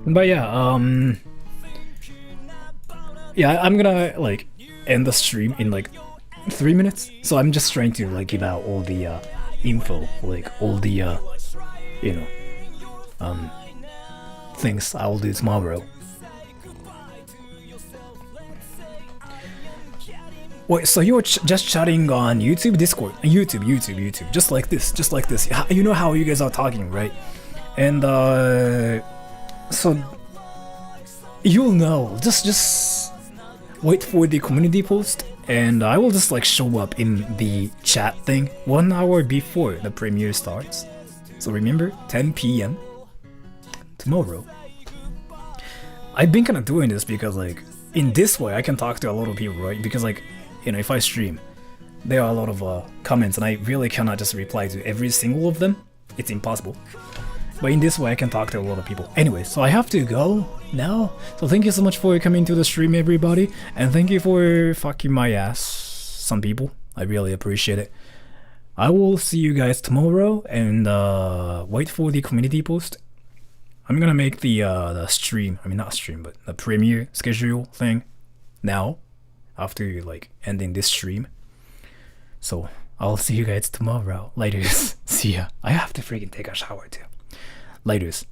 but yeah, yeah, I'm gonna like end the stream in like 3 minutes. So I'm just trying to like give out all the info, like all the you know things I'll do tomorrow. Wait, so you're just chatting on YouTube, Discord, YouTube, just like this, You know how you guys are talking, right? And so you'll know. Just wait for the community post, and I will just like show up in the chat thing 1 hour before the premiere starts. So remember, 10 p.m. tomorrow. I've been kind of doing this because like in this way I can talk to a lot of people, right? Because like, you know, if I stream, there are a lot of comments, and I really cannot just reply to every single of them. It's impossible. But in this way, I can talk to a lot of people. Anyway, so I have to go now. So thank you so much for coming to the stream, everybody. And thank you for fucking my ass, some people. I really appreciate it. I will see you guys tomorrow, and wait for the community post. I'm gonna make the stream, I mean not stream, but the premiere schedule thing now, after like ending this stream. So I'll see you guys tomorrow. Laters. See ya. I have to freaking take a shower too. Laters.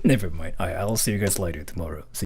Never mind. I'll see you guys later tomorrow. See